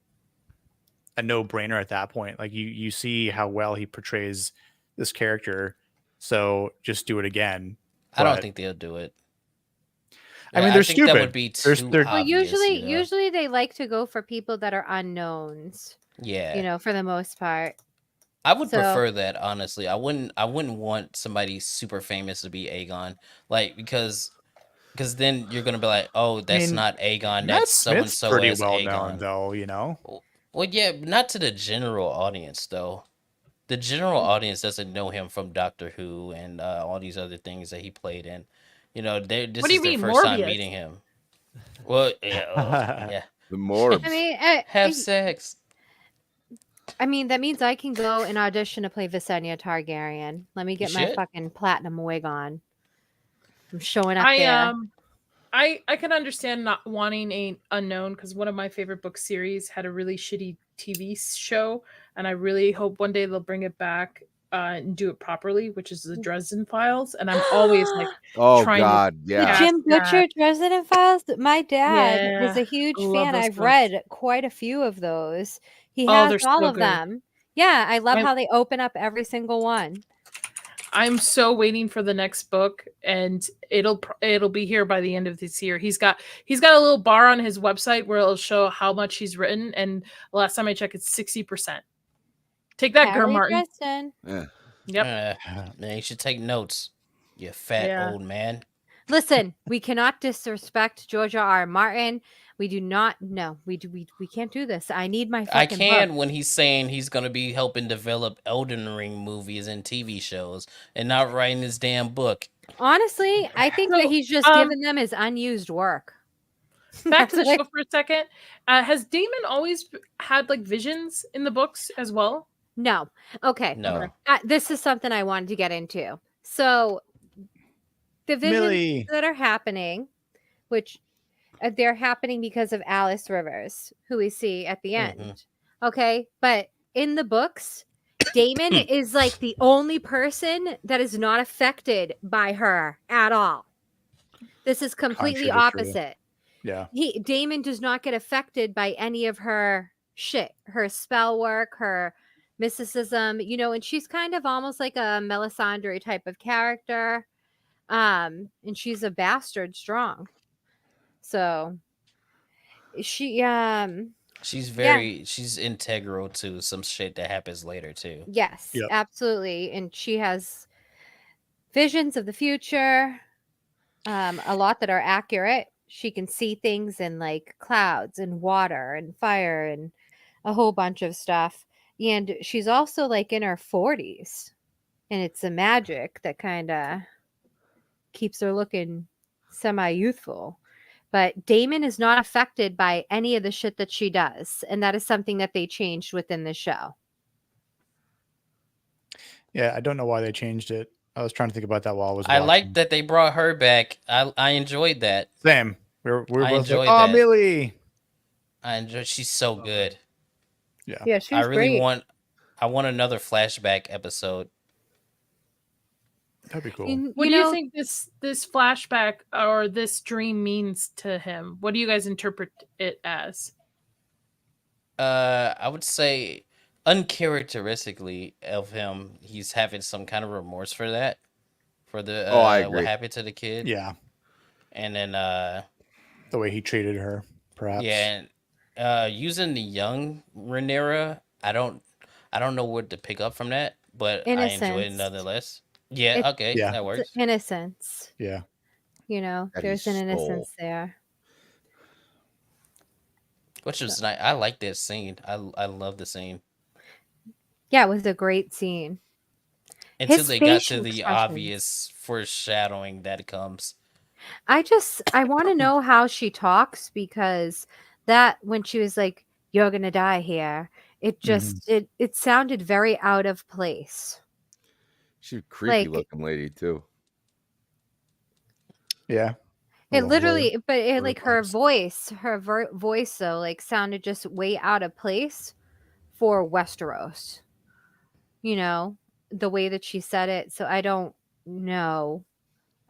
a no-brainer at that point. Like you see how well he portrays this character, so just do it again. I don't But- think they'll do it. I mean, I they're think that stupid. would be They're- too they're- Well, obvious, usually they like to go for people that are unknowns. Yeah. For the most part. I would So- prefer that, honestly. I wouldn't want somebody super famous to be Aegon, like because then you're gonna be like, oh, that's mean, not Aegon. Matt That's so and Smith's so pretty as well Aegon. known, though. You know, Well, yeah, not to the general audience though. The general audience doesn't know him from Doctor Who and all these other things that he played in. This What do you is their mean, first time Morbius? meeting him. Well, yeah, yeah. The more. I mean, Have sex. that means I can go and audition to play Visenya Targaryen. Let me get my should. fucking platinum wig on. I'm showing up I there. I can understand not wanting a unknown because one of my favorite book series had a really shitty TV show, and I really hope one day they'll bring it back and do it properly, which is the Dresden Files. And I'm always like, Oh trying to- God, yeah. Jim that. Butcher, Resident Files. My dad is Yeah, a huge I love fan. those I've books. read quite a few of those. He Oh, has they're all so of good. them. Yeah, I love I'm- how they open up every single one. I'm so waiting for the next book, and it'll be here by the end of this year. He's got a little bar on his website where it'll show how much he's written, and last time I checked, it's 60%. Take that, Girl Harry Martin. Dresden. Yeah. Yep. Man, you should take notes. You fat Yeah. old man. Listen, we cannot disrespect George R.R. Martin. We do not. No, we can't do this. I need my I fucking can book. when he's saying he's gonna be helping develop Elden Ring movies and TV shows and not writing his damn book. Honestly, I think So, that he's just giving them his unused work. Back to the That's what show for a second. Has Damon always had like visions in the books as well? No. Okay. No. This is something I wanted to get into. So the visions Millie. that are happening, which they're happening because of Alice Rivers, who we see at the end. Mhm. Okay. But in the books, Damon is like the only person that is not affected by her at all. This is completely Contradictory. opposite. yeah. Damon does not get affected by any of her shit, her spell work, her mysticism, and she's kind of almost like a Melisandre type of character. And she's a bastard strong. So she's She's integral to some shit that happens later too. yes, Yep. absolutely. And she has visions of the future, a lot that are accurate. She can see things in like clouds and water and fire and a whole bunch of stuff. And she's also like in her 40s. And it's a magic that kind of keeps her looking semi-youthful. But Damon is not affected by any of the shit that she does. And that is something that they changed within the show. Yeah, I don't know why they changed it. I was trying to think about that while I was I watching. like that they brought her back. I enjoyed that. Same. We were I both like, enjoyed oh, that. Millie. I enjoy. She's so good. Yeah, she I was really great. want. I want another flashback episode. That'd be cool. What do you think this flashback or this dream means to him? What do you guys interpret it as? I would say uncharacteristically of him, he's having some kind of remorse for that, for the I agree. what happened to the kid. Yeah. And then the way he treated her, perhaps. Yeah, and using the young Rhaenyra, I don't know what to pick up from that, but I enjoy it Innocence. nonetheless. Yeah, okay, Yeah. that It's works. innocence. Yeah. You know, That he there's an stole. innocence there. Which was nice. I like that scene. I love the scene. Yeah, it was a great scene. Until His they got to facial the expressions. obvious foreshadowing that comes. I want to know how she talks, because that when she was like, "You're gonna die here," it just it sounded very out of place. She's a creepy Like- looking lady too. Yeah. It Little literally, but it, blur like her box. voice though, like sounded just way out of place for Westeros. You know, the way that she said it. So I don't know.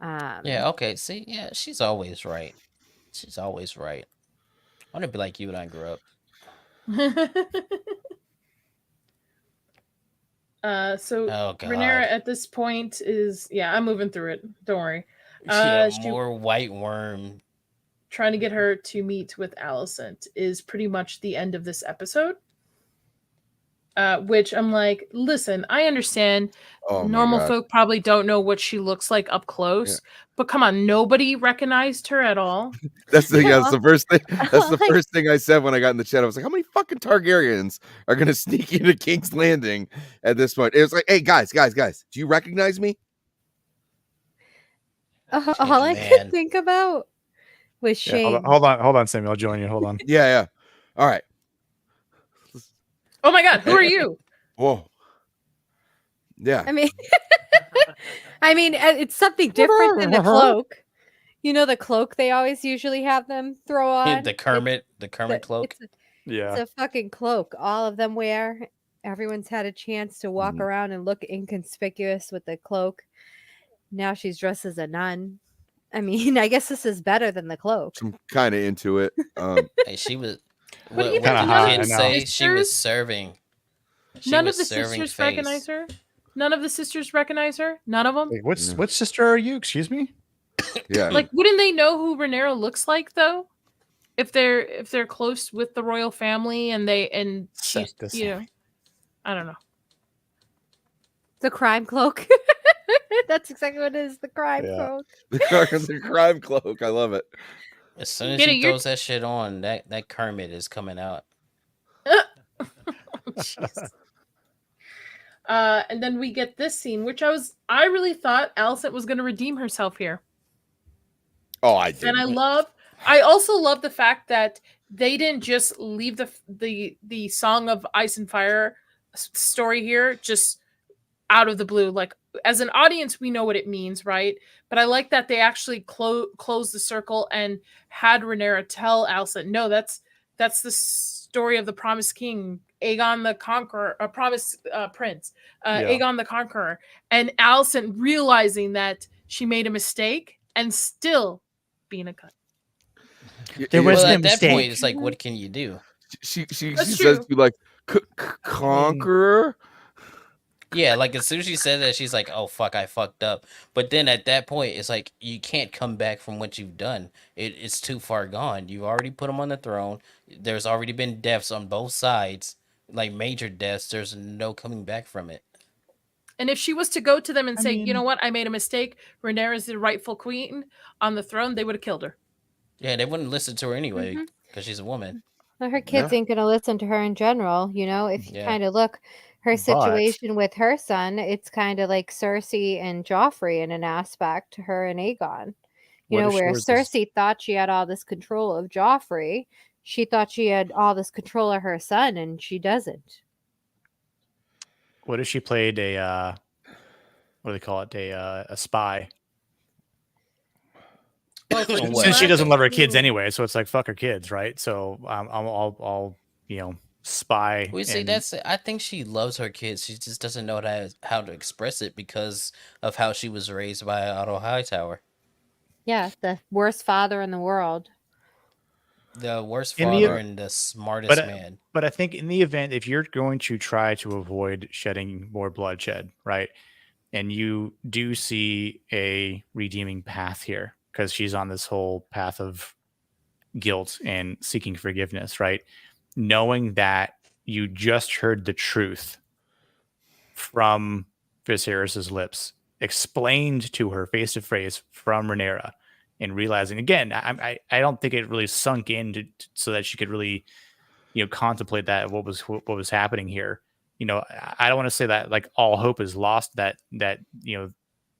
Yeah, okay. See, yeah, she's always right. She's always right. I want to be like you when I grew up. So Oh god. Rhaenyra at this point is I'm moving through it. Don't worry. Yeah, She- more white worm. Trying to get her to meet with Alicent is pretty much the end of this episode. Which I'm like, listen, I understand Oh my normal God. folk probably don't know what she looks like up close, but come on, nobody recognized her at all. That's the first thing. That's the Like- first thing I said when I got in the chat. I was like, "How many fucking Targaryens are gonna sneak into King's Landing at this point?" It was like, "Hey guys, do you recognize me?" All I Man. could think about was Yeah, Shane. hold on, Sammy. I'll join you. Hold on. Yeah. All right. Oh my god, who are you? Whoa. Yeah. I mean, it's something different than the cloak. You know, the cloak they always usually have them throw on. The Kermit cloak. It's Yeah. a fucking cloak. All of them wear. Everyone's had a chance to walk around and look inconspicuous with the cloak. Now she's dressed as a nun. I mean, I guess this is better than the cloak. I'm kind of into it. Hey, she was. What do What you did think the about kids the say? She sisters? was serving. She None was of the serving sisters face. recognize her. None of the sisters recognize her. None of them. Wait, which sister are you? Excuse me? Yeah. Like, wouldn't they know who Rhaenyra looks like though? If they're close with the royal family and she, Set this you know, I don't know. The crime cloak. That's exactly what it is. The crime Yeah. cloak. the crime cloak. I love it. As soon as Get it, she you're- throws that shit on, that Kermit is coming out. Jeez. And then we get this scene, which I really thought Alicent was going to redeem herself here. Oh, I did. And I also love the fact that they didn't just leave the Song of Ice and Fire story here just out of the blue. Like, as an audience, we know what it means, right? But I like that they actually closed the circle and had Rhaenyra tell Alicent, no, that's the story of the Promised King, Aegon the Conqueror, Promised Prince, Aegon the Conqueror, and Alicent realizing that she made a mistake and still being a cunt. There was Well, no at that mistake. point, it's like, what can you do? She That's says true. to be like conqueror. Yeah, like as soon as she said that, she's like, "Oh fuck, I fucked up." But then at that point, it's like you can't come back from what you've done. It's too far gone. You've already put him on the throne. There's already been deaths on both sides, like major deaths. There's no coming back from it. And if she was to go to them and I say, you mean- know what, I made a mistake, Rhaenyra is the rightful queen on the throne, they would have killed her. Yeah, they wouldn't listen to her anyway because she's a woman. Well, her kids ain't going to listen to her in general. You know, if you Yeah. kind of look, her But- situation with her son, it's kind of like Cersei and Joffrey in an aspect, her and Aegon. You What know, if she where was this- Cersei thought she had all this control of Joffrey, she thought she had all this control of her son, and she doesn't. What if she played a what do they call it? A spy. Well, for On Team what? Since she Black, doesn't love her ooh. kids anyway, so it's like fuck her kids, right? So I'll spy. We see and- that's I think she loves her kids. She just doesn't know how to express it because of how she was raised by Otto Hightower. Yeah, the worst father in the world. The worst In the- father and the smartest man. But I think in the event, if you're going to try to avoid shedding more bloodshed, right, and you do see a redeeming path here, because she's on this whole path of guilt and seeking forgiveness, right? Knowing that you just heard the truth from Viserys's lips, explained to her face to face from Rhaenyra, and realizing again, I don't think it really sunk in so that she could really, contemplate that what was happening here. I don't want to say that like all hope is lost, that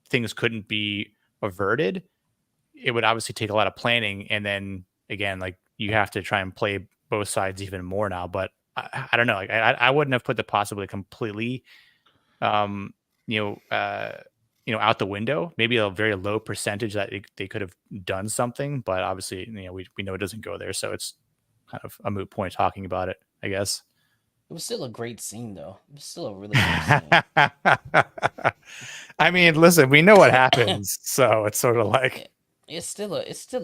things couldn't be averted. It would obviously take a lot of planning, and then again, like you have to try and play both sides even more now. But I don't know. Like I wouldn't have put the possibility completely, out the window. Maybe a very low percentage that they could have done something, but obviously, we know it doesn't go there, so it's kind of a moot point talking about it, I guess. It was still a great scene, though. It was still a really great scene. I mean, listen, we know what happens, so it's sort of like It's still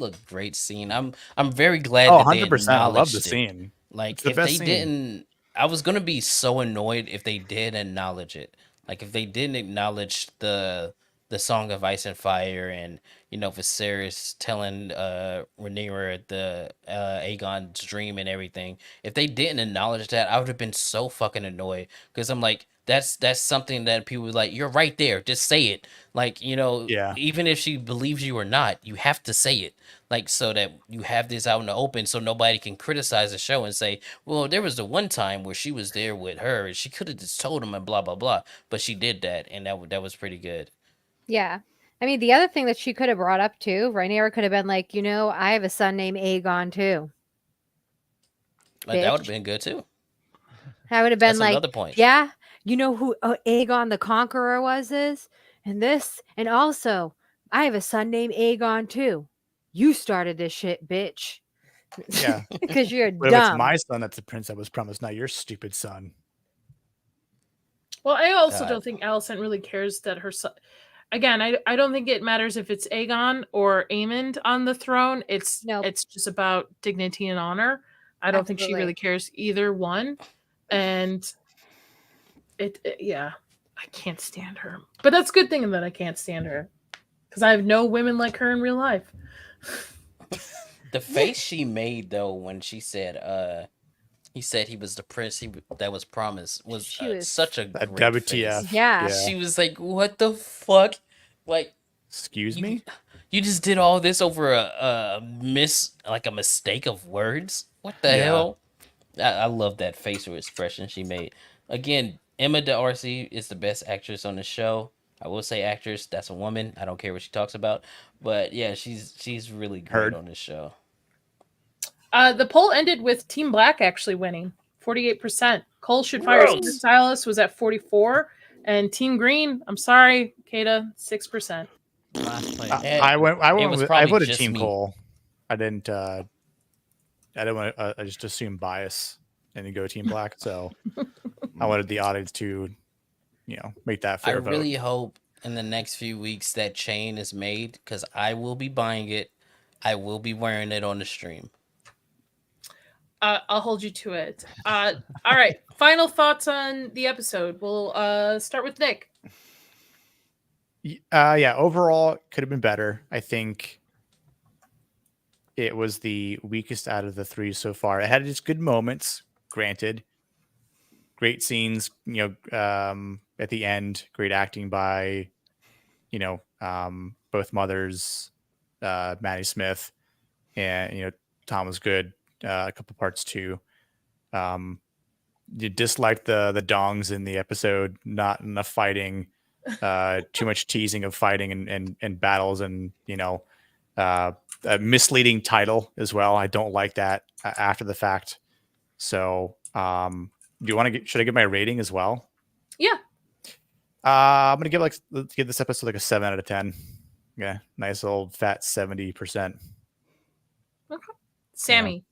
a great scene. I'm very glad oh, that they 100%. I love acknowledged the it. scene. Like It's the if they best scene. didn't, I was gonna be so annoyed if they did acknowledge it. Like if they didn't acknowledge the Song of Ice and Fire and Viserys telling Rhaenyra the Aegon's dream and everything. If they didn't acknowledge that, I would have been so fucking annoyed because I'm like, that's something that people were like, you're right there, just say it. Like Yeah. even if she believes you or not, you have to say it. Like so that you have this out in the open, so nobody can criticize the show and say, well, there was the one time where she was there with her and she could have just told him and blah blah blah, but she did that, and that was pretty good. Yeah. I mean, the other thing that she could have brought up too, Rhaenyra could have been like, I have a son named Aegon too. That would have Bitch. been good too. I would have been That's like, another point. yeah, you know who Aegon the Conqueror is? And this, and also, I have a son named Aegon too. You started this shit, bitch. Yeah. Because you're But if it's dumb. my son that's the prince that was promised, not your stupid son. Well, I also God. don't think Alicent really cares that her son. Again, I don't think it matters if it's Aegon or Aemond on the throne. It's Nope. it's just about dignity and honor. I don't think she Absolutely. really cares either one, and yeah, I can't stand her. But that's a good thing that I can't stand her because I have no women like her in real life. The face she made though when she said he said he was the prince that was promised was She was- such a That great WTF. face. Yeah. She was like, what the fuck? Like Excuse you, me? you just did all this over a mistake of words? What the Yeah. hell? I love that facial expression she made. Again, Emma D'Arcy is the best actress on the show. I will say actress, that's a woman. I don't care what she talks about. But yeah, she's really great Heard. on this show. The poll ended with Team Black actually winning 48%. Cole should fire his Gross. stylist was at 44%, and Team Green, I'm sorry, Kaida, 6%. Last place. I was probably voted just Team me. Cole. I didn't want to, I just assumed bias and then go Team Black. So I wanted the audience to, make that I fair vote. really hope in the next few weeks that chain is made because I will be buying it. I will be wearing it on the stream. I'll hold you to it. All right. Final thoughts on the episode. We'll start with Nick. Yeah, overall it could have been better. I think it was the weakest out of the three so far. It had its good moments, granted. Great scenes, at the end, great acting by, both mothers, Maddie Smith, and Tom was good. A couple parts too. You disliked the dongs in the episode, not enough fighting, too much teasing of fighting and battles, and a misleading title as well. I don't like that after the fact. So, do you want to get? Should I give my rating as well? Yeah. I'm gonna let's give this episode like a 7 out of 10. Yeah, nice old fat 70%. Okay. Sammy.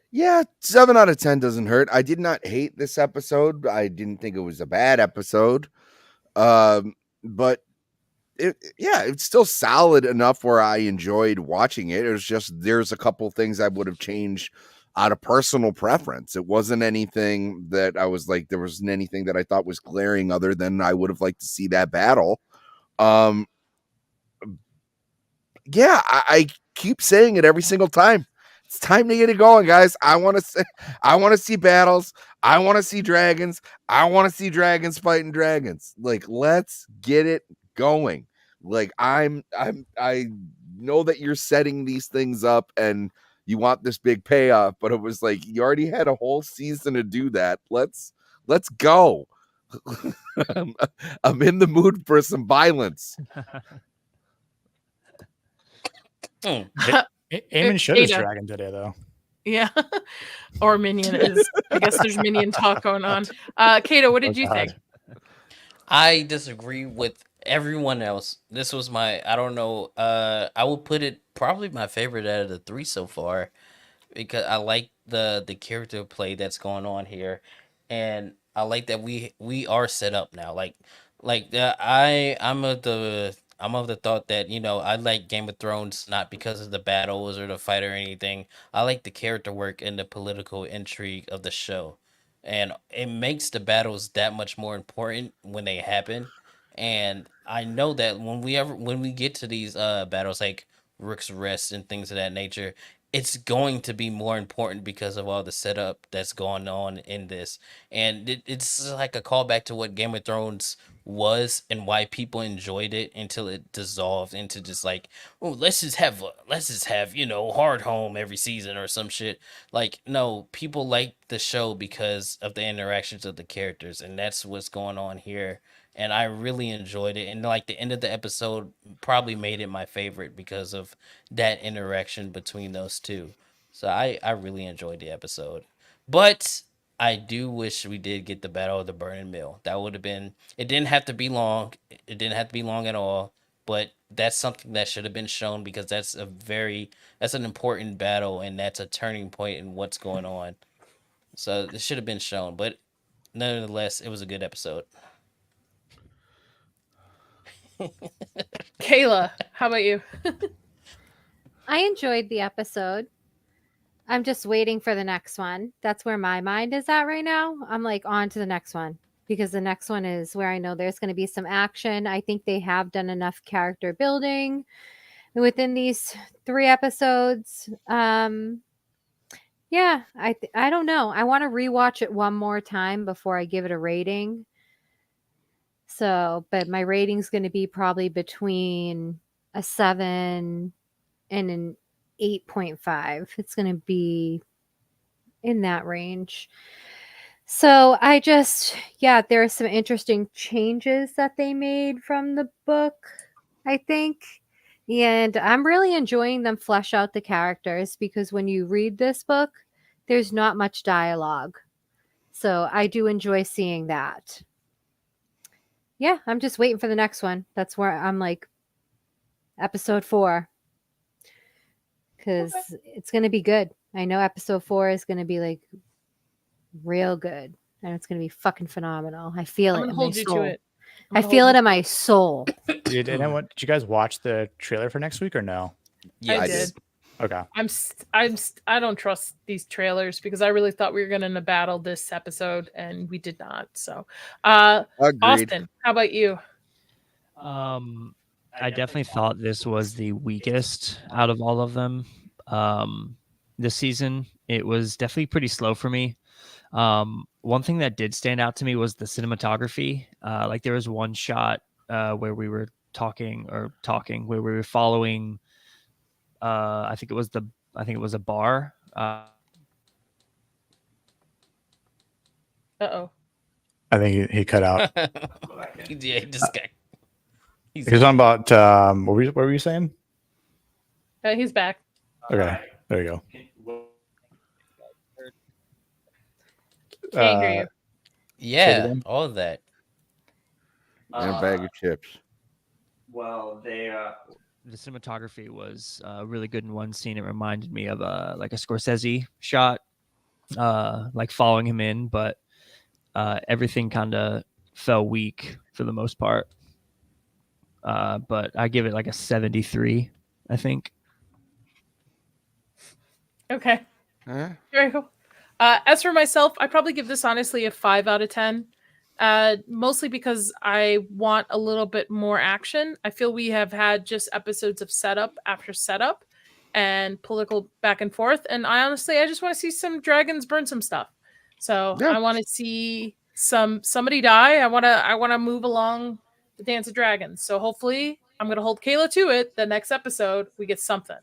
Yeah, 7 out of 10 doesn't hurt. I did not hate this episode. I didn't think it was a bad episode. But it's still solid enough where I enjoyed watching it. It was just there's a couple things I would have changed out of personal preference. It wasn't anything that I was like, there wasn't anything that I thought was glaring other than I would have liked to see that battle. Yeah, I keep saying it every single time. It's time to get it going, guys. I want to see battles. I want to see dragons. I want to see dragons fighting dragons. Like, let's get it going. Like, I know that you're setting these things up and you want this big payoff, but it was like you already had a whole season to do that. Let's go. I'm in the mood for some violence. Eamon showed his Kaida. dragon today, though. Yeah. Or Minion is. I guess there's Minion talk going on. Kaida, what did you think? I disagree with everyone else. This was I don't know. I would put it probably my favorite out of the 3 so far, because I like the character play that's going on here, and I like that we are set up now. I'm of the thought that, I like Game of Thrones not because of the battles or the fight or anything. I like the character work and the political intrigue of the show, and it makes the battles that much more important when they happen. And I know that when we get to these battles like Rook's Rest and things of that nature, it's going to be more important because of all the setup that's going on in this. And it's like a callback to what Game of Thrones was and why people enjoyed it until it dissolved into just like, oh, let's just have hard home every season or some shit. Like, no, people like the show because of the interactions of the characters, and that's what's going on here. And I really enjoyed it, and like the end of the episode probably made it my favorite because of that interaction between those two. So I really enjoyed the episode. But I do wish we did get the Battle of the Burning Mill. That would have been, it didn't have to be long. It didn't have to be long at all. But that's something that should have been shown, because that's an important battle, and that's a turning point in what's going on. So it should have been shown. But nonetheless, it was a good episode. Kayla, how about you? I enjoyed the episode. I'm just waiting for the next one. That's where my mind is at right now. I'm like on to the next one, because the next one is where I know there's going to be some action. I think they have done enough character building within these 3 episodes. Yeah, I don't know. I want to rewatch it one more time before I give it a rating. So, but my rating's going to be probably between a 7 and an 8.5. It's going to be in that range. So there are some interesting changes that they made from the book, I think. And I'm really enjoying them flesh out the characters, because when you read this book, there's not much dialogue. So I do enjoy seeing that. Yeah, I'm just waiting for the next one. That's where I'm like, episode 4. Because it's going to be good. I know episode 4 is going to be like real good. And it's going to be fucking phenomenal. I feel it in my soul. I feel it in my soul. Did you guys watch the trailer for next week or no? Yeah, I did. Okay. I don't trust these trailers, because I really thought we were going to battle this episode, and we did not. So, Austin, how about you? I definitely thought this was the weakest out of all of them. This season, it was definitely pretty slow for me. One thing that did stand out to me was the cinematography. Like there was one shot where we were talking where we were following. I think it was a bar. I think he cut out. Yeah, he just got. He's He's on about what were you saying? He's back. Okay, there you go. Can't hear you. yeah, again? all of that. And a bag of chips. Well, the cinematography was really good in one scene. It reminded me of like a Scorsese shot, like following him in, but everything kind of fell weak for the most part. But I give it like a 73, I think. Okay. Huh? Very cool. As for myself, I probably give this honestly a 5 out of 10. Mostly because I want a little bit more action. I feel we have had just episodes of setup after setup and political back and forth. And I just want to see some dragons burn some stuff. So Yeah. I want to see somebody die. I want to move along the Dance of Dragons. So hopefully I'm going to hold Kayla to it. The next episode we get something.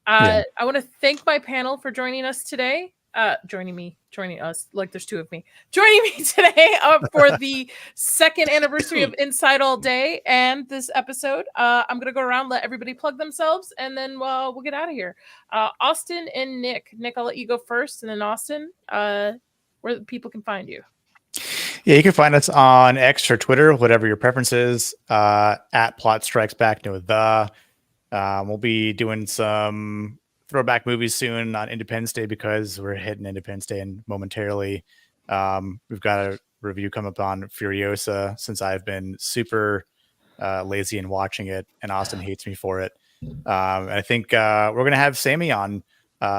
Yeah. I want to thank my panel for joining us today. Joining us, like there's two of me. Joining me today for the second anniversary of Inside All Day and this episode. I'm going to go around, let everybody plug themselves, and then we'll get out of here. Austin and Nick. Nick, I'll let you go first, and then Austin, where people can find you. Yeah, you can find us on X or Twitter, whatever your preference is, at Plot Strikes Back. We'll be doing some throwback movies soon on Independence Day because we're hitting Independence Day and momentarily. We've got a review come up on Furiosa since I've been super lazy in watching it, and Austin hates me for it. And I think we're going to have Sammy on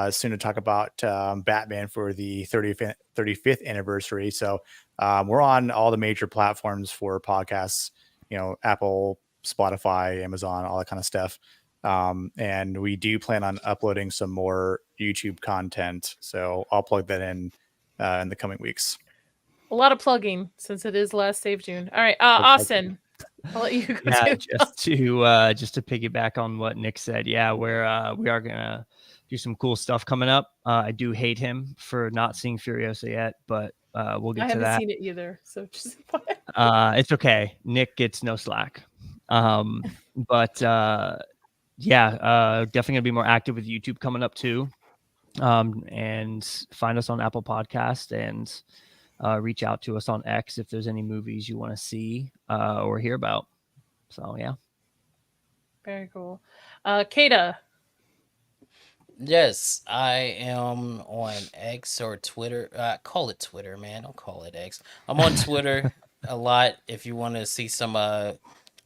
soon to talk about Batman for the 35th anniversary. So we're on all the major platforms for podcasts, Apple, Spotify, Amazon, all that kind of stuff. And we do plan on uploading some more YouTube content. So I'll plug that in the coming weeks. A lot of plugging since it is last Save June. All right, Austin, I'll let you go. Yeah, just to piggyback on what Nick said. Yeah, we are gonna do some cool stuff coming up. I do hate him for not seeing Furiosa yet, but we'll get to that. I haven't seen it either, so just it's okay. Nick gets no slack. But definitely gonna be more active with YouTube coming up too. And find us on Apple Podcast and reach out to us on X if there's any movies you want to see or hear about. So yeah. Very cool. Kaida. Yes, I am on X or Twitter. Call it Twitter, man. Don't call it X. I'm on Twitter a lot if you want to see some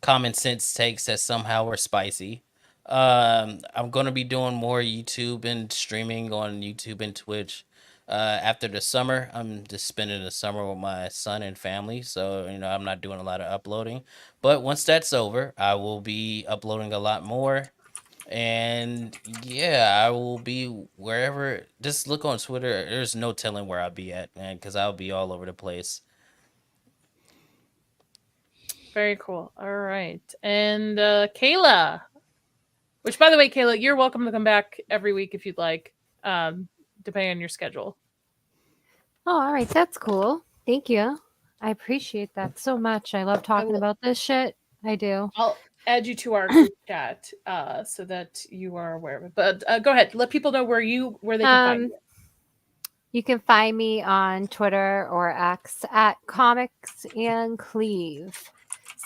common sense takes that somehow are spicy. I'm going to be doing more YouTube and streaming on YouTube and Twitch. After the summer, I'm just spending the summer with my son and family, so I'm not doing a lot of uploading. But once that's over, I will be uploading a lot more. And yeah, I will be wherever. Just look on Twitter. There's no telling where I'll be at, man, because I'll be all over the place. Very cool. All right. And Kayla, which, by the way, Kayla, you're welcome to come back every week if you'd like, depending on your schedule. Oh, all right. That's cool. Thank you. I appreciate that so much. I love talking about this shit. I do. I'll add you to our group chat so that you are aware of it. But go ahead. Let people know where they can find you. You can find me on Twitter or X at Comics and Cleave.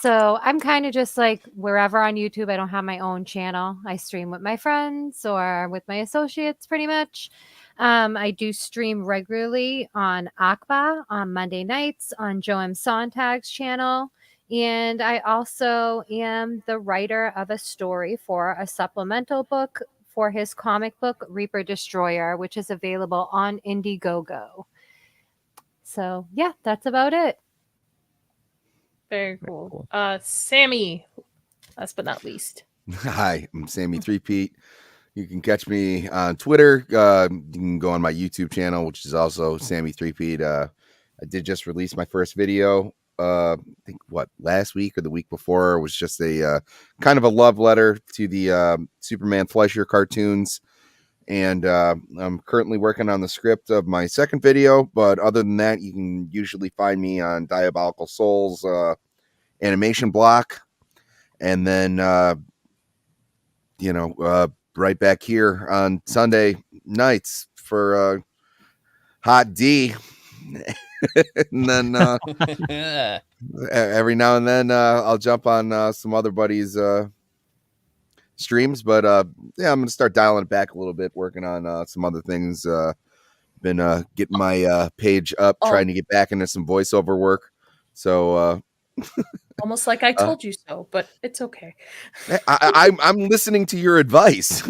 So I'm kind of just like wherever on YouTube. I don't have my own channel. I stream with my friends or with my associates pretty much. I do stream regularly on Akba on Monday nights on Joe M. Sontag's channel. And I also am the writer of a story for a supplemental book for his comic book, Reaper Destroyer, which is available on Indiegogo. So, yeah, that's about it. Very cool. Sammy, last but not least. Hi, I'm Sammy Threepeat. You can catch me on Twitter. You can go on my YouTube channel, which is also Sammy Threepeat. I did just release my first video. I think last week or the week before. It was just a kind of a love letter to the Superman Fleischer cartoons. And I'm currently working on the script of my second video. But other than that, you can usually find me on Diabolical Souls animation block. and then right back here on Sunday nights for Hot D. And then every now and then I'll jump on some other buddies' streams, but yeah, I'm gonna start dialing it back a little bit, working on some other things. Been getting my page up, trying to get back into some voiceover work. So almost like I told you so, but it's okay. I'm listening to your advice.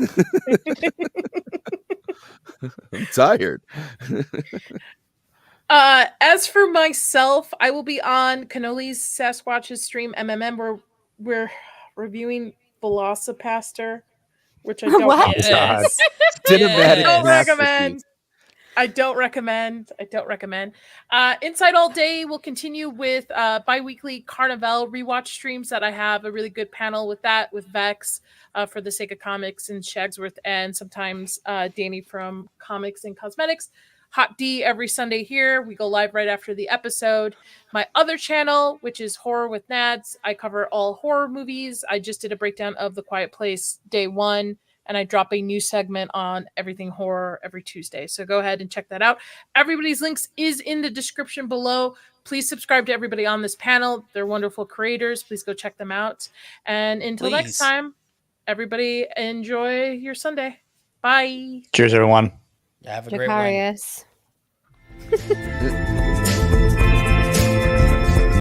I'm tired. As for myself, I will be on Canoli's Sasquatch's stream MMM where we're reviewing Velocipaster, which I don't What? Yes. Cinematic don't masterpiece. recommend. I don't recommend. Inside All Day will continue with bi-weekly Carnival rewatch streams that I have a really good panel with that, with Vex for the sake of comics and Shagsworth, and sometimes Danny from Comics and Cosmetics. Hot D every Sunday here. We go live right after the episode. My other channel, which is Horror with Nads, I cover all horror movies. I just did a breakdown of The Quiet Place Day 1. And I drop a new segment on everything horror every Tuesday. So go ahead and check that out. Everybody's links is in the description below. Please subscribe to everybody on this panel. They're wonderful creators. Please go check them out. And until next time, everybody enjoy your Sunday. Bye. Cheers, everyone. Have a great one. Jacarius.